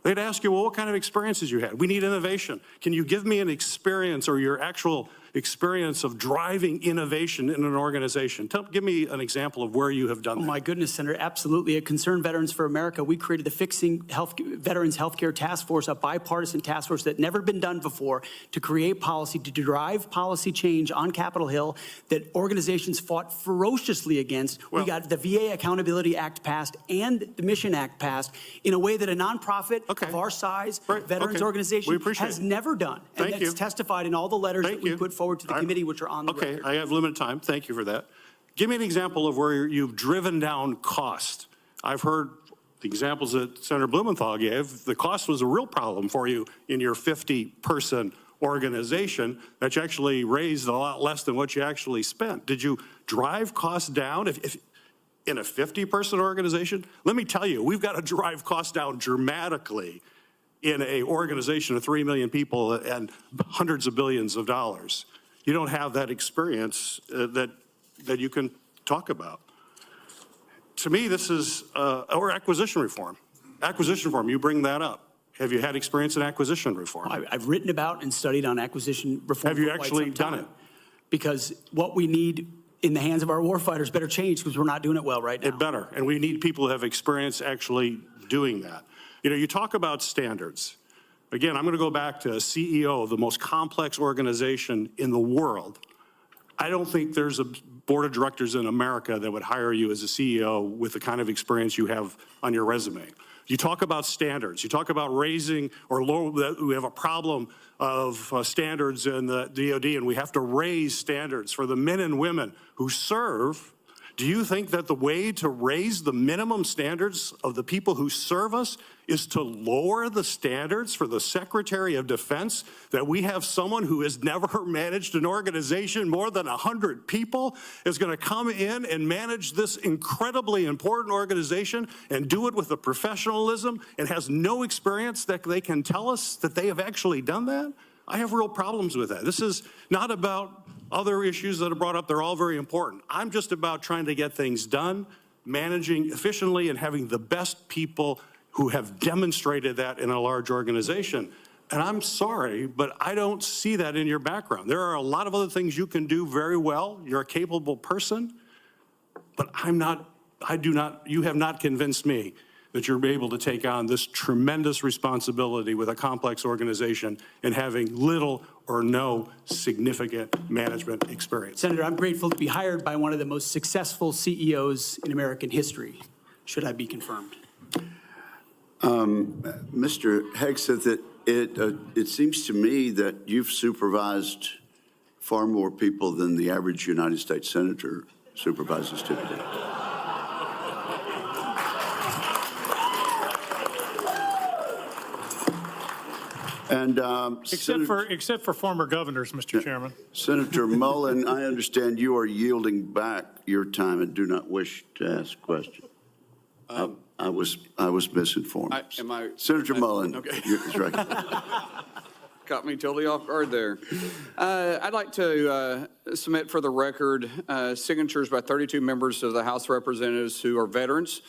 They'd ask you, well, what kind of experiences you had? We need innovation. Can you give me an experience or your actual experience of driving innovation in an organization? Give me an example of where you have done that. Oh my goodness, Senator, absolutely. At Concerned Veterans for America, we created the Fixing Veterans Healthcare Task Force, a bipartisan task force that never been done before, to create policy, to drive policy change on Capitol Hill that organizations fought ferociously against. We got the VA Accountability Act passed and the Mission Act passed in a way that a nonprofit of our size, veterans organization, has never done. And that's testified in all the letters that we put forward to the committee, which are on the record. I have limited time. Thank you for that. Give me an example of where you've driven down cost. I've heard the examples that Senator Blumenthal gave. The cost was a real problem for you in your 50-person organization that you actually raised a lot less than what you actually spent. Did you drive costs down? If in a 50-person organization, let me tell you, we've got to drive costs down dramatically in an organization of 3 million people and hundreds of billions of dollars. You don't have that experience that you can talk about. To me, this is, or acquisition reform. Acquisition reform, you bring that up. Have you had experience in acquisition reform? I've written about and studied on acquisition reform. Have you actually done it? Because what we need in the hands of our warfighters better change, because we're not doing it well right now. It better, and we need people who have experience actually doing that. You know, you talk about standards. Again, I'm going to go back to a CEO of the most complex organization in the world. I don't think there's a board of directors in America that would hire you as a CEO with the kind of experience you have on your resume. You talk about standards. You talk about raising or low. We have a problem of standards in the DoD, and we have to raise standards for the men and women who serve Do you think that the way to raise the minimum standards of the people who serve us is to lower the standards for the Secretary of Defense? That we have someone who has never managed an organization more than 100 people is going to come in and manage this incredibly important organization and do it with a professionalism and has no experience that they can tell us that they have actually done that? I have real problems with that. This is not about other issues that are brought up. They're all very important. I'm just about trying to get things done, managing efficiently, and having the best people who have demonstrated that in a large organization. And I'm sorry, but I don't see that in your background. There are a lot of other things you can do very well. You're a capable person, but you have not convinced me that you're able to take on this tremendous responsibility with a complex organization and having little or no significant management experience. Senator, I'm grateful to be hired by one of the most successful CEOs in American history, should I be confirmed. Mr. Hegseth, it seems to me that you've supervised far more people than the average United States Senator supervises today. And except for former governors, Mr. Chairman. Senator Mullen, I understand you are yielding back your time and do not wish to ask questions. I was misinformed. Senator Mullen, okay. that's right. Caught me totally off guard there. I'd like to submit for the record signatures by 32 members of the House of Representatives who are veterans.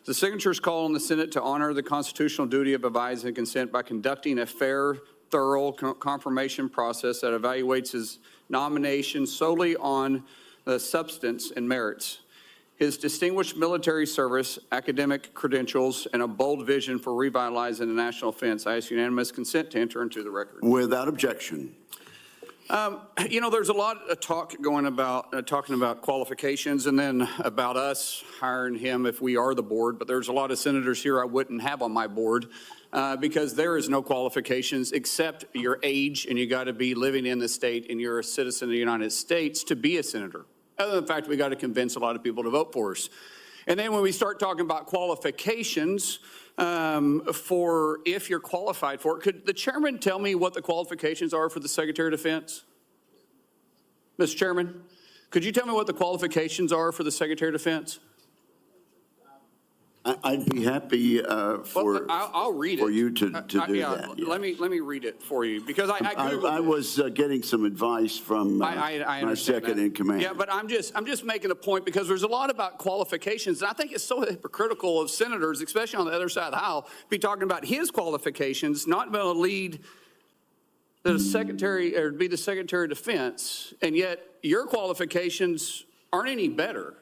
The signatures call on the Senate to honor the constitutional duty of advise and consent by conducting a fair, thorough confirmation process that evaluates his nomination solely on the substance and merits. His distinguished military service, academic credentials, and a bold vision for revitalizing the national defense. I ask unanimous consent to enter into the record. Without objection. You know, there's a lot of talk going about, talking about qualifications and then about us hiring him if we are the board, but there's a lot of senators here I wouldn't have on my board because there is no qualifications except your age, and you got to be living in the state and you're a citizen of the United States to be a senator. Other than the fact we got to convince a lot of people to vote for us. And then when we start talking about qualifications for if you're qualified for it, could the chairman tell me what the qualifications are for the Secretary of Defense? Mr. Chairman, could you tell me what the qualifications are for the Secretary of Defense? I'd be happy I'll read for it. you to do that. Yeah. Let me read it for you because I Googled I was getting some advice from my second in command. Yeah, but I'm just making a point because there's a lot about qualifications, and I think it's so hypocritical of senators, especially on the other side of the aisle, be talking about his qualifications, not being able to lead the secretary or be the Secretary of Defense, and yet your qualifications aren't any better.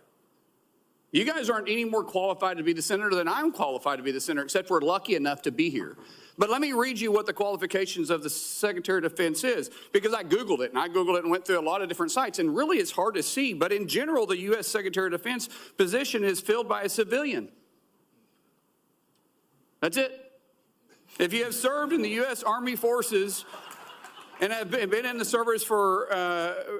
You guys aren't any more qualified to be the senator than I'm qualified to be the senator, except we're lucky enough to be here. But let me read you what the qualifications of the Secretary of Defense is, because I Googled it, and went through a lot of different sites, and really it's hard to see. But in general, the U.S. Secretary of Defense position is filled by a civilian. That's it. If you have served in the U.S. Army Forces and have been in the service for,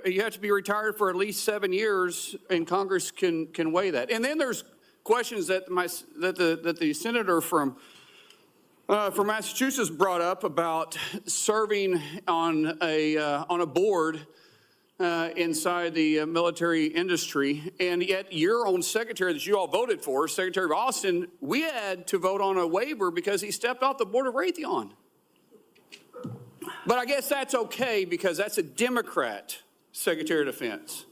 you have to be retired for at least 7 years, and Congress can weigh that. And then there's questions that the senator from Massachusetts brought up about serving on a board inside the military industry, and yet your own secretary that you all voted for, Secretary of Austin, we had to vote on a waiver because he stepped off the board of Raytheon. But I guess that's okay because that's a Democrat Secretary of Defense.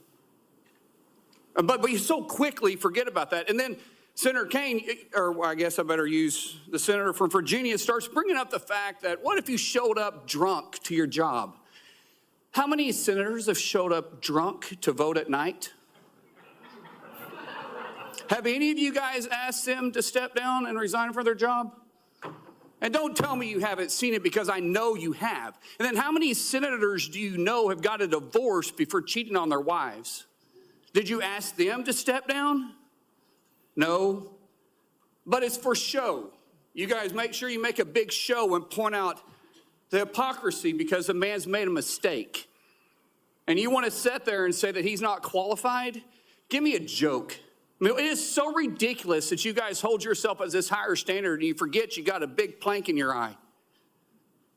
But we so quickly forget about that. And then Senator Kaine, or I guess I better use the senator from Virginia, starts bringing up the fact that what if you showed up drunk to your job? How many senators have showed up drunk to vote at night? Have any of you guys asked them to step down and resign from their job? And don't tell me you haven't seen it because I know you have. And then how many senators do you know have got a divorce before cheating on their wives? Did you ask them to step down? No. But it's for show. You guys make sure you make a big show and point out the hypocrisy because the man's made a mistake. And you want to sit there and say that he's not qualified? Give me a joke. I mean, it is so ridiculous that you guys hold yourself as this higher standard and you forget you got a big plank in your eye.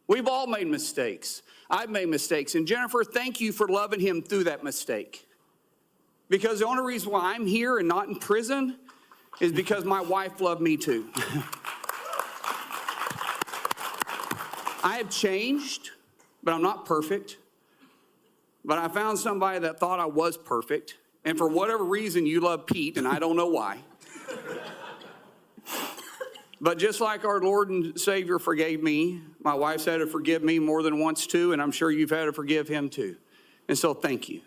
We've all made mistakes. I've made mistakes. And Jennifer, thank you for loving him through that mistake. Because the only reason why I'm here and not in prison is because my wife loved me too. I have changed, but I'm not perfect. But I found somebody that thought I was perfect. And for whatever reason, you love Pete, and I don't know why. But just like our Lord and Savior forgave me, my wife's had to forgive me more than once too, and I'm sure you've had to forgive him too. And so thank you.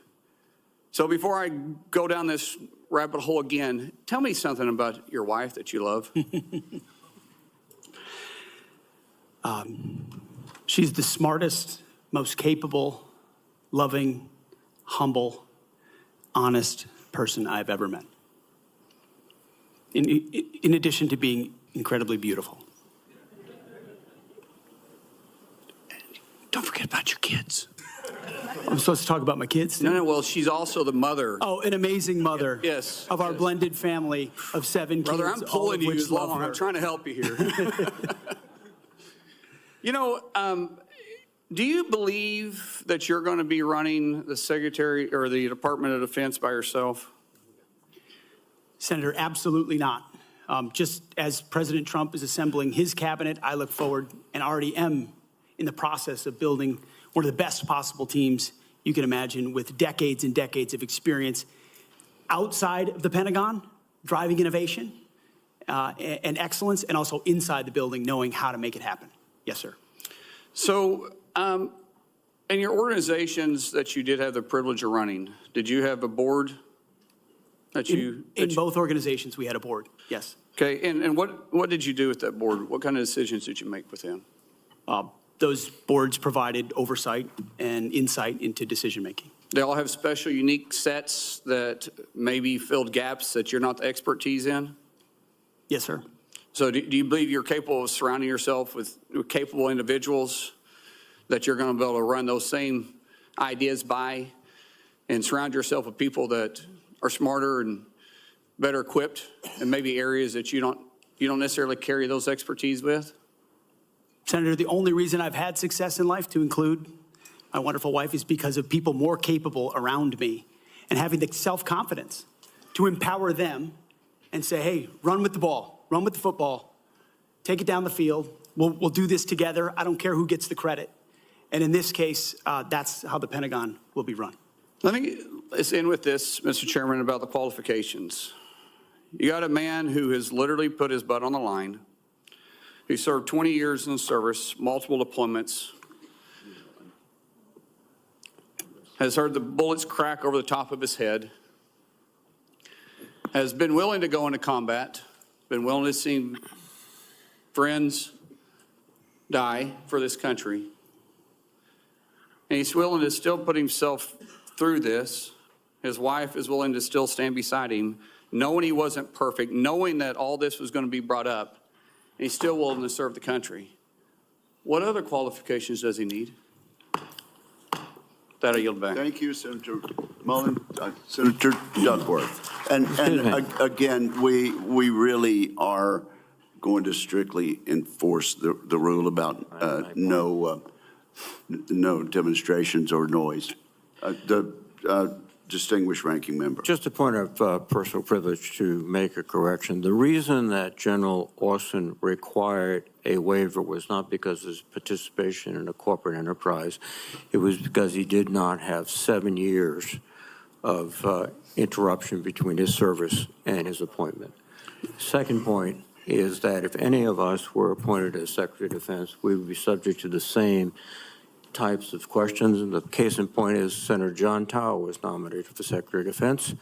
So before I go down this rabbit hole again, tell me something about your wife that you love. She's the smartest, most capable, loving, humble, honest person I've ever met. In addition to being incredibly beautiful. Don't forget about your kids. I'm supposed to talk about my kids? No, well, she's also the mother. Oh, an amazing mother. Yes. Of our blended family of 7 Brother, kids. I'm pulling you love along. her. I'm trying to help you here. You know, do you believe that you're going to be running the Secretary or the Department of Defense by yourself? Senator, absolutely not. Just as President Trump is assembling his cabinet, I look forward and already am in the process of building one of the best possible teams you can imagine with decades and decades of experience outside of the Pentagon, driving innovation and excellence, and also inside the building, knowing how to make it happen. Yes, sir. So, in your organizations that you did have the privilege of running, did you have a board that you... In both organizations, we had a board, yes. Okay, and what did you do with that board? What kind of decisions did you make with them? Those boards provided oversight and insight into decision-making. They all have special, unique sets that maybe filled gaps that you're not the expertise in? Yes, sir. So do you believe you're capable of surrounding yourself with capable individuals that you're going to be able to run those same ideas by and surround yourself with people that are smarter and better equipped in maybe areas that you don't necessarily carry those expertise with? Senator, the only reason I've had success in life, to include my wonderful wife, is because of people more capable around me and having the self-confidence to empower them and say, hey, run with the ball, run with the football, take it down the field. We'll do this together. I don't care who gets the credit. And in this case, that's how the Pentagon will be run. Let's end with this, Mr. Chairman, about the qualifications. You got a man who has literally put his butt on the line. He served 20 years in the service, multiple deployments, has heard the bullets crack over the top of his head, has been willing to go into combat, been willing to see friends die for this country. And he's willing to still put himself through this. His wife is willing to still stand beside him, knowing he wasn't perfect, knowing that all this was going to be brought up, and he's still willing to serve the country. What other qualifications does he need? That I yield back. Thank you, Senator Mullen. Senator Duckworth. And again, we really are going to strictly enforce the rule about no demonstrations or noise. The distinguished ranking member. Just a point of personal privilege to make a correction. The reason that General Austin required a waiver was not because of his participation in a corporate enterprise. It was because he did not have 7 years of interruption between his service and his appointment. Second point is that if any of us were appointed as Secretary of Defense, we would be subject to the same types of questions. And the case in point is Senator John Tower was nominated for Secretary of Defense.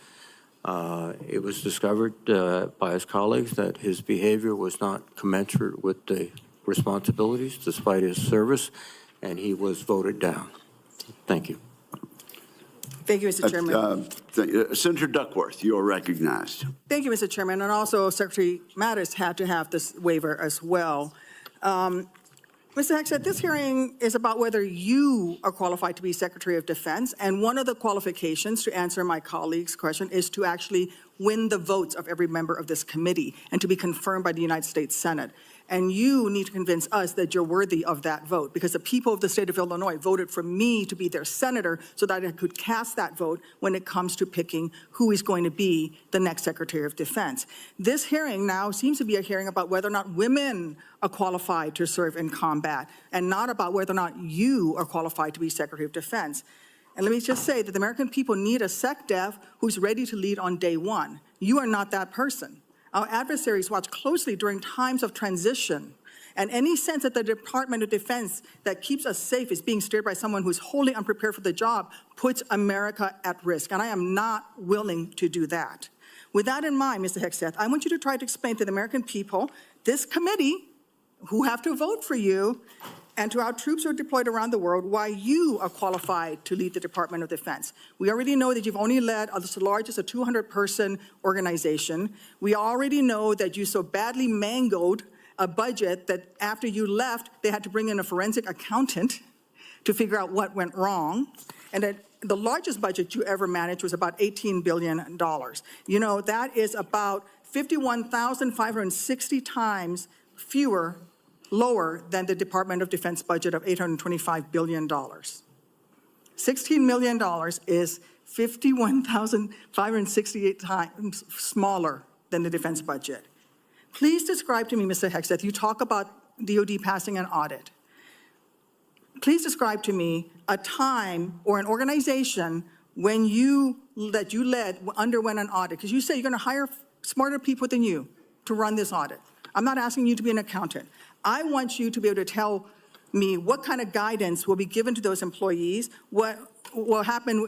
It was discovered by his colleagues that his behavior was not commensurate with the responsibilities despite his service, and he was voted down. Thank you. Thank you, Mr. Chairman. Senator Duckworth, you are recognized. Thank you, Mr. Chairman. And also, Secretary Mattis had to have this waiver as well. Mr. Hegseth, this hearing is about whether you are qualified to be Secretary of Defense, and one of the qualifications, to answer my colleague's question, is to actually win the votes of every member of this committee and to be confirmed by the United States Senate. And you need to convince us that you're worthy of that vote, because the people of the state of Illinois voted for me to be their senator so that I could cast that vote when it comes to picking who is going to be the next Secretary of Defense. This hearing now seems to be a hearing about whether or not women are qualified to serve in combat, and not about whether or not you are qualified to be Secretary of Defense. And let me just say that the American people need a SecDef who's ready to lead on day one. You are not that person. Our adversaries watch closely during times of transition, and any sense that the Department of Defense that keeps us safe is being steered by someone who's wholly unprepared for the job puts America at risk, and I am not willing to do that. With that in mind, Mr. Hegseth, I want you to try to explain to the American people, this committee, who have to vote for you, and to our troops who are deployed around the world, why you are qualified to lead the Department of Defense. We already know that you've only led the largest, a 200-person organization. We already know that you so badly mangled a budget that after you left, they had to bring in a forensic accountant to figure out what went wrong, and that the largest budget you ever managed was about $18 billion. You know, that is about 51,560 times lower than the Department of Defense budget of $825 billion. $16 million is 51,568 times smaller than the defense budget. Please describe to me, Mr. Hegseth, you talk about DOD passing an audit. Please describe to me a time or an organization when that you led underwent an audit, because you say you're going to hire smarter people than you to run this audit. I'm not asking you to be an accountant. I want you to be able to tell me what kind of guidance will be given to those employees, what will happen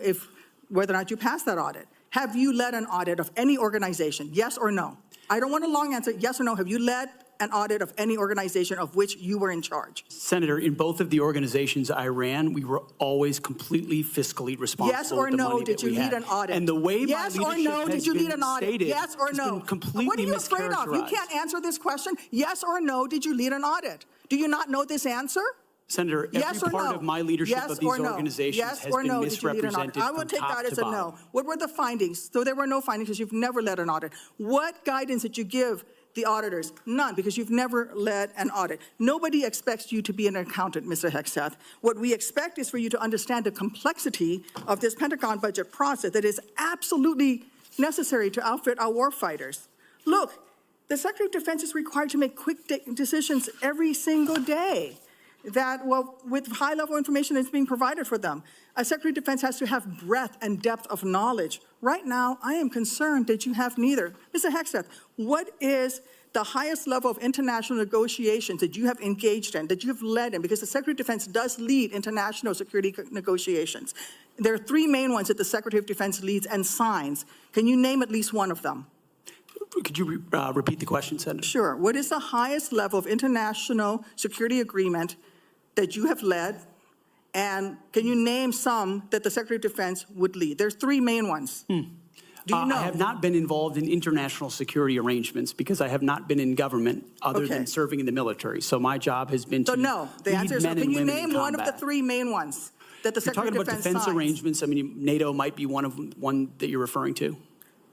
whether or not you pass that audit. Have you led an audit of any organization, yes or no? I don't want a long answer, yes or no. Have you led an audit of any organization of which you were in charge? Senator, in both of the organizations I ran, we were always completely fiscally responsible. Yes or no, did you lead an audit? And the way yes my or leadership no, has did you lead been an audit? stated Yes or has no? been completely What are you afraid of? You can't answer this question. Yes or no, did you lead an audit? Do you not know this answer? Senator, every part of my leadership of these organizations has been misrepresented I will take that as a no. What were the findings? So there were no findings because you've never led an audit. What guidance did you give the auditors? None, because you've never led an audit. Nobody expects you to be an accountant, Mr. Hegseth. What we expect is for you to understand the complexity of this Pentagon budget process that is absolutely necessary to outfit our warfighters. Look, the Secretary of Defense is required to make quick decisions every single day with high-level information that's being provided for them. A Secretary of Defense has to have breadth and depth of knowledge. Right now, I am concerned that you have neither. Mr. Hegseth, what is the highest level of international negotiations that you have engaged in, that you have led in? Because the Secretary of Defense does lead international security negotiations. There are three main ones that the Secretary of Defense leads and signs. Can you name at least one of them? Could you repeat the question, Senator? Sure. What is the highest level of international security agreement that you have led? And can you name some that the Secretary of Defense would lead? There's three main ones. Do you know? I have not been involved in international security arrangements because I have not been in government other than serving in the military. So my job has been to no. The answer is no. Can you name one of the three main ones that the Secretary of Defense signs? You're talking about defense arrangements. I mean, NATO might be one that you're referring to.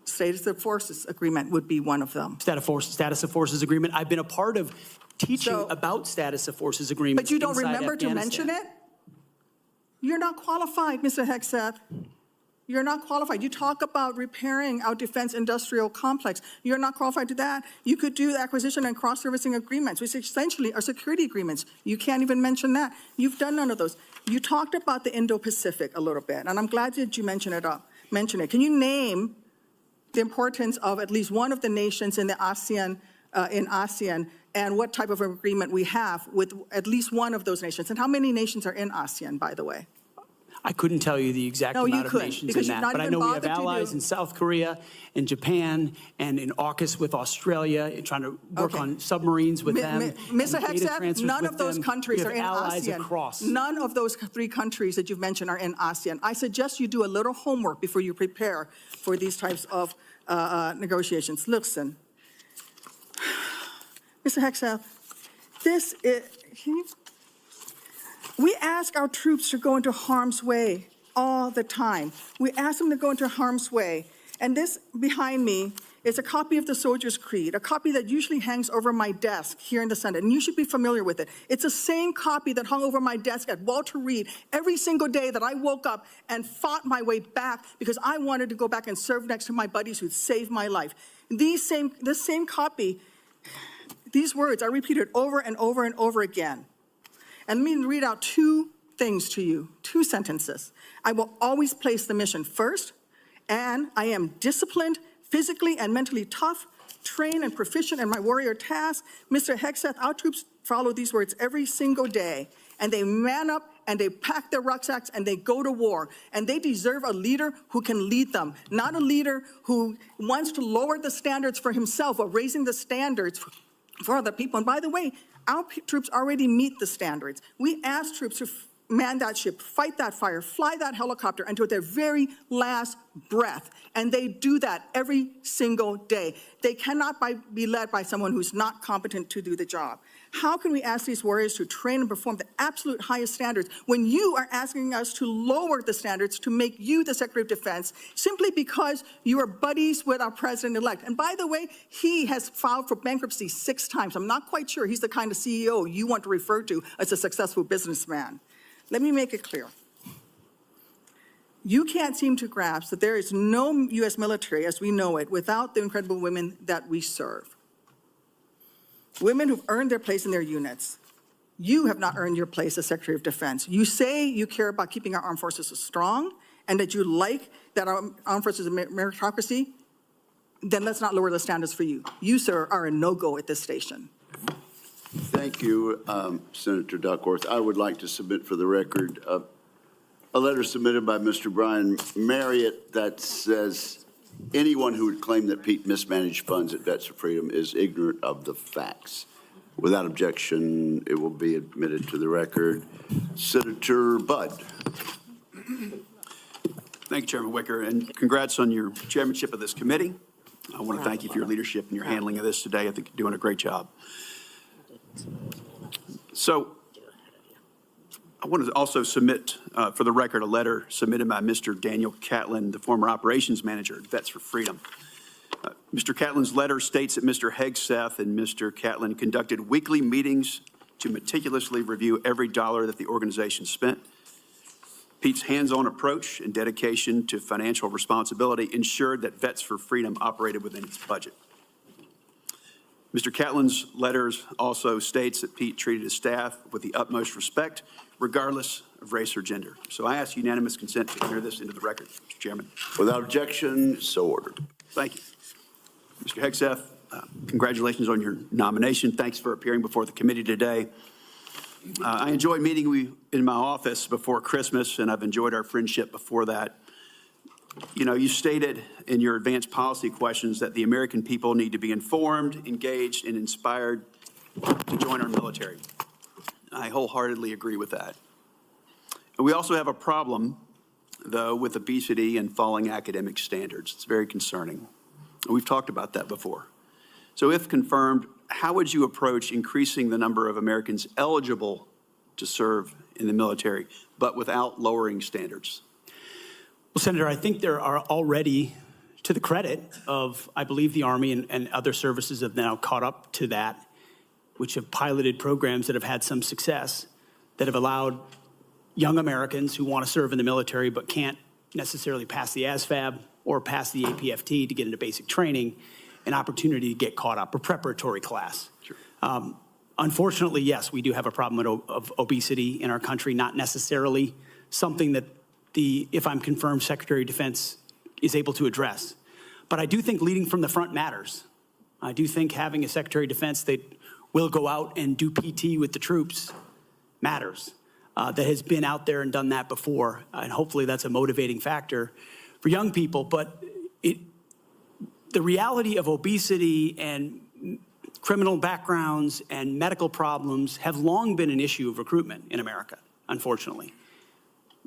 Status of Forces Agreement would be one of them. Status of Forces Agreement. I've been a part of teaching about Status of Forces Agreements. But you don't remember to mention it? You're not qualified, Mr. Hegseth. You're not qualified. You talk about repairing our defense industrial complex. You're not qualified to that. You could do acquisition and cross-servicing agreements, which essentially are security agreements. You can't even mention that. You've done none of those. You talked about the Indo-Pacific a little bit, and I'm glad that you mentioned it. Can you name the importance of at least one of the nations in the ASEAN, and what type of agreement we have with at least one of those nations? And how many nations are in ASEAN, by the way? I couldn't tell you the exact amount of nations in that, but I know we have allies in South Korea and Japan and in AUKUS with Australia, trying to work on submarines with them. Mr. Hegseth, none of those countries are in ASEAN. None of those three countries that you've mentioned are in ASEAN. I suggest you do a little homework before you prepare for these types of negotiations. Listen, Mr. Hegseth, We ask our troops to go into harm's way all the time. We ask them to go into harm's way. And this behind me is a copy of the Soldier's Creed, a copy that usually hangs over my desk here in the Senate, and you should be familiar with it. It's the same copy that hung over my desk at Walter Reed every single day that I woke up and fought my way back because I wanted to go back and serve next to my buddies who saved my life. This same copy, these words are repeated over and over and over again. And let me read out two things to you, two sentences. I will always place the mission first, and I am disciplined, physically and mentally tough, trained and proficient in my warrior task. Mr. Hegseth, our troops follow these words every single day, and they man up and they pack their rucksacks and they go to war. And they deserve a leader who can lead them, not a leader who wants to lower the standards for himself or raising the standards for other people. And by the way, our troops already meet the standards. We ask troops to man that ship, fight that fire, fly that helicopter until their very last breath. And they do that every single day. They cannot be led by someone who's not competent to do the job. How can we ask these warriors to train and perform the absolute highest standards when you are asking us to lower the standards to make you the Secretary of Defense simply because you are buddies with our president-elect? And by the way, he has filed for bankruptcy 6 times. I'm not quite sure he's the kind of CEO you want to refer to as a successful businessman. Let me make it clear. You can't seem to grasp that there is no U.S. military as we know it without the incredible women that we serve. Women who've earned their place in their units. You have not earned your place as Secretary of Defense. You say you care about keeping our armed forces strong and that you like that our armed forces are meritocracy, then let's not lower the standards for you. You, sir, are a no-go at this station. Thank you, Senator Duckworth. I would like to submit for the record a letter submitted by Mr. Brian Marriott that says anyone who would claim that Pete mismanaged funds at Vets for Freedom is ignorant of the facts. Without objection, it will be admitted to the record. Senator Budd. Thank you, Chairman Wicker, and congrats on your chairmanship of this committee. I want to thank you for your leadership and your handling of this today. I think you're doing a great job. So I want to also submit for the record a letter submitted by Mr. Daniel Catlin, the former operations manager at Vets for Freedom. Mr. Catlin's letter states that Mr. Hegseth and Mr. Catlin conducted weekly meetings to meticulously review every dollar that the organization spent. Pete's hands-on approach and dedication to financial responsibility ensured that Vets for Freedom operated within its budget. Mr. Catlin's letters also states that Pete treated his staff with the utmost respect, regardless of race or gender. So I ask unanimous consent to enter this into the record, Mr. Chairman. Without objection, so ordered. Thank you. Mr. Hegseth, congratulations on your nomination. Thanks for appearing before the committee today. I enjoyed meeting you in my office before Christmas, and I've enjoyed our friendship before that. You know, you stated in your advanced policy questions that the American people need to be informed, engaged, and inspired to join our military. I wholeheartedly agree with that. And we also have a problem, though, with obesity and falling academic standards. It's very concerning. And we've talked about that before. So if confirmed, how would you approach increasing the number of Americans eligible to serve in the military, but without lowering standards? Well, Senator, I think there are already, to the credit of, I believe, the Army and other services have now caught up to that, which have piloted programs that have had some success, that have allowed young Americans who want to serve in the military but can't necessarily pass the ASVAB or pass the APFT to get into basic training, an opportunity to get caught up, a preparatory class. Sure. Unfortunately, yes, we do have a problem of obesity in our country, not necessarily something that if I'm confirmed, Secretary of Defense is able to address. But I do think leading from the front matters. I do think having a Secretary of Defense that will go out and do PT with the troops matters, that has been out there and done that before. And hopefully that's a motivating factor for young people. But the reality of obesity and criminal backgrounds and medical problems have long been an issue of recruitment in America, unfortunately.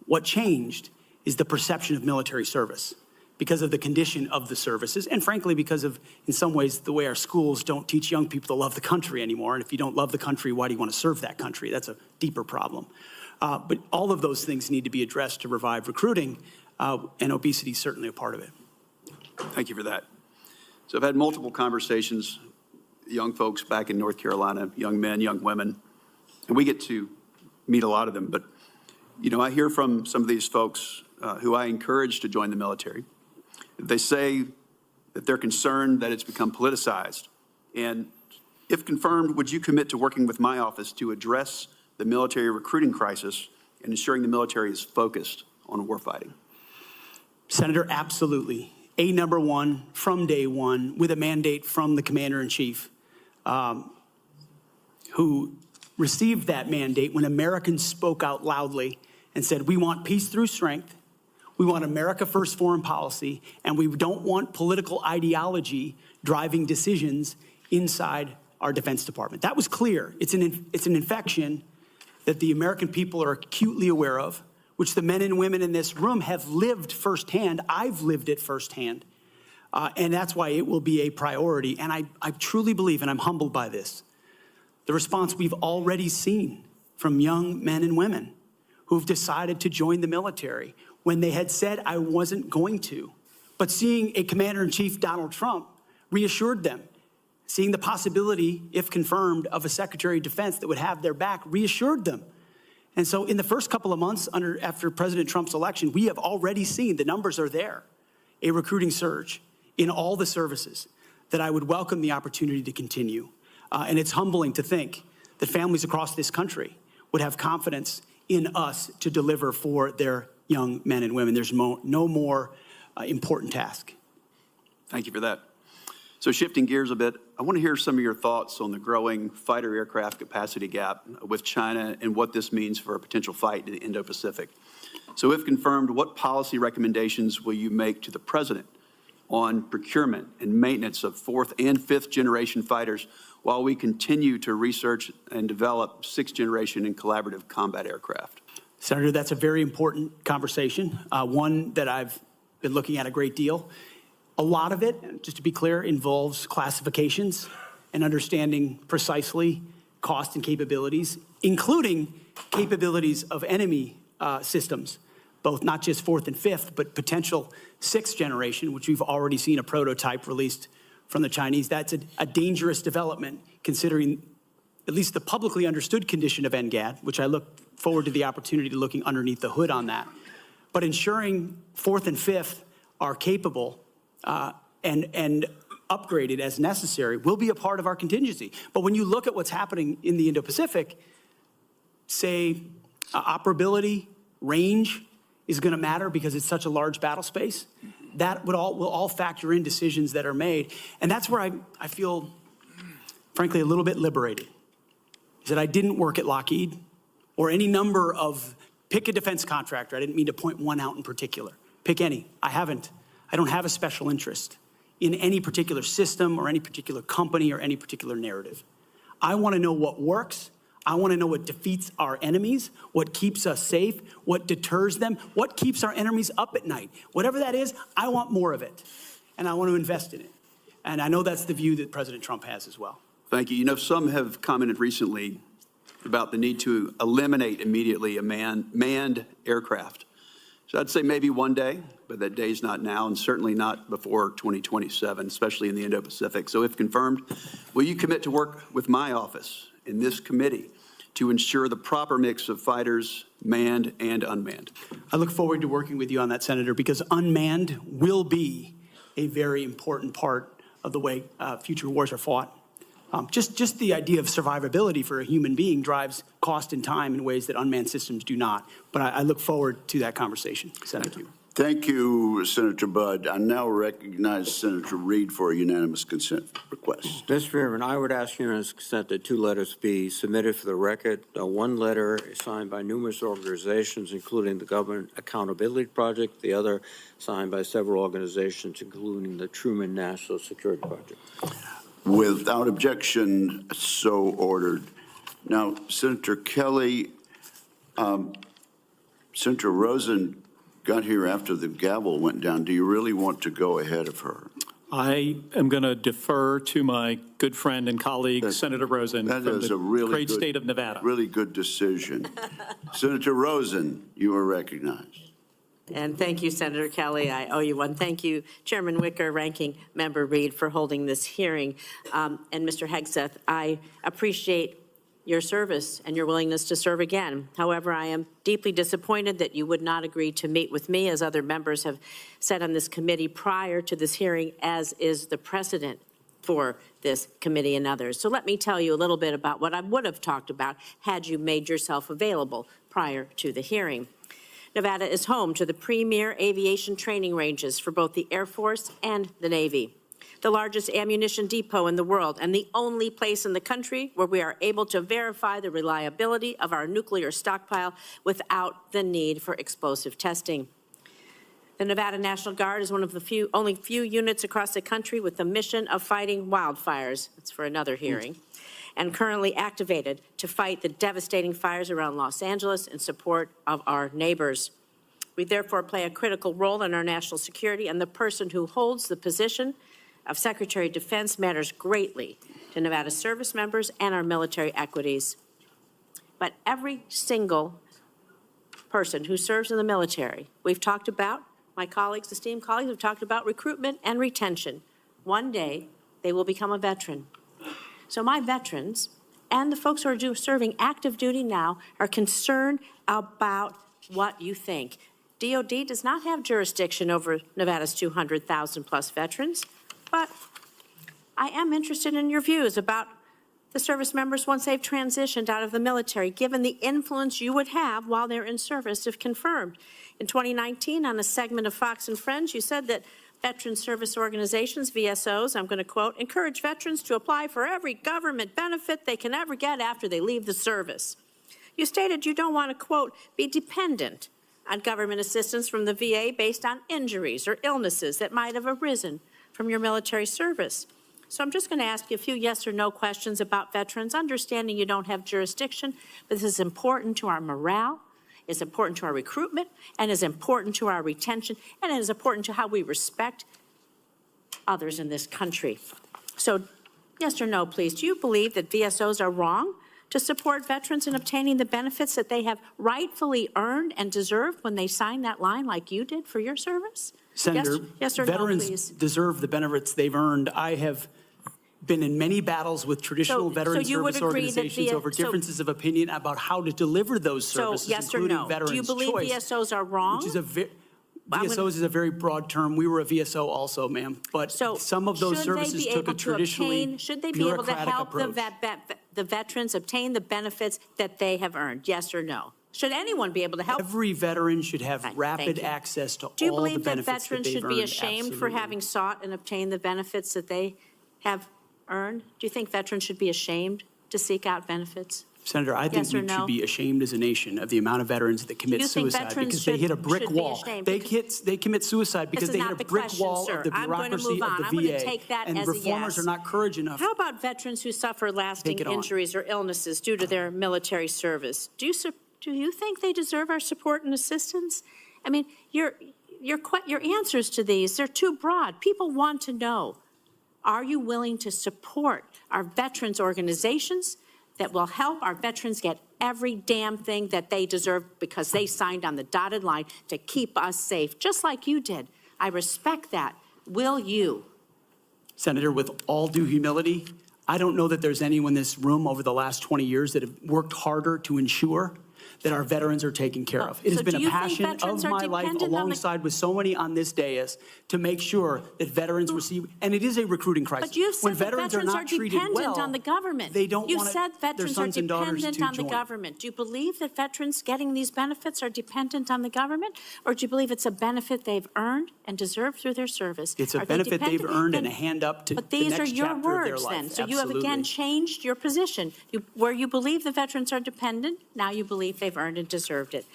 What changed is the perception of military service because of the condition of the services and frankly because of, in some ways, the way our schools don't teach young people to love the country anymore. And if you don't love the country, why do you want to serve that country? That's a deeper problem. But all of those things need to be addressed to revive recruiting, and obesity is certainly a part of it. Thank you for that. So I've had multiple conversations, young folks back in North Carolina, young men, young women, and we get to meet a lot of them. But, I hear from some of these folks who I encourage to join the military. They say that they're concerned that it's become politicized. And if confirmed, would you commit to working with my office to address the military recruiting crisis and ensuring the military is focused on warfighting? Senator, absolutely. Number one, from day one, with a mandate from the Commander-in-Chief, who received that mandate when Americans spoke out loudly and said, we want peace through strength, we want America first foreign policy, and we don't want political ideology driving decisions inside our Defense Department. That was clear. It's an infection that the American people are acutely aware of, which the men and women in this room have lived firsthand. I've lived it firsthand. And that's why it will be a priority. And I truly believe, and I'm humbled by this, the response we've already seen from young men and women who've decided to join the military when they had said, I wasn't going to. But seeing a Commander-in-Chief, Donald Trump, reassured them. Seeing the possibility, if confirmed, of a Secretary of Defense that would have their back reassured them. And so in the first couple of months after President Trump's election, we have already seen, the numbers are there, a recruiting surge in all the services that I would welcome the opportunity to continue. And it's humbling to think that families across this country would have confidence in us to deliver for their young men and women. There's no more important task. Thank you for that. So shifting gears a bit, I want to hear some of your thoughts on the growing fighter aircraft capacity gap with China and what this means for a potential fight in the Indo-Pacific. So if confirmed, what policy recommendations will you make to the President on procurement and maintenance of fourth and fifth generation fighters while we continue to research and develop sixth generation and collaborative combat aircraft? Senator, that's a very important conversation, one that I've been looking at a great deal. A lot of it, just to be clear, involves classifications and understanding precisely cost and capabilities, including capabilities of enemy systems, both not just fourth and fifth, but potential sixth generation, which we've already seen a prototype released from the Chinese. That's a dangerous development, considering at least the publicly understood condition of NGAD, which I look forward to the opportunity to looking underneath the hood on that. But ensuring fourth and fifth are capable and upgraded as necessary will be a part of our contingency. But when you look at what's happening in the Indo-Pacific, say operability, range is going to matter because it's such a large battle space. That will all factor in decisions that are made. And that's where I feel, frankly, a little bit liberated. Is that I didn't work at Lockheed or any number of, pick a defense contractor. I didn't mean to point one out in particular. Pick any. I don't have a special interest in any particular system or any particular company or any particular narrative. I want to know what works. I want to know what defeats our enemies, what keeps us safe, what deters them, what keeps our enemies up at night. Whatever that is, I want more of it, and I want to invest in it. And I know that's the view that President Trump has as well. Thank you. Some have commented recently about the need to eliminate immediately a manned aircraft. So I'd say maybe one day, but that day's not now, and certainly not before 2027, especially in the Indo-Pacific. So if confirmed, will you commit to work with my office in this committee to ensure the proper mix of fighters, manned and unmanned? I look forward to working with you on that, Senator, because unmanned will be a very important part of the way future wars are fought. Just the idea of survivability for a human being drives cost and time in ways that unmanned systems do not. But I look forward to that conversation. Senator. Thank you, Senator Budd. I now recognize Senator Reed for a unanimous consent request. Mr. Chairman, I would ask unanimous consent that two letters be submitted for the record. One letter is signed by numerous organizations, including the Government Accountability Project, the other signed by several organizations, including the Truman National Security Project. Without objection, so ordered. Now, Senator Kelly, Senator Rosen got here after the gavel went down. Do you really want to go ahead of her? I am going to defer to my good friend and colleague, Senator Rosen, That from is the a really great good- state of Nevada. Really good decision. Senator Rosen, you are recognized. And thank you, Senator Kelly. I owe you one. Thank you, Chairman Wicker, Ranking Member Reed, for holding this hearing. And Mr. Hegseth, I appreciate your service and your willingness to serve again. However, I am deeply disappointed that you would not agree to meet with me, as other members have said on this committee prior to this hearing, as is the precedent for this committee and others. So let me tell you a little bit about what I would have talked about had you made yourself available prior to the hearing. Nevada is home to the premier aviation training ranges for both the Air Force and the Navy, the largest ammunition depot in the world, and the only place in the country where we are able to verify the reliability of our nuclear stockpile without the need for explosive testing. The Nevada National Guard is one of the only few units across the country with the mission of fighting wildfires. That's for another hearing. And currently activated to fight the devastating fires around Los Angeles in support of our neighbors. We therefore play a critical role in our national security, and the person who holds the position of Secretary of Defense matters greatly to Nevada service members and our military equities. But every single person who serves in the military, we've talked about, my colleagues, esteemed colleagues, have talked about recruitment and retention. One day, they will become a veteran. So my veterans and the folks who are serving active duty now are concerned about what you think. DOD does not have jurisdiction over Nevada's 200,000 plus veterans, but I am interested in your views about the service members once they've transitioned out of the military, given the influence you would have while they're in service if confirmed. In 2019, on a segment of Fox and Friends, you said that veteran service organizations, VSOs, I'm going to quote, encourage veterans to apply for every government benefit they can ever get after they leave the service. You stated you don't want to, quote, be dependent on government assistance from the VA based on injuries or illnesses that might have arisen from your military service. So I'm just going to ask you a few yes or no questions about veterans, understanding you don't have jurisdiction, but this is important to our morale, it's important to our recruitment, and is important to our retention, and it is important to how we respect others in this country. So yes or no, please, do you believe that VSOs are wrong to support veterans in obtaining the benefits that they have rightfully earned and deserved when they signed that line like you did for your service? Senator, yes or no, veterans please. deserve the benefits they've earned. I have been in many battles with traditional veteran you would service agree that organizations over differences of opinion about how to deliver those services, yes or including no? veterans' Do you believe choice, VSOs are wrong? which is a VSOs is a very broad term. We were a VSO also, ma'am. But some of those services took a traditionally should they be able to bureaucratic help approach. the veterans obtain the benefits that they have earned? Yes or no? Should anyone be able to help? Every veteran should have Right, rapid thank you. access to Do you all the believe that benefits veterans they've should be earned. ashamed for Absolutely. having sought and obtained the benefits that they have earned? Do you think veterans should be ashamed to seek out benefits? Senator, I think Yes or we no? should be ashamed as a nation of the amount of veterans that commit You think suicide veterans because they hit a brick should be wall. ashamed They commit suicide because This they is hit not a the brick question, wall sir. of the I'm going to bureaucracy move on. of the I'm going to VA. take that And as a reformers yes. are not courage enough. How about veterans who suffer lasting Take it on. injuries or illnesses due to their military service? Do you think they deserve our support and assistance? I mean, your answers to these, they're too broad. People want to know, are you willing to support our veterans organizations that will help our veterans get every damn thing that they deserve because they signed on the dotted line to keep us safe, just like you did? I respect that. Will you? Senator, with all due humility, I don't know that there's anyone in this room over the last 20 years that have worked harder to ensure that our veterans are taken care of. It has So been do a you think passion veterans of are my life, dependent on the- alongside with so many on this dais, to make sure that veterans receive, and it is a recruiting crisis. But you've When said that veterans veterans are are not treated dependent well, on the government. they don't You want said their veterans are sons and daughters dependent to on the join. government. Do you believe that veterans getting these benefits are dependent on the government? Or do you believe it's a benefit they've earned and deserved through their service? It's a Are they benefit they've dependent? earned Then- and a hand up to the But these are next your chapter of their words then. life. So you have again Absolutely. changed your position. Where you believe the veterans are dependent, now you believe they've earned and deserved it.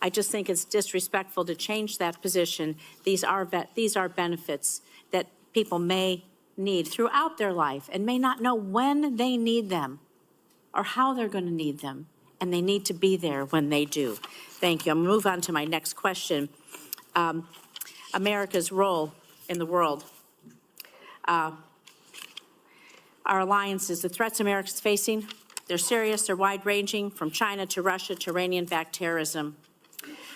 I just think it's disrespectful to change that position. These are benefits that people may need throughout their life and may not know when they need them or how they're going to need them, and they need to be there when they do. Thank you. I'm going to move on to my next question. America's role in the world our alliances, the threats America's facing, they're serious, they're wide-ranging, from China to Russia to Iranian-backed terrorism.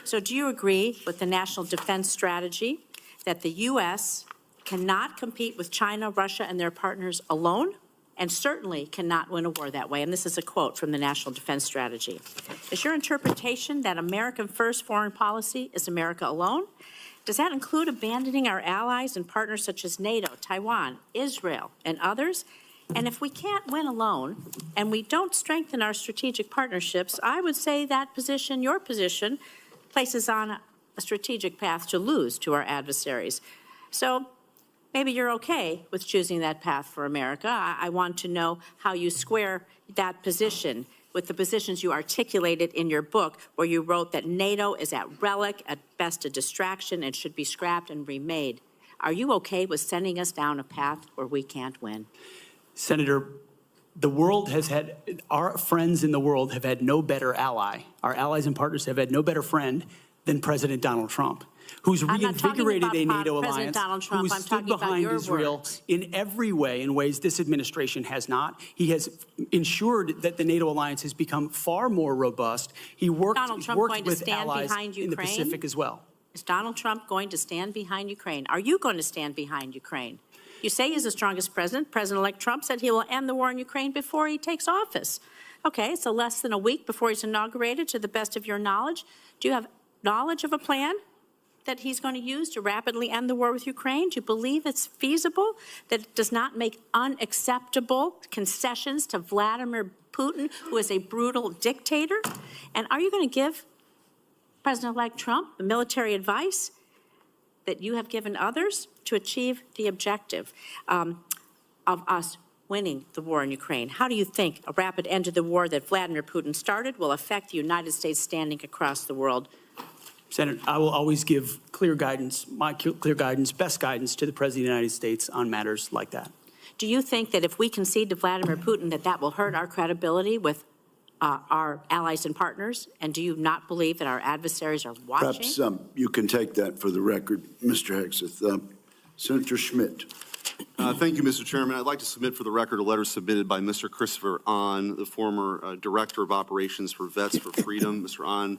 So do you agree with the National Defense Strategy that the U.S. cannot compete with China, Russia, and their partners alone, and certainly cannot win a war that way? And this is a quote from the National Defense Strategy. Is your interpretation that American first foreign policy is America alone? Does that include abandoning our allies and partners such as NATO, Taiwan, Israel, and others? And if we can't win alone and we don't strengthen our strategic partnerships, I would say that position, your position, places on a strategic path to lose to our adversaries. So maybe you're okay with choosing that path for America. I want to know how you square that position with the positions you articulated in your book, where you wrote that NATO is at relic, at best a distraction, and should be scrapped and remade. Are you okay with sending us down a path where we can't win? Senator, the world has had, our friends in the world have had no better ally. Our allies and partners have had no better friend than President Donald Trump, who's reinvigorated a NATO alliance, who's stood behind Israel in every way, in ways this administration has not. He has ensured that the NATO alliance has become far more robust. He worked with allies in the Pacific as well. Is Donald Trump going to stand behind Ukraine? Are you going to stand behind Ukraine? You say he's the strongest president. President-elect Trump said he will end the war in Ukraine before he takes office. Okay, so less than a week before he's inaugurated, to the best of your knowledge. Do you have knowledge of a plan that he's going to use to rapidly end the war with Ukraine? Do you believe it's feasible, that it does not make unacceptable concessions to Vladimir Putin, who is a brutal dictator? And are you going to give President-elect Trump the military advice that you have given others to achieve the objective of us winning the war in Ukraine? How do you think a rapid end to the war that Vladimir Putin started will affect the United States standing across the world? Senator, I will always give clear guidance, clear guidance, best guidance to the President of the United States on matters like that. Do you think that if we concede to Vladimir Putin that that will hurt our credibility with our allies and partners? And do you not believe that our adversaries are watching? Perhaps you can take that for the record, Mr. Hegseth. Senator Schmidt. Thank you, Mr. Chairman. I'd like to submit for the record a letter submitted by Mr. Christopher Ahn, the former Director of Operations for Vets for Freedom. Mr. Ahn,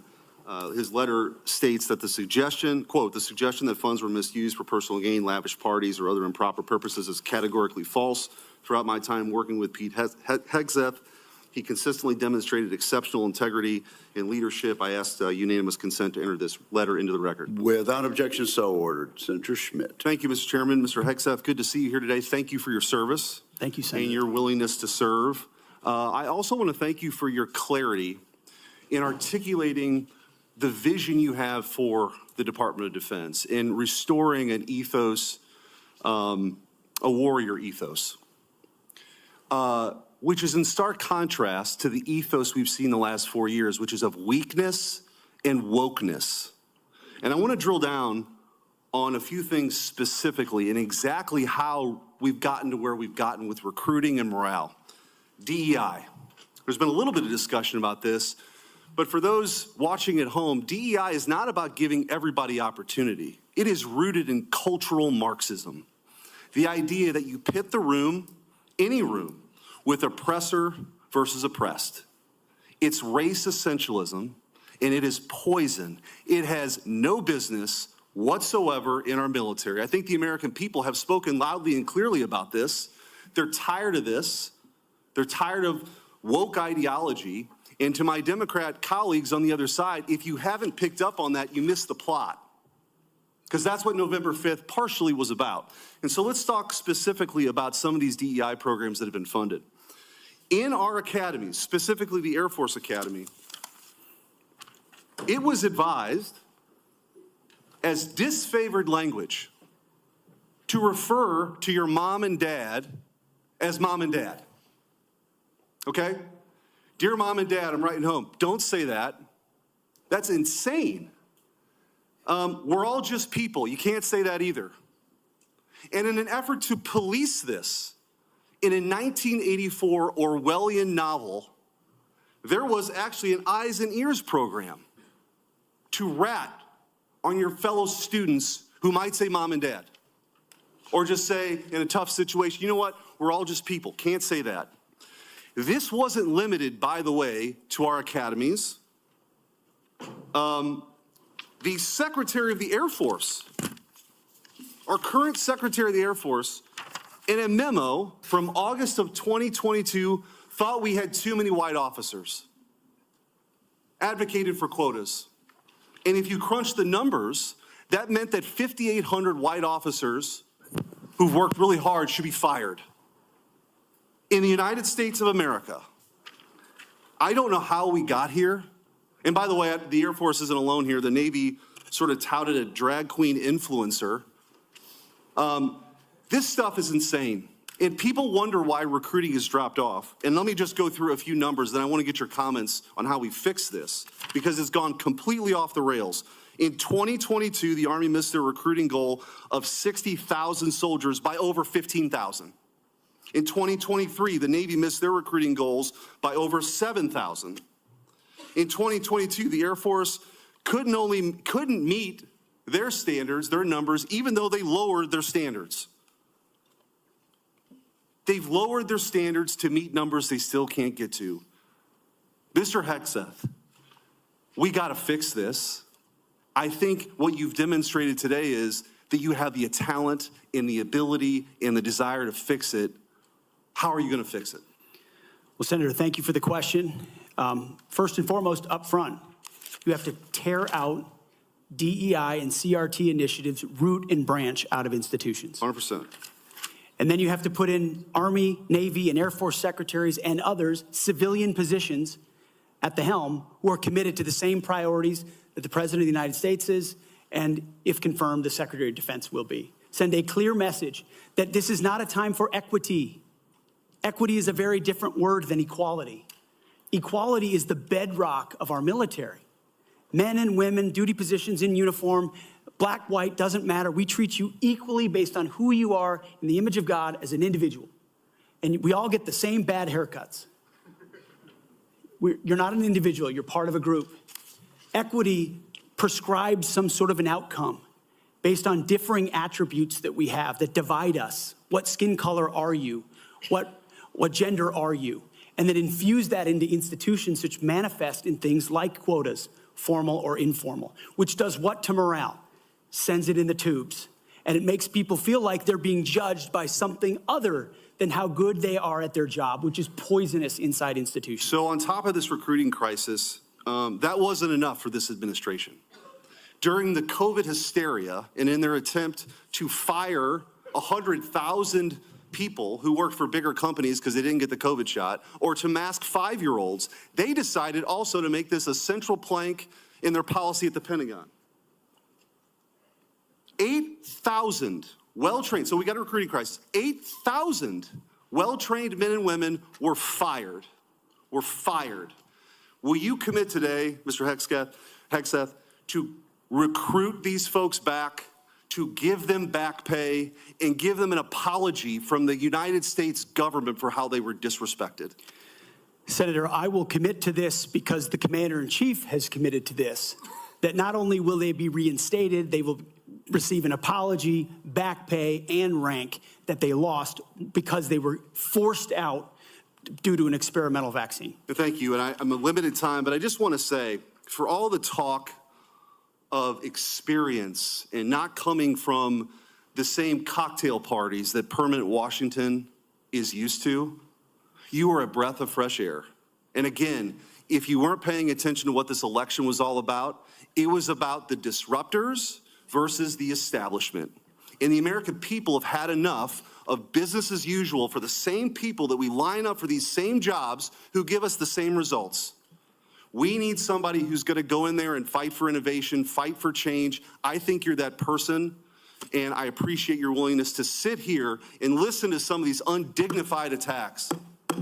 his letter states that the suggestion, quote, the suggestion that funds were misused for personal gain, lavish parties, or other improper purposes is categorically false. Throughout my time working with Pete Hegseth, he consistently demonstrated exceptional integrity and leadership. I asked unanimous consent to enter this letter into the record. Without objection, so ordered. Senator Schmidt. Thank you, Mr. Chairman. Mr. Hegseth, good to see you here today. Thank you for your service. Thank you, Senator. And your willingness to serve. I also want to thank you for your clarity in articulating the vision you have for the Department of Defense in restoring an ethos, a warrior ethos. Which is in stark contrast to the ethos we've seen the last 4 years, which is of weakness and wokeness. And I want to drill down on a few things specifically and exactly how we've gotten to where we've gotten with recruiting and morale. DEI. There's been a little bit of discussion about this, but for those watching at home, DEI is not about giving everybody opportunity. It is rooted in cultural Marxism. The idea that you pit the room, any room, with oppressor versus oppressed. It's race essentialism, and it is poison. It has no business whatsoever in our military. I think the American people have spoken loudly and clearly about this. They're tired of this. They're tired of woke ideology. And to my Democrat colleagues on the other side, if you haven't picked up on that, you missed the plot. Because that's what November 5th partially was about. And so let's talk specifically about some of these DEI programs that have been funded. In our academies, specifically the Air Force Academy, it was advised as disfavored language to refer to your mom and dad as mom and dad. Okay? Dear mom and dad, I'm writing home. Don't say that. That's insane. We're all just people. You can't say that either. And in an effort to police this, in a 1984 Orwellian novel, there was actually an eyes and ears program to rat on your fellow students who might say mom and dad, or just say in a tough situation, you know what, we're all just people. Can't say that. This wasn't limited, by the way, to our academies. The Secretary of the Air Force, our current Secretary of the Air Force, in a memo from August of 2022, thought we had too many white officers, advocated for quotas. And if you crunch the numbers, that meant that 5,800 white officers who've worked really hard should be fired. In the United States of America, I don't know how we got here. And by the way, the Air Force isn't alone here. The Navy sort of touted a drag queen influencer. This stuff is insane. And people wonder why recruiting has dropped off. And let me just go through a few numbers, then I want to get your comments on how we fix this, because it's gone completely off the rails. In 2022, the Army missed their recruiting goal of 60,000 soldiers by over 15,000. In 2023, the Navy missed their recruiting goals by over 7,000. In 2022, the Air Force couldn't meet their standards, their numbers, even though they lowered their standards. They've lowered their standards to meet numbers they still can't get to. Mr. Hegseth, we got to fix this. I think what you've demonstrated today is that you have the talent and the ability and the desire to fix it. How are you going to fix it? Well, Senator, thank you for the question. First and foremost, up front, you have to tear out DEI and CRT initiatives, root and branch out of institutions. 100%. And then you have to put in Army, Navy, and Air Force secretaries and others, civilian positions at the helm, who are committed to the same priorities that the President of the United States is, and if confirmed, the Secretary of Defense will be. Send a clear message that this is not a time for equity. Equity is a very different word than equality. Equality is the bedrock of our military. Men and women, duty positions in uniform, black, white, doesn't matter. We treat you equally based on who you are in the image of God as an individual. And we all get the same bad haircuts. You're not an individual, you're part of a group. Equity prescribes some sort of an outcome based on differing attributes that we have that divide us. What skin color are you? What gender are you? And then infuse that into institutions which manifest in things like quotas, formal or informal, which does what to morale? Sends it in the tubes. And it makes people feel like they're being judged by something other than how good they are at their job, which is poisonous inside institutions. So on top of this recruiting crisis, that wasn't enough for this administration. During the COVID hysteria and in their attempt to fire 100,000 people who worked for bigger companies because they didn't get the COVID shot, or to mask 5-year-olds, they decided also to make this a central plank in their policy at the Pentagon. 8,000 well-trained, so we got a recruiting crisis, 8,000 well-trained men and women were fired. Will you commit today, Mr. Hegseth, to recruit these folks back, to give them back pay, and give them an apology from the United States government for how they were disrespected? Senator, I will commit to this because the Commander-in-Chief has committed to this, that not only will they be reinstated, they will receive an apology, back pay, and rank that they lost because they were forced out due to an experimental vaccine. Thank you, and I'm a limited time, but I just want to say, for all the talk of experience and not coming from the same cocktail parties that permanent Washington is used to, you are a breath of fresh air. And again, if you weren't paying attention to what this election was all about, it was about the disruptors versus the establishment. And the American people have had enough of business as usual for the same people that we line up for these same jobs who give us the same results. We need somebody who's going to go in there and fight for innovation, fight for change. I think you're that person, and I appreciate your willingness to sit here and listen to some of these undignified attacks.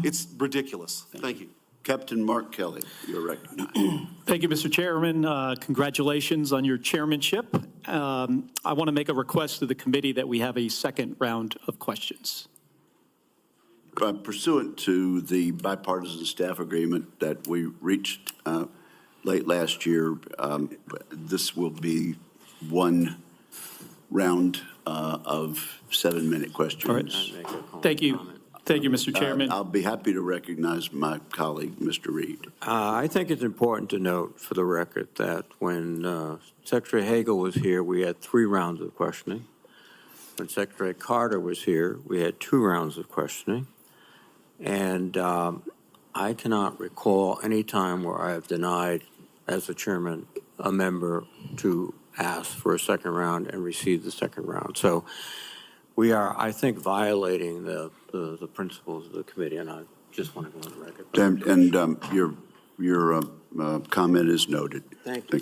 It's ridiculous. Thank you. Captain Mark Kelly, you're recognized. Thank you, Mr. Chairman. Congratulations on your chairmanship. I want to make a request to the committee that we have a second round of questions. Pursuant to the bipartisan staff agreement that we reached late last year, this will be one round of 7-minute questions. Thank you. Thank you, Mr. Chairman. I'll be happy to recognize my colleague, Mr. Reed. I think it's important to note for the record that when Secretary Hagel was here, we had 3 rounds of questioning. When Secretary Carter was here, we had 2 rounds of questioning. And I cannot recall any time where I have denied, as the chairman, a member to ask for a second round and receive the second round. So we are, I think, violating the principles of the committee, and I just want to go on the record. And your comment is noted. Thank you.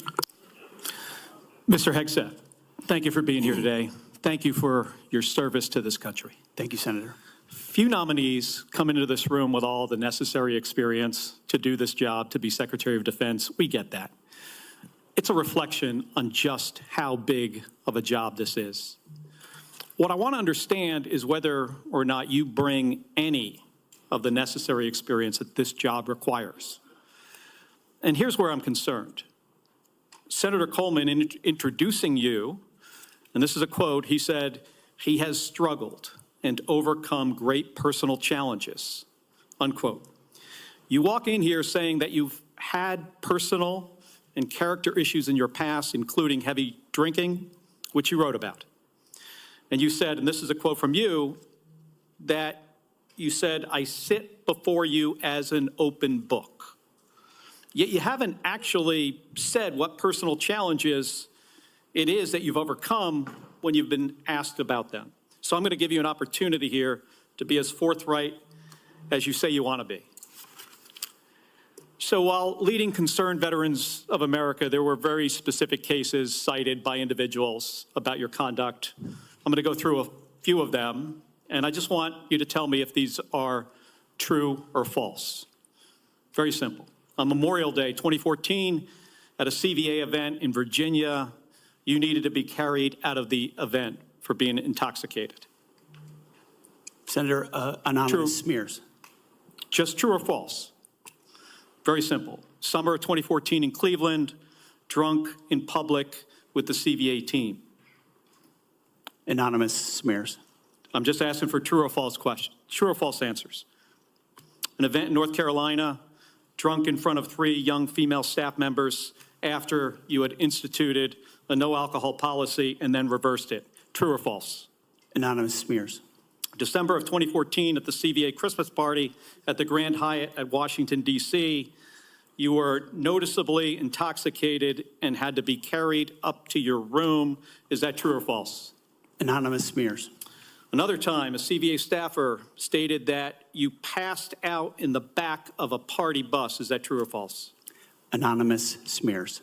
Mr. Hegseth, thank you for being here today. Thank you for your service to this country. Thank you, Senator. Few nominees come into this room with all the necessary experience to do this job, to be Secretary of Defense. We get that. It's a reflection on just how big of a job this is. What I want to understand is whether or not you bring any of the necessary experience that this job requires. And here's where I'm concerned. Senator Coleman, in introducing you, and this is a quote, he said, "He has struggled and overcome great personal challenges," unquote. You walk in here saying that you've had personal and character issues in your past, including heavy drinking, which you wrote about. And you said, and this is a quote from you, that you said, "I sit before you as an open book." Yet you haven't actually said what personal challenges it is that you've overcome when you've been asked about them. So I'm going to give you an opportunity here to be as forthright as you say you want to be. So while leading concerned veterans of America, there were very specific cases cited by individuals about your conduct. I'm going to go through a few of them, and I just want you to tell me if these are true or false. Very simple. On Memorial Day 2014, at a CVA event in Virginia, you needed to be carried out of the event for being intoxicated. Senator, anonymous smears. Just true or false? Very simple. Summer of 2014 in Cleveland, drunk in public with the CVA team. Anonymous smears. I'm just asking for true or false questions, true or false answers. An event in North Carolina, drunk in front of 3 young female staff members after you had instituted a no alcohol policy and then reversed it. True or false? Anonymous smears. December of 2014 at the CVA Christmas party at the Grand Hyatt at Washington, D.C., you were noticeably intoxicated and had to be carried up to your room. Is that true or false? Anonymous smears. Another time, a CVA staffer stated that you passed out in the back of a party bus. Is that true or false? Anonymous smears.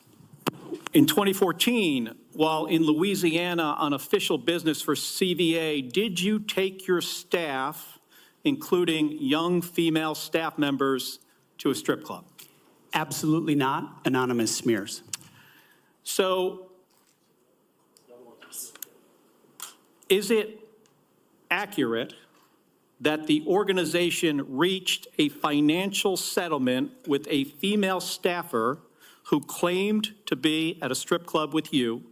In 2014, while in Louisiana on official business for CVA, did you take your staff, including young female staff members, to a strip club? Absolutely not. Anonymous smears. So, is it accurate that the organization reached a financial settlement with a female staffer who claimed to be at a strip club with you,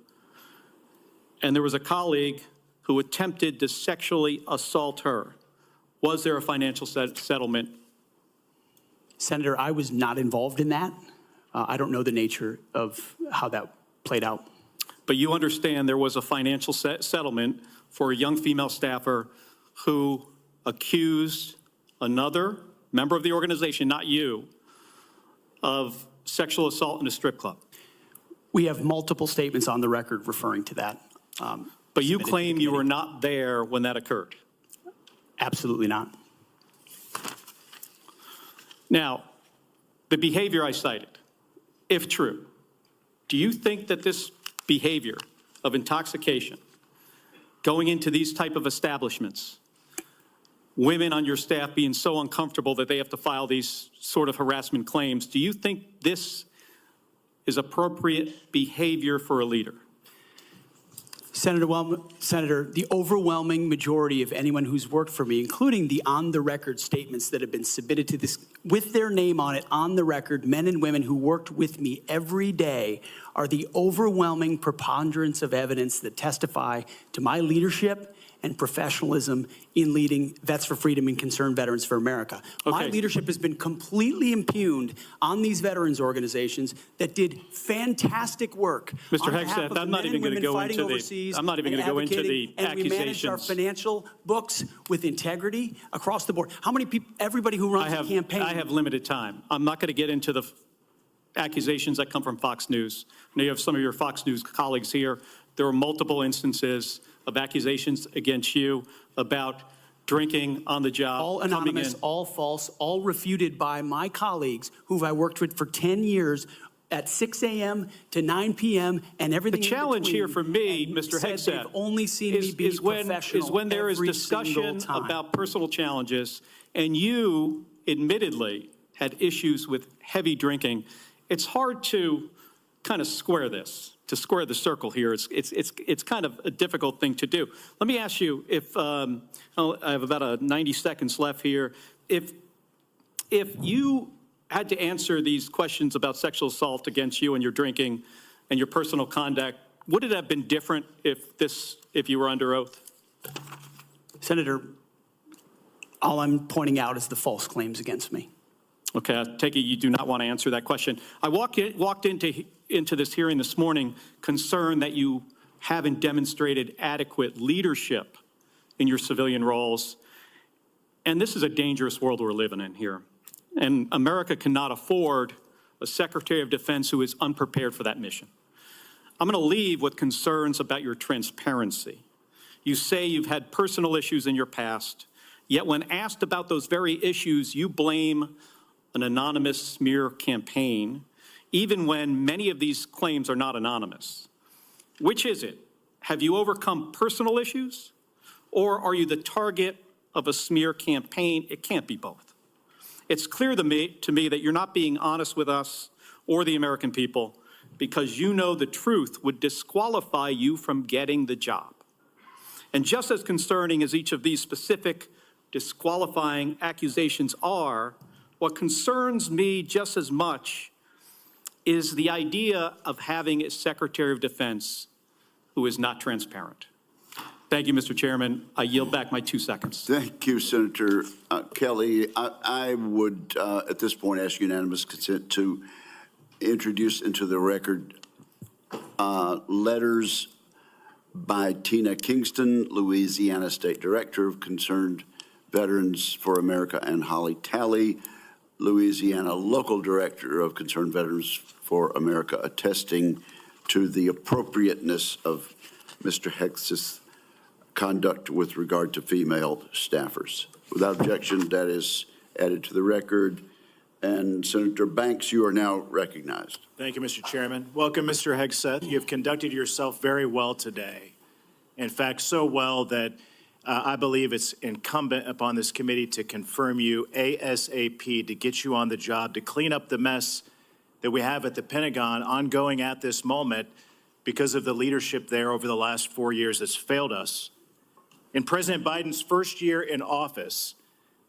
and there was a colleague who attempted to sexually assault her? Was there a financial settlement? Senator, I was not involved in that. I don't know the nature of how that played out. But you understand there was a financial settlement for a young female staffer who accused another member of the organization, not you, of sexual assault in a strip club. We have multiple statements on the record referring to that. But you claim you were not there when that occurred. Absolutely not. Now, the behavior I cited, if true, do you think that this behavior of intoxication, going into these type of establishments, women on your staff being so uncomfortable that they have to file these sort of harassment claims, do you think this is appropriate behavior for a leader? Senator, the overwhelming majority of anyone who's worked for me, including the on-the-record statements that have been submitted to this, with their name on it, on the record, men and women who worked with me every day, are the overwhelming preponderance of evidence that testify to my leadership and professionalism in leading Vets for Freedom and Concerned Veterans for America. My Okay. leadership has been completely impugned on these veterans organizations that did fantastic work. Mr. on behalf Hegseth, of I'm not men even and going to women go fighting into overseas the, I'm not even and going to go into the advocating, and we managed our accusations. financial books with integrity across the board. How many people, everybody who runs a campaign. I have limited time. I'm not going to get into the accusations that come from Fox News. Now you have some of your Fox News colleagues here. There were multiple instances of accusations against you about drinking on the job. All coming anonymous, in. all false, all refuted by my colleagues who I worked with for 10 years at 6 a.m. to 9 p.m. and everything The in challenge here between, for me, and Mr. said Hegseth, they've only seen me be professional is when there is every discussion single time. about personal challenges, and you admittedly had issues with heavy drinking. It's hard to kind of square this, to square the circle here. It's kind of a difficult thing to do. Let me ask you, if I have about 90 seconds left here, if you had to answer these questions about sexual assault against you and your drinking and your personal conduct, would it have been different if you were under oath? Senator, all I'm pointing out is the false claims against me. Okay, I take it you do not want to answer that question. I walked into this hearing this morning concerned that you haven't demonstrated adequate leadership in your civilian roles. And this is a dangerous world we're living in here. And America cannot afford a Secretary of Defense who is unprepared for that mission. I'm going to leave with concerns about your transparency. You say you've had personal issues in your past, yet when asked about those very issues, you blame an anonymous smear campaign, even when many of these claims are not anonymous. Which is it? Have you overcome personal issues, or are you the target of a smear campaign? It can't be both. It's clear to me that you're not being honest with us or the American people because you know the truth would disqualify you from getting the job. And just as concerning as each of these specific disqualifying accusations are, what concerns me just as much is the idea of having a Secretary of Defense who is not transparent. Thank you, Mr. Chairman. I yield back my 2 seconds. Thank you, Senator Kelly. I would, at this point, ask unanimous consent to introduce into the record letters by Tina Kingston, Louisiana State Director of Concerned Veterans for America, and Holly Talley, Louisiana Local Director of Concerned Veterans for America, attesting to the appropriateness of Mr. Hegseth's conduct with regard to female staffers. Without objection, that is added to the record. And Senator Banks, you are now recognized. Thank you, Mr. Chairman. Welcome, Mr. Hegseth. You have conducted yourself very well today. In fact, so well that I believe it's incumbent upon this committee to confirm you ASAP to get you on the job, to clean up the mess that we have at the Pentagon ongoing at this moment because of the leadership there over the last 4 years that's failed us. In President Biden's first year in office,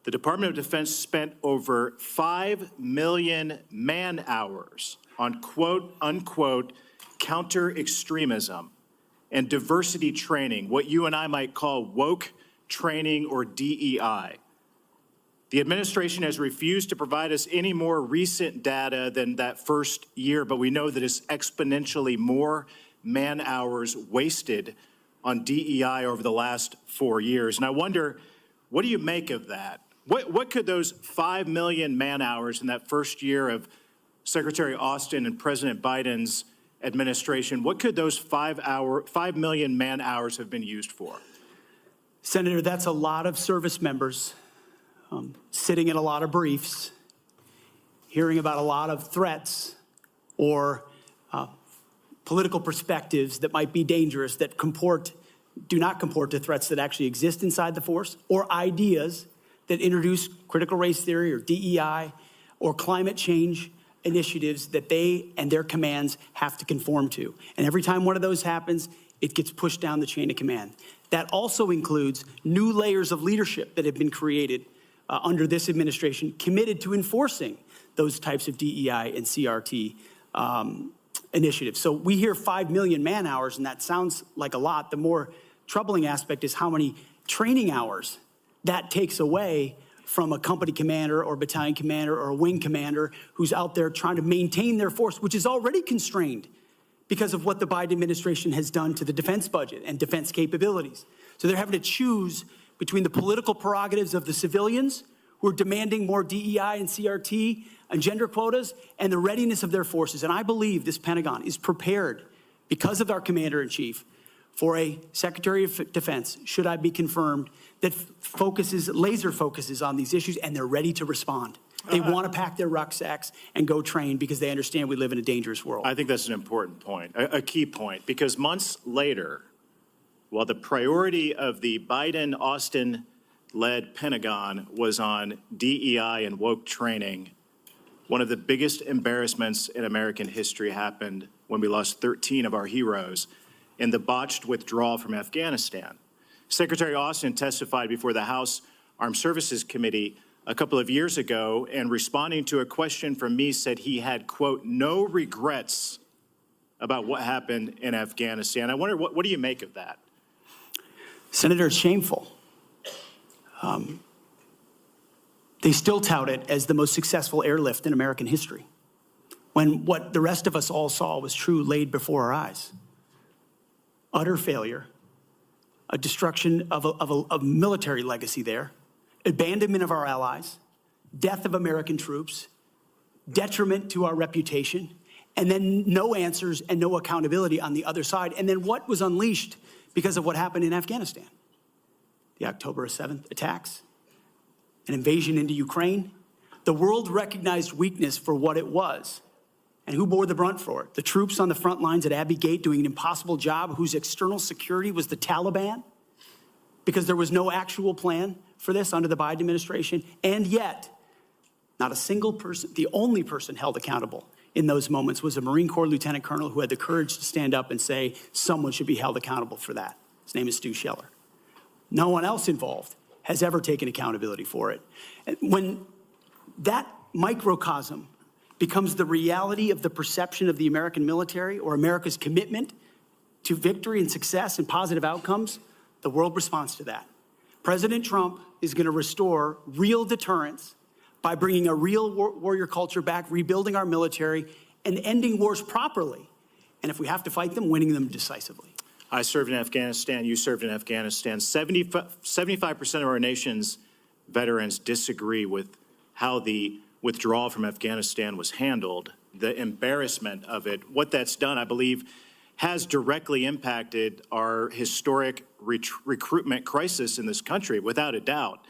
the Department of Defense spent over 5 million man-hours on quote-unquote counter-extremism and diversity training, what you and I might call woke training or DEI. The administration has refused to provide us any more recent data than that first year, but we know that it's exponentially more man-hours wasted on DEI over the last 4 years. And I wonder, what do you make of that? What could those 5 million man-hours in that first year of Secretary Austin and President Biden's administration, what could those 5 million man-hours have been used for? Senator, that's a lot of service members sitting in a lot of briefs, hearing about a lot of threats or political perspectives that might be dangerous, that do not comport to threats that actually exist inside the force, or ideas that introduce critical race theory or DEI or climate change initiatives that they and their commands have to conform to. And every time one of those happens, it gets pushed down the chain of command. That also includes new layers of leadership that have been created under this administration, committed to enforcing those types of DEI and CRT initiatives. So we hear 5 million man hours, and that sounds like a lot. The more troubling aspect is how many training hours that takes away from a company commander or battalion commander or a wing commander who's out there trying to maintain their force, which is already constrained because of what the Biden administration has done to the defense budget and defense capabilities. So they're having to choose between the political prerogatives of the civilians who are demanding more DEI and CRT and gender quotas and the readiness of their forces. And I believe this Pentagon is prepared because of our commander-in-chief for a Secretary of Defense, should I be confirmed, that laser focuses on these issues, and they're ready to respond. They want to pack their rucksacks and go train because they understand we live in a dangerous world. I think that's an important point, a key point, because months later, while the priority of the Biden-Austin-led Pentagon was on DEI and woke training, one of the biggest embarrassments in American history happened when we lost 13 of our heroes in the botched withdrawal from Afghanistan. Secretary Austin testified before the House Armed Services Committee a couple of years ago, and responding to a question from me said he had, quote, no regrets about what happened in Afghanistan. I wonder, what do you make of that? Senator, it's shameful. They still tout it as the most successful airlift in American history, when what the rest of us all saw was true laid before our eyes. Utter failure, a destruction of a military legacy there, abandonment of our allies, death of American troops, detriment to our reputation, and then no answers and no accountability on the other side. And then what was unleashed because of what happened in Afghanistan? The October 7th attacks, an invasion into Ukraine. The world recognized weakness for what it was. And who bore the brunt for it? The troops on the front lines at Abbey Gate doing an impossible job, whose external security was the Taliban, because there was no actual plan for this under the Biden administration. And yet, not a single person, the only person held accountable in those moments was a Marine Corps lieutenant colonel who had the courage to stand up and say someone should be held accountable for that. His name is Stu Scheller. No one else involved has ever taken accountability for it. When that microcosm becomes the reality of the perception of the American military or America's commitment to victory and success and positive outcomes, the world responds to that. President Trump is going to restore real deterrence by bringing a real warrior culture back, rebuilding our military, and ending wars properly. And if we have to fight them, winning them decisively. I served in Afghanistan, you served in Afghanistan. 75% of our nation's veterans disagree with how the withdrawal from Afghanistan was handled, the embarrassment of it. What that's done, I believe, has directly impacted our historic recruitment crisis in this country, without a doubt.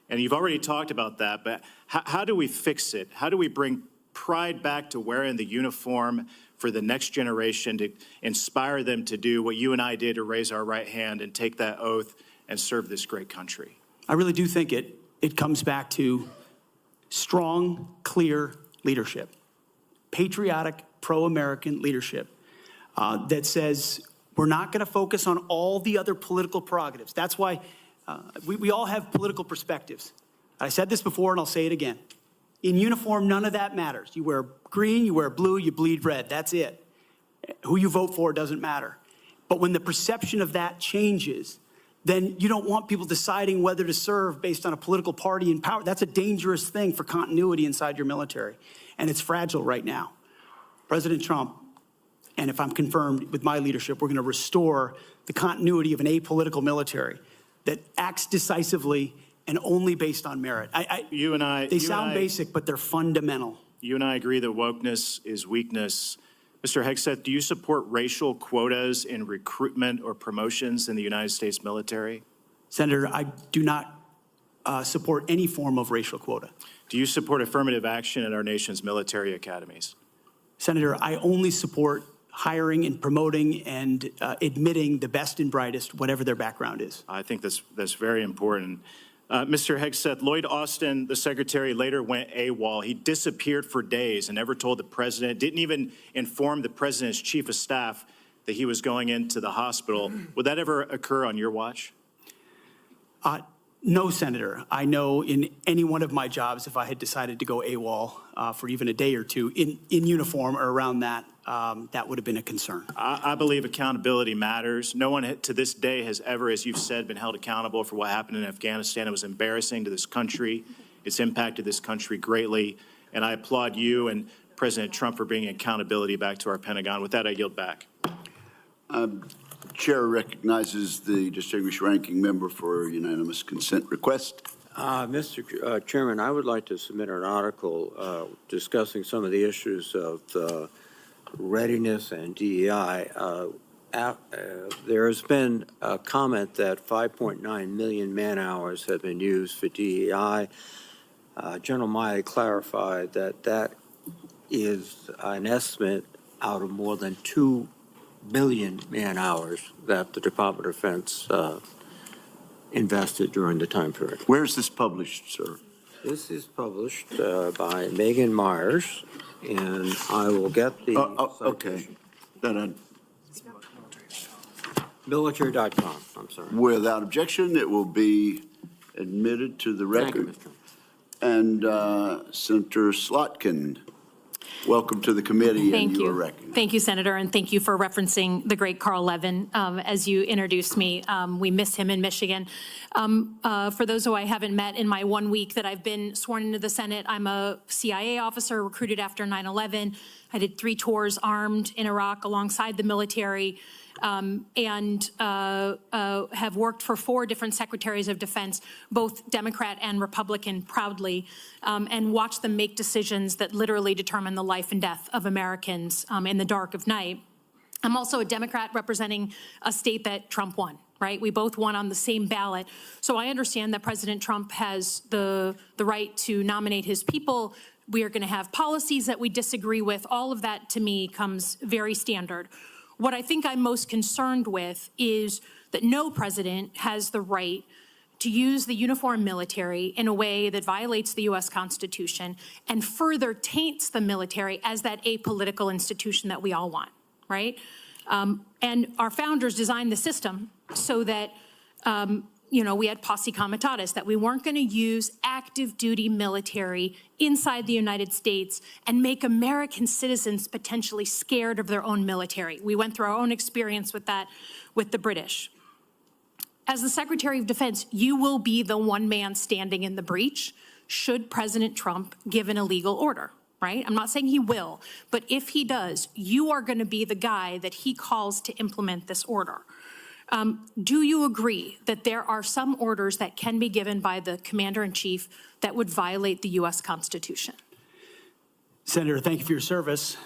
And you've already talked about that, but how do we fix it? How do we bring pride back to wearing the uniform for the next generation, to inspire them to do what you and I did, to raise our right hand and take that oath and serve this great country? I really do think it comes back to strong, clear leadership, patriotic, pro-American leadership that says we're not going to focus on all the other political prerogatives. That's why we all have political perspectives. I said this before and I'll say it again. In uniform, none of that matters. You wear green, you wear blue, you bleed red. That's it. Who you vote for doesn't matter. But when the perception of that changes, then you don't want people deciding whether to serve based on a political party in power. That's a dangerous thing for continuity inside your military. And it's fragile right now. President Trump, and if I'm confirmed with my leadership, we're going to restore the continuity of an apolitical military that acts decisively and only based on merit. They sound basic, but they're fundamental. You and I agree that wokeness is weakness. Mr. Hegseth, do you support racial quotas in recruitment or promotions in the United States military? Senator, I do not support any form of racial quota. Do you support affirmative action in our nation's military academies? Senator, I only support hiring and promoting and admitting the best and brightest, whatever their background is. I think that's very important. Mr. Hegseth, Lloyd Austin, the secretary, later went AWOL. He disappeared for days and never told the president, didn't even inform the president's chief of staff that he was going into the hospital. Would that ever occur on your watch? No, Senator. I know in any one of my jobs, if I had decided to go AWOL for even a day or two in uniform or around that, that would have been a concern. I believe accountability matters. No one to this day has ever, as you've said, been held accountable for what happened in Afghanistan. It was embarrassing to this country. It's impacted this country greatly. And I applaud you and President Trump for bringing accountability back to our Pentagon. With that, I yield back. Chair recognizes the distinguished ranking member for unanimous consent request. Mr. Chairman, I would like to submit an article discussing some of the issues of readiness and DEI. There has been a comment that 5.9 million man-hours have been used for DEI. General Maya clarified that that is an estimate out of more than 2 billion man-hours that the Department of Defense invested during the time period. Where is this published, sir? This is published by Megan Myers, and I will get the okay. Military.com, I'm sorry. Without objection, it will be admitted to the record. Thank you, Mr. And Senator Slotkin, welcome to the committee. Thank and you. Your record. Thank you, Senator, and thank you for referencing the great Carl Levin as you introduced me. We miss him in Michigan. For those who I haven't met in my 1 week that I've been sworn into the Senate, I'm a CIA officer recruited after 9/11. I did 3 tours armed in Iraq alongside the military. And have worked for 4 different secretaries of defense, both Democrat and Republican, proudly, and watched them make decisions that literally determine the life and death of Americans in the dark of night. I'm also a Democrat representing a state that Trump won, right? We both won on the same ballot. So I understand that President Trump has the right to nominate his people. We are going to have policies that we disagree with. All of that, to me, comes very standard. What I think I'm most concerned with is that no president has the right to use the uniformed military in a way that violates the U.S. Constitution and further taints the military as that apolitical institution that we all want, right? And our founders designed the system so that, we had posse comitatus, that we weren't going to use active duty military inside the United States and make American citizens potentially scared of their own military. We went through our own experience with that with the British. As the Secretary of Defense, you will be the one man standing in the breach should President Trump give an illegal order, right? I'm not saying he will, but if he does, you are going to be the guy that he calls to implement this order. Do you agree that there are some orders that can be given by the Commander-in-Chief that would violate the U.S. Constitution? Senator, thank you for your service.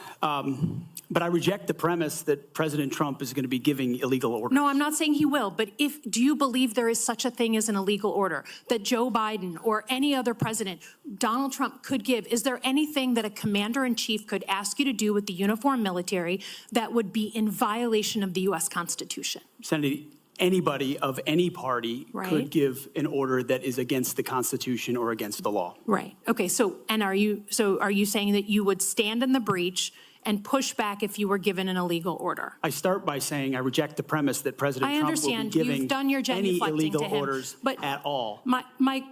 But I reject the premise that President Trump is going to be giving illegal orders. No, I'm not saying he will, but do you believe there is such a thing as an illegal order that Joe Biden or any other president, Donald Trump, could give? Is there anything that a commander-in-chief could ask you to do with the uniformed military that would be in violation of the U.S. Constitution? Senator, anybody of any party could give an order that is against the Constitution or against the law. Right. Okay. Are you saying that you would stand in the breach and push back if you were given an illegal order? I start by saying I reject the premise that President Trump will be giving you've done your any genuflecting illegal to him, orders at all.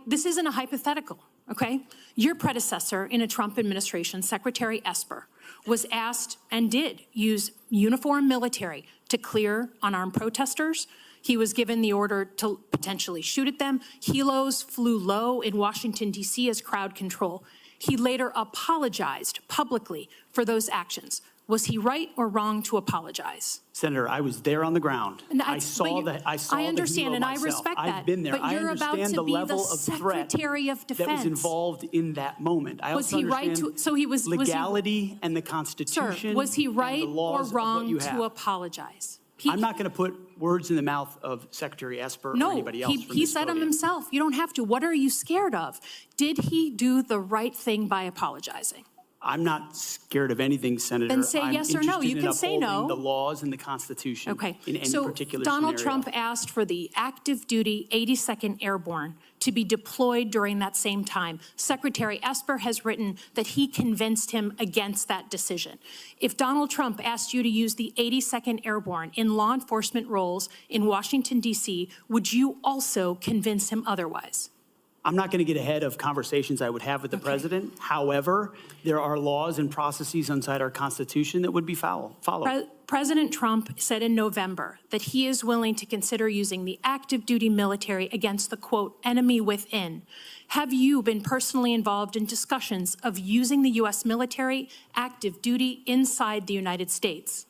This isn't a hypothetical, okay? Your predecessor in a Trump administration, Secretary Esper, was asked and did use uniformed military to clear unarmed protesters. He was given the order to potentially shoot at them. Helos flew low in Washington, D.C. as crowd control. He later apologized publicly for those actions. Was he right or wrong to apologize? Senator, I was there on the ground. I saw the understand, and I respect that. I've been there. But you're about to be the Secretary of Defense that was involved in that moment. I was also he right to? So he was legality and the Constitution. Sir, was he right or wrong to have. apologize? I'm not going to put words in the mouth of Secretary Esper or anybody else. No, he said them himself. You don't have to. What are you scared of? Did he do the right thing by apologizing? I'm not scared of anything, Senator. Then say yes or no. You can say no. I'm interested in upholding the laws and the Constitution Okay. in any So particular Donald scenario. Trump asked for the active duty 82nd Airborne to be deployed during that same time. Secretary Esper has written that he convinced him against that decision. If Donald Trump asked you to use the 82nd Airborne in law enforcement roles in Washington, D.C., would you also convince him otherwise? I'm not going to get ahead of conversations I would have with the president. However, there are laws and processes inside our Constitution that would be followed. President Trump said in November that he is willing to consider using the active duty military against the, quote, enemy within. Have you been personally involved in discussions of using the U.S. military active duty inside the United States?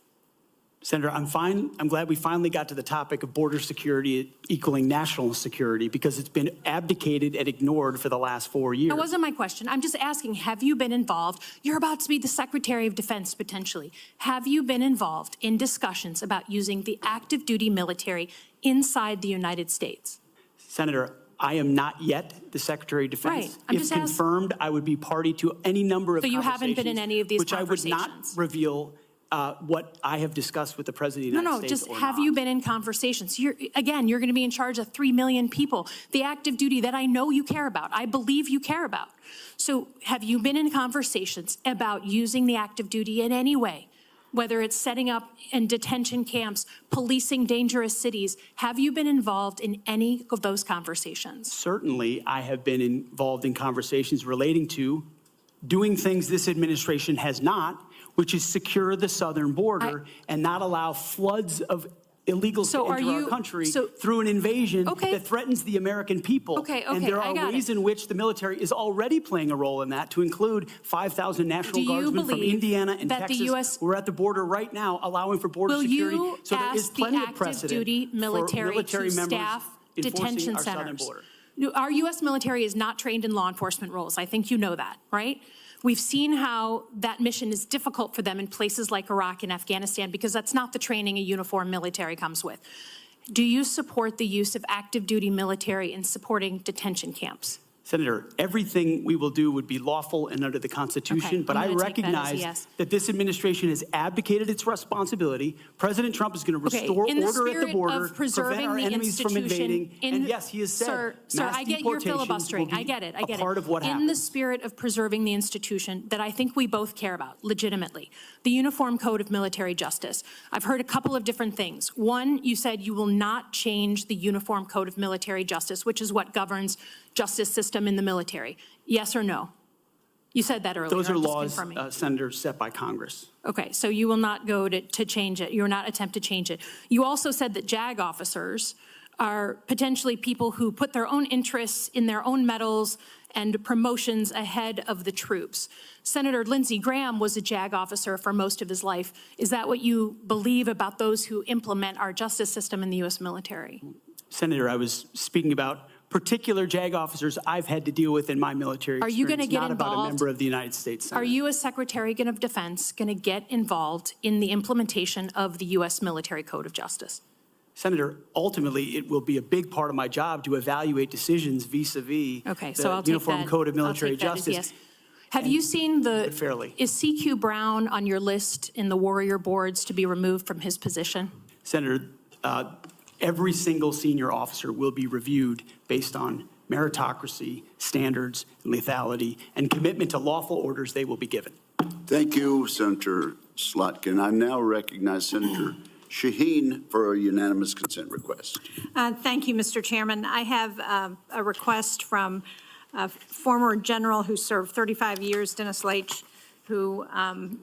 Senator, I'm glad we finally got to the topic of border security equaling national security, because it's been abdicated and ignored for the last 4 years. That wasn't my question. I'm just asking, have you been involved? You're about to be the Secretary of Defense, potentially. Have you been involved in discussions about using the active duty military inside the United States? Senator, I am not yet the Secretary of Defense. Right. I'm if just confirmed, I would be party to any number of So you conversations. haven't been in any of these which conversations? I would not reveal what I have discussed with the President of the United States. Just have you been in conversations? You're going to be in charge of 3 million people, the active duty that I know you care about, I believe you care about. So have you been in conversations about using the active duty in any way, whether it's setting up in detention camps, policing dangerous cities? Have you been involved in any of those conversations? Certainly, I have been involved in conversations relating to doing things this administration has not, which is secure the southern border and not allow floods of illegals to enter our country through an invasion that threatens the American people. And there are ways in which the military is already playing a role in that, to include 5,000 National Guardsmen from Indiana and Texas. We're at the border right now allowing for border security. So there is plenty of precedent duty military for military to members staff enforcing detention our southern centers? border. Our U.S. military is not trained in law enforcement roles. I think you know that, right? We've seen how that mission is difficult for them in places like Iraq and Afghanistan, because that's not the training a uniformed military comes with. Do you support the use of active duty military in supporting detention camps? Senator, everything we will do would be lawful and under the Constitution, but I recognize that this administration has abdicated its responsibility. President Trump is going to restore order at the border, prevent our enemies from invading, and yes, he has said Sir, I get your filibustering. I get it. Part of what happens. In the spirit of preserving the institution that I think we both care about, legitimately, the Uniform Code of Military Justice. I've heard a couple of different things. One, you said you will not change the Uniform Code of Military Justice, which is what governs justice system in the military. Yes or no? You said that earlier. Those are I'm just laws, confirming. Senator, set by Congress. Okay, so you will not go to change it. You will not attempt to change it. You also said that JAG officers are potentially people who put their own interests in their own medals and promotions ahead of the troops. Senator Lindsey Graham was a JAG officer for most of his life. Is that what you believe about those who implement our justice system in the U.S. military? Senator, I was speaking about particular JAG officers I've had to deal with in my military Are experience, you going to get not involved? about a member of the United States Senate. Are you, as Secretary of Defense, going to get involved in the implementation of the U.S. Military Code of Justice? Senator, ultimately, it will be a big part of my job to evaluate decisions vis-a-vis the Uniform Code of Military Justice. Yes. Have you seen fairly. Is CQ Brown on your list in the Warrior boards to be removed from his position? Senator, every single senior officer will be reviewed based on meritocracy, standards, and lethality, and commitment to lawful orders they will be given. Thank you, Senator Slotkin. I now recognize Senator Shaheen for a unanimous consent request. Thank you, Mr. Chairman. I have a request from a former general who served 35 years, Dennis Leitch, who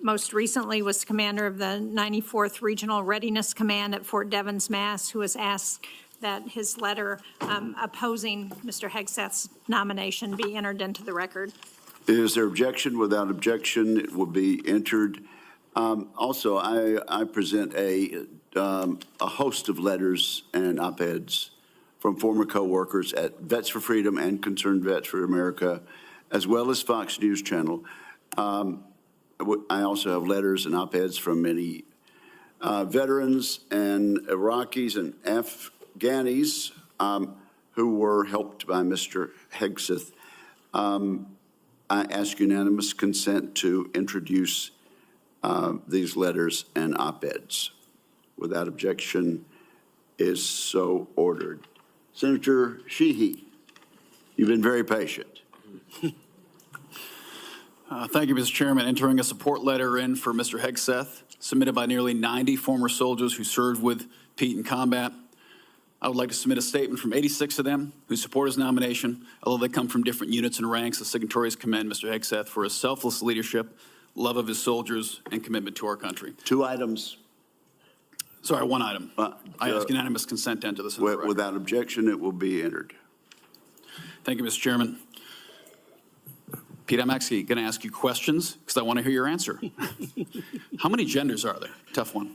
most recently was commander of the 94th Regional Readiness Command at Fort Devens, Mass., who has asked that his letter opposing Mr. Hegseth's nomination be entered into the record. Is there objection? Without objection, it will be entered. Also, I present a host of letters and op-eds from former co-workers at Vets for Freedom and Concerned Vets for America, as well as Fox News Channel. I also have letters and op-eds from many veterans and Iraqis and Afghanis who were helped by Mr. Hegseth. I ask unanimous consent to introduce these letters and op-eds. Without objection, is so ordered. Senator Sheehy, you've been very patient. Thank you, Mr. Chairman. Entering a support letter in for Mr. Hegseth, submitted by nearly 90 former soldiers who served with Pete in combat. I would like to submit a statement from 86 of them who support his nomination. Although they come from different units and ranks, the signatories commend Mr. Hegseth for his selfless leadership, love of his soldiers, and commitment to our country. 2 items. Sorry, 1 item. I ask unanimous consent to enter this into the record. Without objection, it will be entered. Thank you, Mr. Chairman. Pete, I'm actually going to ask you questions because I want to hear your answer. How many genders are there? Tough one.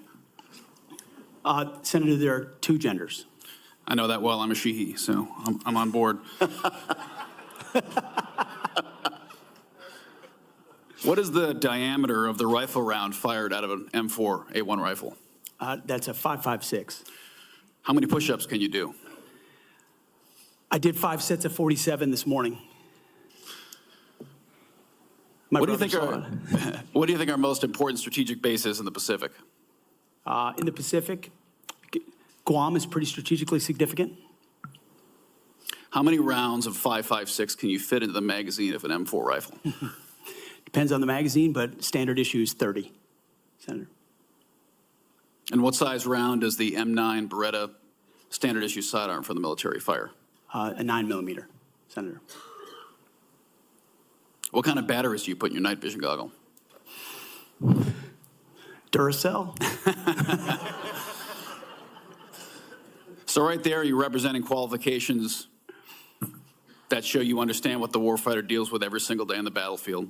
Senator, there are 2 genders. I know that well. I'm a she-he, so I'm on board. What is the diameter of the rifle round fired out of an M4A1 rifle? That's a 5.56. How many push-ups can you do? I did 5 sets of 47 this morning. What do you think our most important strategic base is in the Pacific? In the Pacific, Guam is pretty strategically significant. How many rounds of 5.56 can you fit into the magazine of an M4 rifle? Depends on the magazine, but standard issue is 30, Senator. And what size round does the M9 Beretta standard issue sidearm for the military fire? A 9mm, Senator. What kind of batteries do you put in your night vision goggle? Duracell. So right there, you're representing qualifications that show you understand what the warfighter deals with every single day on the battlefield.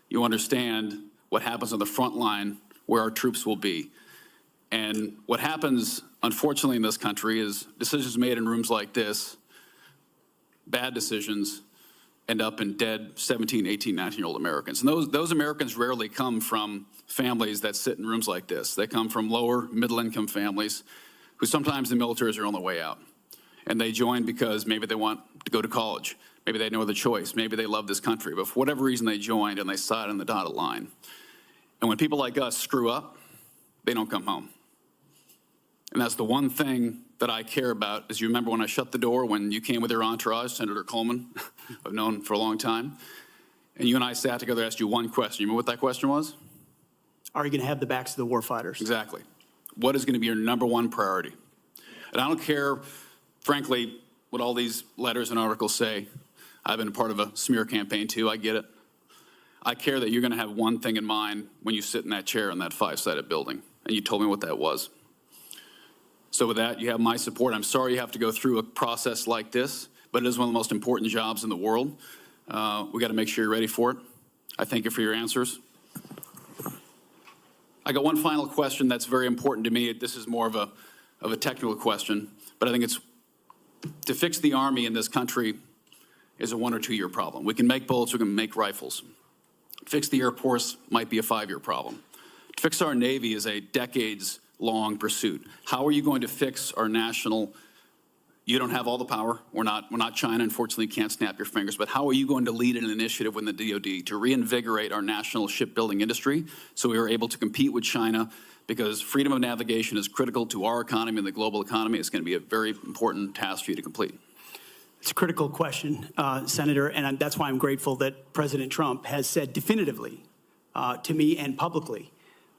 You understand what happens on the front line, where our troops will be. And what happens, unfortunately, in this country is decisions made in rooms like this, bad decisions, end up in dead 17, 18, 19-year-old Americans. And those Americans rarely come from families that sit in rooms like this. They come from lower, middle-income families who sometimes the military is their only way out. And they join because maybe they want to go to college. Maybe they have no other choice. Maybe they love this country. But for whatever reason, they joined and they side on the dotted line. And when people like us screw up, they don't come home. And that's the one thing that I care about. As you remember when I shut the door, when you came with your entourage, Senator Coleman, I've known for a long time, and you and I sat together, asked you one question. You remember what that question was? Are you going to have the backs of the warfighters? Exactly. What is going to be your #1 priority? And I don't care, frankly, what all these letters and articles say. I've been a part of a smear campaign too, I get it. I care that you're going to have one thing in mind when you sit in that chair in that 5-sided building, and you told me what that was. So with that, you have my support. I'm sorry you have to go through a process like this, but it is one of the most important jobs in the world. We got to make sure you're ready for it. I thank you for your answers. I got one final question that's very important to me. This is more of a technical question, but I think it's to fix the Army in this country is a 1 or 2 year problem. We can make bullets, we can make rifles. Fix the Air Force might be a 5-year problem. To fix our Navy is a decades-long pursuit. How are you going to fix our national? You don't have all the power. We're not China. Unfortunately, you can't snap your fingers. But how are you going to lead an initiative within the DoD to reinvigorate our national shipbuilding industry so we are able to compete with China? Because freedom of navigation is critical to our economy and the global economy. It's going to be a very important task for you to complete. It's a critical question, Senator, and that's why I'm grateful that President Trump has said definitively to me and publicly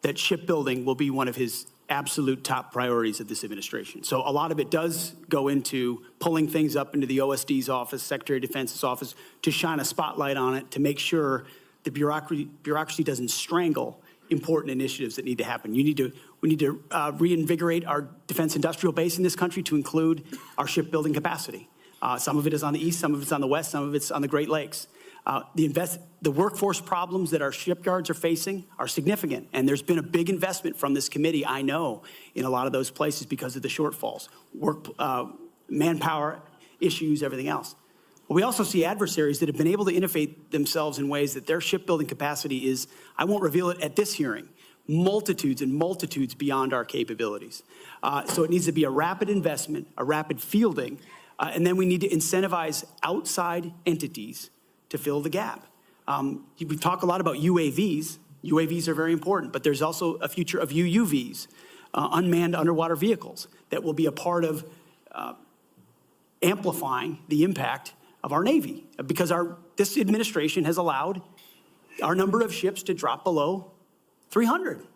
that shipbuilding will be one of his absolute top priorities of this administration. So a lot of it does go into pulling things up into the OSD's office, Secretary of Defense's office, to shine a spotlight on it, to make sure the bureaucracy doesn't strangle important initiatives that need to happen. We need to reinvigorate our defense industrial base in this country to include our shipbuilding capacity. Some of it is on the east, some of it's on the west, some of it's on the Great Lakes. The workforce problems that our shipyards are facing are significant, and there's been a big investment from this committee, I know, in a lot of those places because of the shortfalls, manpower issues, everything else. But we also see adversaries that have been able to innovate themselves in ways that their shipbuilding capacity is, I won't reveal it at this hearing, multitudes and multitudes beyond our capabilities. So it needs to be a rapid investment, a rapid fielding, and then we need to incentivize outside entities to fill the gap. We talk a lot about UAVs. UAVs are very important, but there's also a future of UUVs, unmanned underwater vehicles, that will be a part of amplifying the impact of our Navy, because this administration has allowed our number of ships to drop below 300.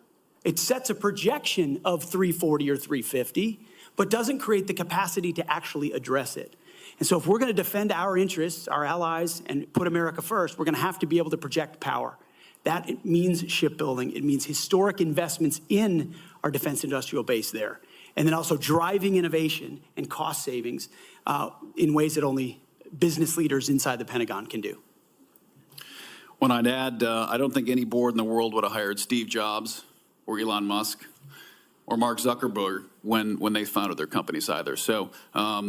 It sets a projection of 340 or 350, but doesn't create the capacity to actually address it. And so if we're going to defend our interests, our allies, and put America first, we're going to have to be able to project power. That means shipbuilding. It means historic investments in our defense industrial base there. And then also driving innovation and cost savings in ways that only business leaders inside the Pentagon can do. When I'd add, I don't think any board in the world would have hired Steve Jobs or Elon Musk or Mark Zuckerberg when they founded their companies either. So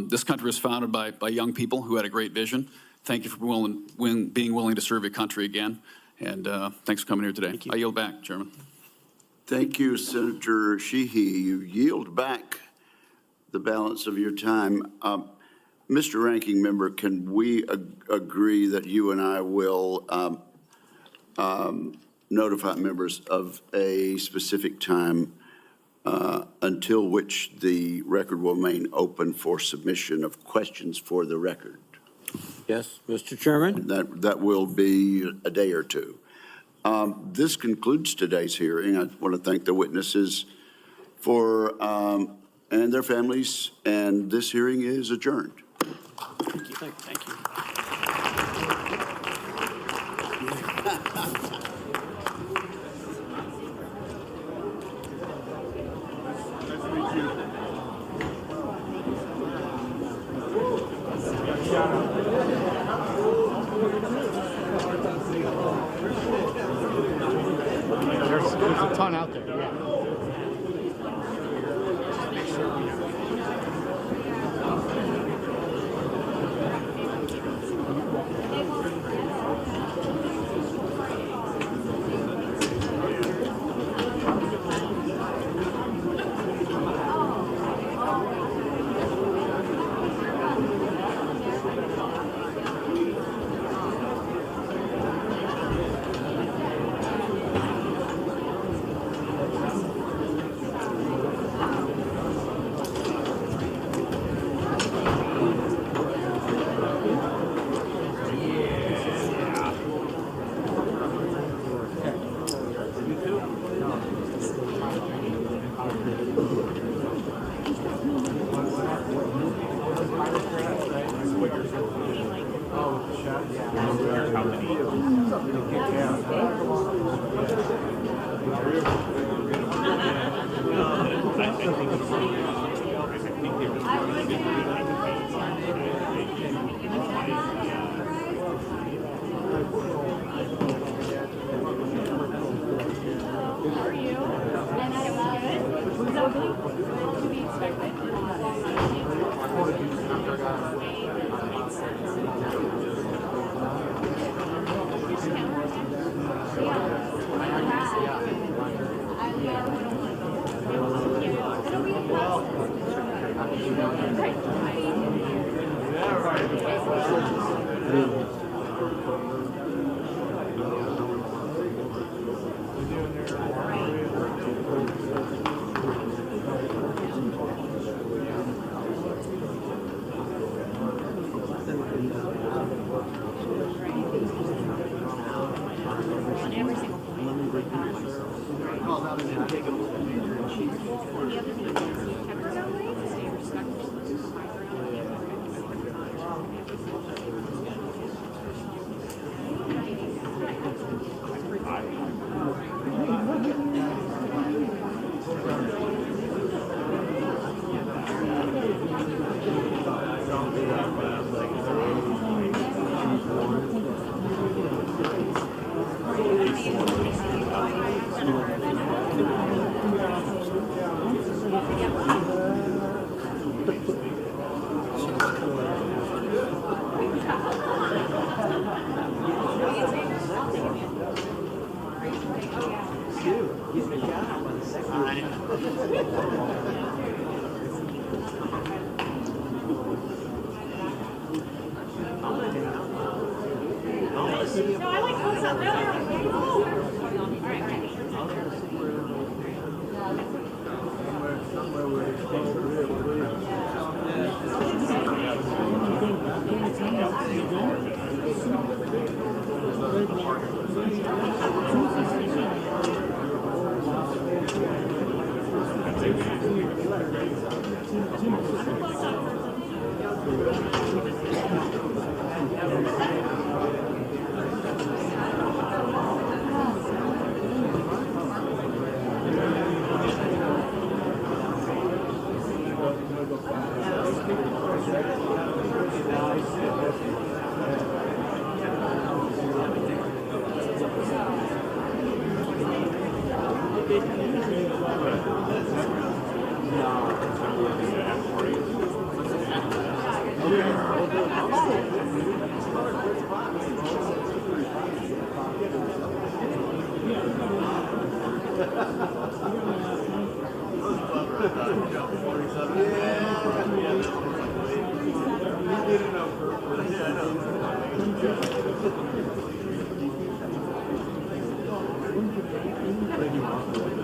this country was founded by young people who had a great vision. Thank you for being willing to serve your country again. And thanks for coming here today. I yield back, Chairman. Thank you, Senator Sheehy. You yield back the balance of your time. Mr. Ranking Member, can we agree that you and I will notify members of a specific time until which the record will remain open for submission of questions for the record? Yes, Mr. Chairman. That will be a day or two. This concludes today's hearing. I want to thank the witnesses and their families, and this hearing is adjourned. Thank you. Thank you. There's a ton out there, yeah. No, I like Yeah, I know.